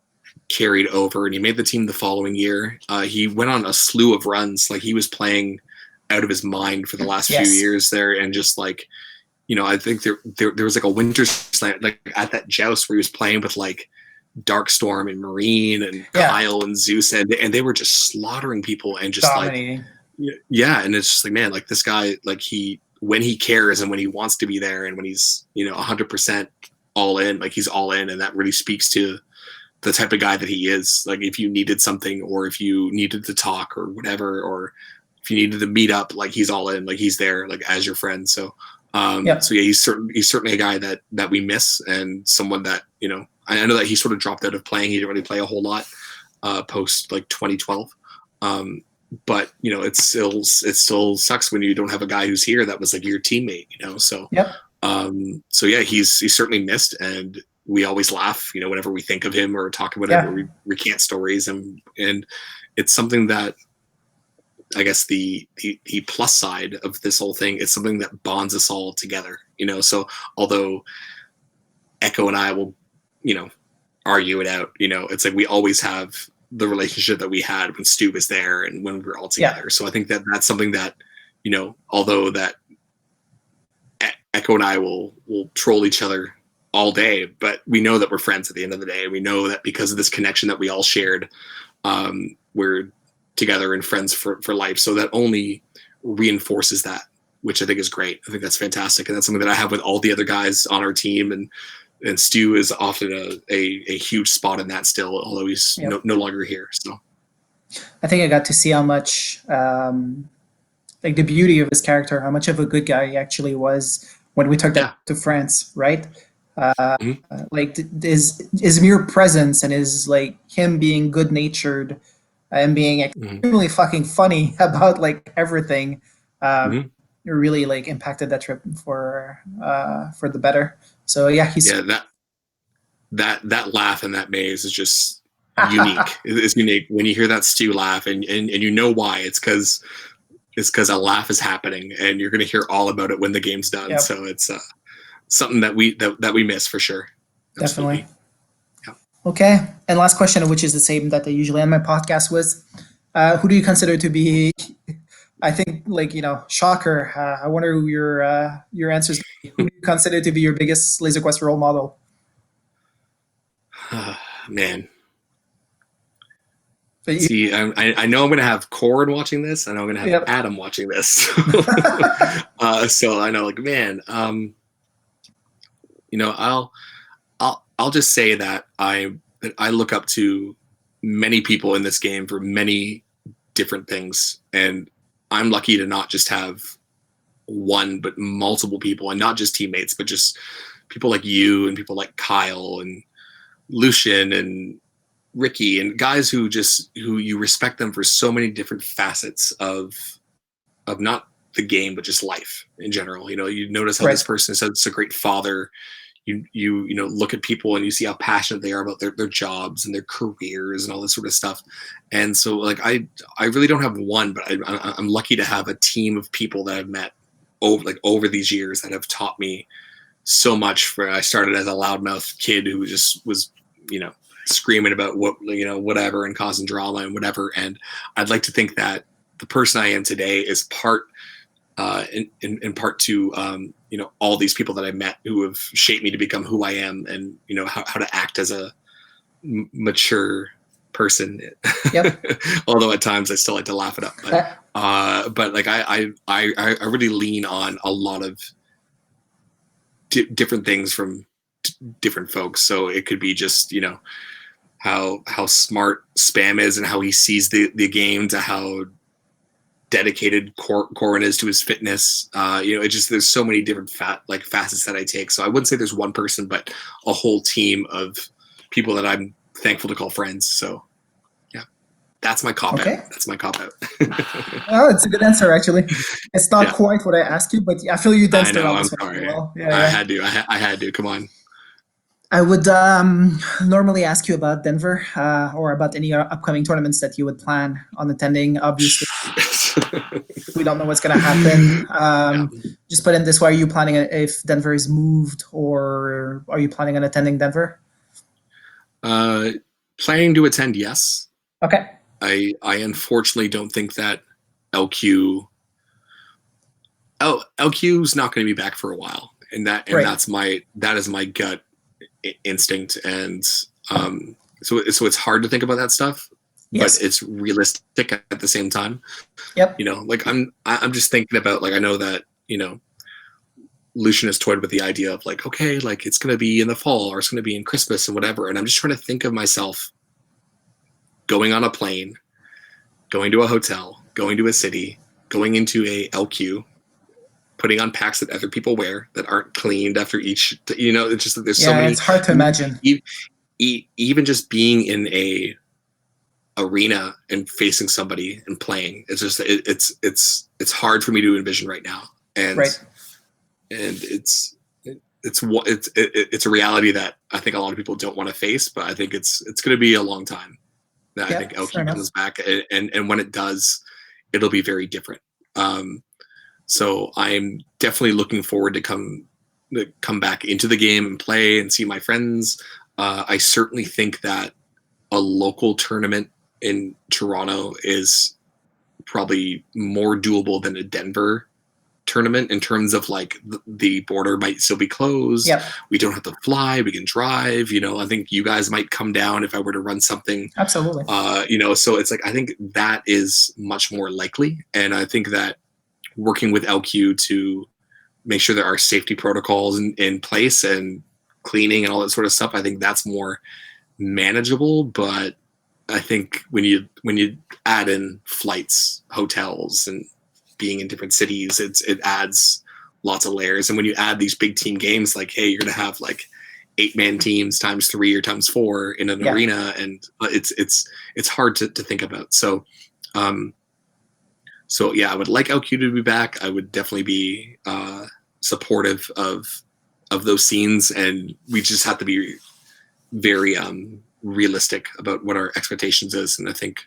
carried over, and he made the team the following year. He went on a slew of runs. Like he was playing out of his mind for the last few years there, and just like. I think there was like a winter slam, like at that joust where he was playing with like Darkstorm and Marine and Kyle and Zeus, and they were just slaughtering people and just dominating. And it's just like, man, like this guy, like when he cares and when he wants to be there and when he's 100% all in, like he's all in, and that really speaks to the type of guy that he is. Like if you needed something, or if you needed to talk or whatever, or if you needed to meet up, like he's all in, like he's there, like as your friend. So. So he's certainly a guy that we miss, and someone that I know that he sort of dropped out of playing. He didn't really play a whole lot post like 2012. But it still sucks when you don't have a guy who's here that was like your teammate. So he's certainly missed, and we always laugh whenever we think of him or talk about him, or we recant stories, and it's something that. I guess the plus side of this whole thing is something that bonds us all together, so although Echo and I will, argue it out, it's like we always have the relationship that we had when Stu was there and when we were all together. So I think that that's something that, although that Echo and I will troll each other all day, but we know that we're friends at the end of the day. We know that because of this connection that we all shared, we're together and friends for life. So that only reinforces that which I think is great. I think that's fantastic, and that's something that I have with all the other guys on our team. And Stu is often a huge spot in that still, although he's no longer here. So I think I got to see how much like the beauty of his character, how much of a good guy he actually was when we took that to France, right? Like his mere presence and his like him being good natured and being extremely fucking funny about like everything, really like impacted that trip for the better. So yeah, he's that laugh in that maze is just unique. It's unique when you hear that Stu laugh, and you know why. It's because a laugh is happening, and you're going to hear all about it when the game's done. Yep. So it's something that we miss for sure. Absolutely. Definitely. Yeah. Okay, and last question, which is the same that I usually end my podcast with. Who do you consider to be? I think, like, shocker. I wonder who your answers. Who do you consider to be your biggest Laser Quest role model? Man. See, I know I'm going to have Corin watching this. I know I'm going to have Adam watching this. So I know, like, man, I'll just say that I look up to many people in this game for many different things, and I'm lucky to not just have one, but multiple people, and not just teammates, but just people like you and people like Kyle and Lucian and Ricky and guys who you respect them for so many different facets of not the game, but just life in general. You notice how this person is such a great father. You look at people and you see how passionate they are about their jobs and their careers and all this sort of stuff. And so, like, I really don't have one, but I'm lucky to have a team of people that I've met over these years that have taught me so much. I started as a loudmouth kid who just was, screaming about whatever and causing drama and whatever. And I'd like to think that the person I am today is part in part to all these people that I met who have shaped me to become who I am, and how to act as a mature person. Yep. Although at times I still like to laugh it up, but like I really lean on a lot of different things from different folks. So it could be just how smart Spam is and how he sees the game, to how dedicated Corin is to his fitness. There's so many different facets that I take. So I wouldn't say there's one person, but a whole team of people that I'm thankful to call friends. So yeah, that's my cop out. That's my cop out. Oh, it's a good answer, actually. It's not quite what I asked you, but I feel you danced around this one really well. I had to. Come on. I would normally ask you about Denver or about any upcoming tournaments that you would plan on attending. Obviously, we don't know what's going to happen. Just put in this way: are you planning if Denver is moved, or are you planning on attending Denver? Planning to attend, yes. Okay. I unfortunately don't think that LQ's not going to be back for a while, and that is my gut instinct, and so it's hard to think about that stuff, but it's realistic at the same time. Yep. Like I'm just thinking about, like, I know that Lucian has toyed with the idea of, like, okay, like, it's going to be in the fall or it's going to be in Christmas and whatever, and I'm just trying to think of myself going on a plane, going to a hotel, going to a city, going into a LQ, putting on packs that other people wear that aren't cleaned after each, it's just that there's so many. It's hard to imagine. Even just being in a arena and facing somebody and playing, it's just, it's hard for me to envision right now. And it's a reality that I think a lot of people don't want to face, but I think it's going to be a long time that I think LQ comes back. And when it does, it'll be very different. So I'm definitely looking forward to come back into the game and play and see my friends. I certainly think that a local tournament in Toronto is probably more doable than a Denver tournament, in terms of, like, the border might still be closed. Yep. We don't have to fly. We can drive. I think you guys might come down if I were to run something. Absolutely. So it's like, I think that is much more likely. And I think that working with LQ to make sure there are safety protocols in place and cleaning and all that sort of stuff, I think that's more manageable. But I think when you add in flights, hotels, and being in different cities, it adds lots of layers. And when you add these big team games, like, hey, you're gonna have like 8-man teams times 3 or times 4 in an arena, and it's hard to think about. So yeah, I would like LQ to be back. I would definitely be supportive of those scenes, and we just have to be very realistic about what our expectations is. And I think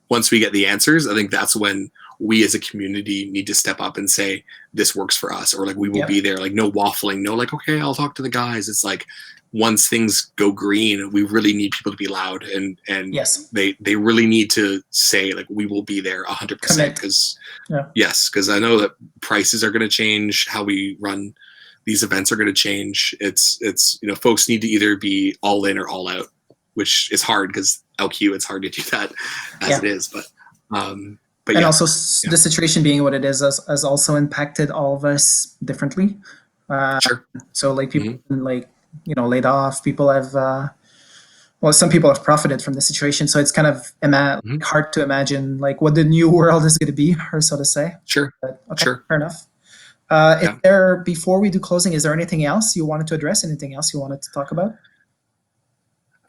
once we get the answers, I think that's when we as a community need to step up and say, this works for us, or like, we will be there. Like, no waffling, no like, okay, I'll talk to the guys. It's like, once things go green, we really need people to be loud, and they really need to say, like, we will be there 100%. Because I know that prices are going to change, how we run these events are going to change. It's folks need to either be all in or all out, which is hard because LQ, it's hard to do that as it is. But also the situation being what it is has also impacted all of us differently. Sure. So like people like laid off. People have some people have profited from the situation. So it's kind of hard to imagine like what the new world is going to be, or so to say. Sure. But, okay, sure. Fair enough. Before we do closing, is there anything else you wanted to address? Anything else you wanted to talk about?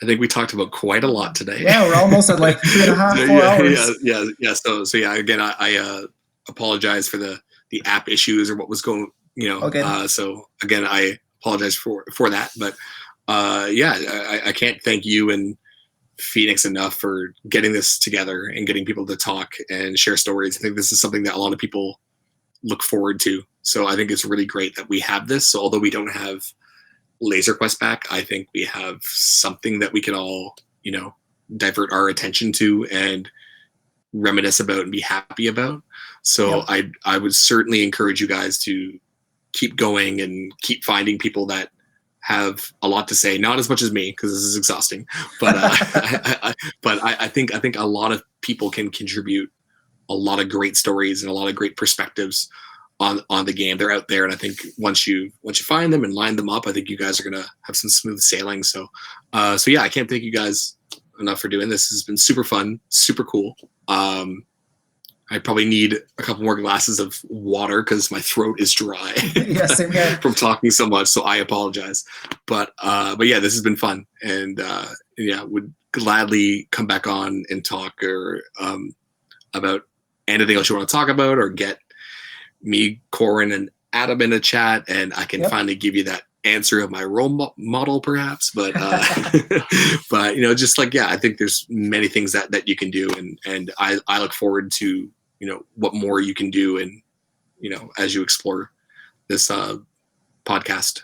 I think we talked about quite a lot today. Yeah, we're almost at like 3.5, 4 hours. Yeah. So yeah, again, I apologize for the app issues or what was going, Okay. So again, I apologize for that. But I can't thank you and Phoenix enough for getting this together and getting people to talk and share stories. I think this is something that a lot of people look forward to. So I think it's really great that we have this. So although we don't have Laser Quest back, I think we have something that we can all, divert our attention to and reminisce about and be happy about. So I would certainly encourage you guys to keep going and keep finding people that have a lot to say. Not as much as me, because this is exhausting, but I think a lot of people can contribute a lot of great stories and a lot of great perspectives on the game. They're out there, and I think once you find them and line them up, I think you guys are gonna have some smooth sailing. So yeah, I can't thank you guys enough for doing this. This has been super fun, super cool. I probably need a couple more glasses of water because my throat is dry Same here. from talking so much. So I apologize, but yeah, this has been fun, and would gladly come back on and talk or about anything else you want to talk about, or get me, Corin, and Adam in a chat, and I can finally give you that answer of my role model, perhaps. But but just like, I think there's many things that you can do, and I look forward to what more you can do, and as you explore this podcast.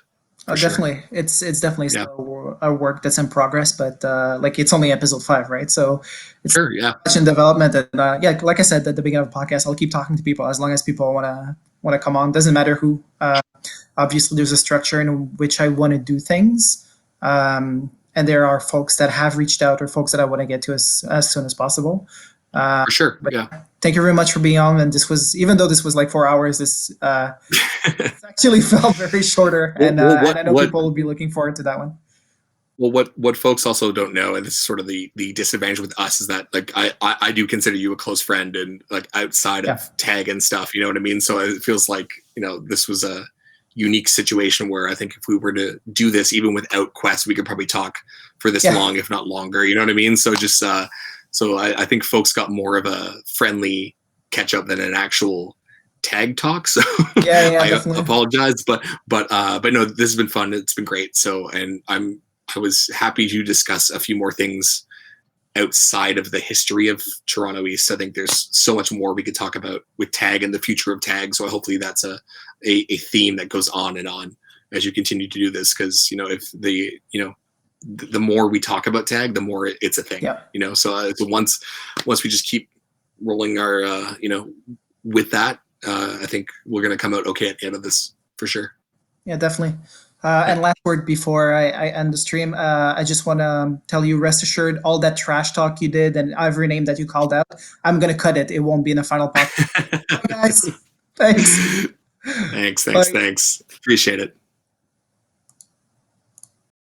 Definitely, sure. It's definitely still a work that's in progress, but like it's only episode 5, right? So it's much in development. And like I said at the beginning of the podcast, I'll keep talking to people as long as people want to come on. Doesn't matter who. Obviously, there's a structure in which I want to do things, and there are folks that have reached out, or folks that I want to get to as soon as possible. For sure. Thank you very much for being on. And this was, even though this was like 4 hours, this actually felt very shorter. And I know people will be looking forward to that one. Well, what folks also don't know, and this is sort of the disadvantage with us, is that like I do consider you a close friend, and like outside of tag and stuff, you know what I mean? So it feels like, this was a unique situation where I think if we were to do this even without Quest, we could probably talk for this long, if not longer, you know what I mean? So just so I think folks got more of a friendly catch up than an actual tag talk. So I apologize, but no, this has been fun. It's been great. So, and I was happy to discuss a few more things outside of the history of Toronto East. I think there's so much more we could talk about with tag and the future of tag. So hopefully that's a theme that goes on and on as you continue to do this. Cause if the more we talk about tag, the more it's a thing, so once we just keep rolling our, with that, I think we're going to come out okay at the end of this for sure. Yeah, definitely. And last word before I end the stream, I just want to tell you, rest assured, all that trash talk you did and every name that you called out, I'm going to cut it. It won't be in the final podcast. Bye, guys. Thanks. Thanks. Like- Appreciate it.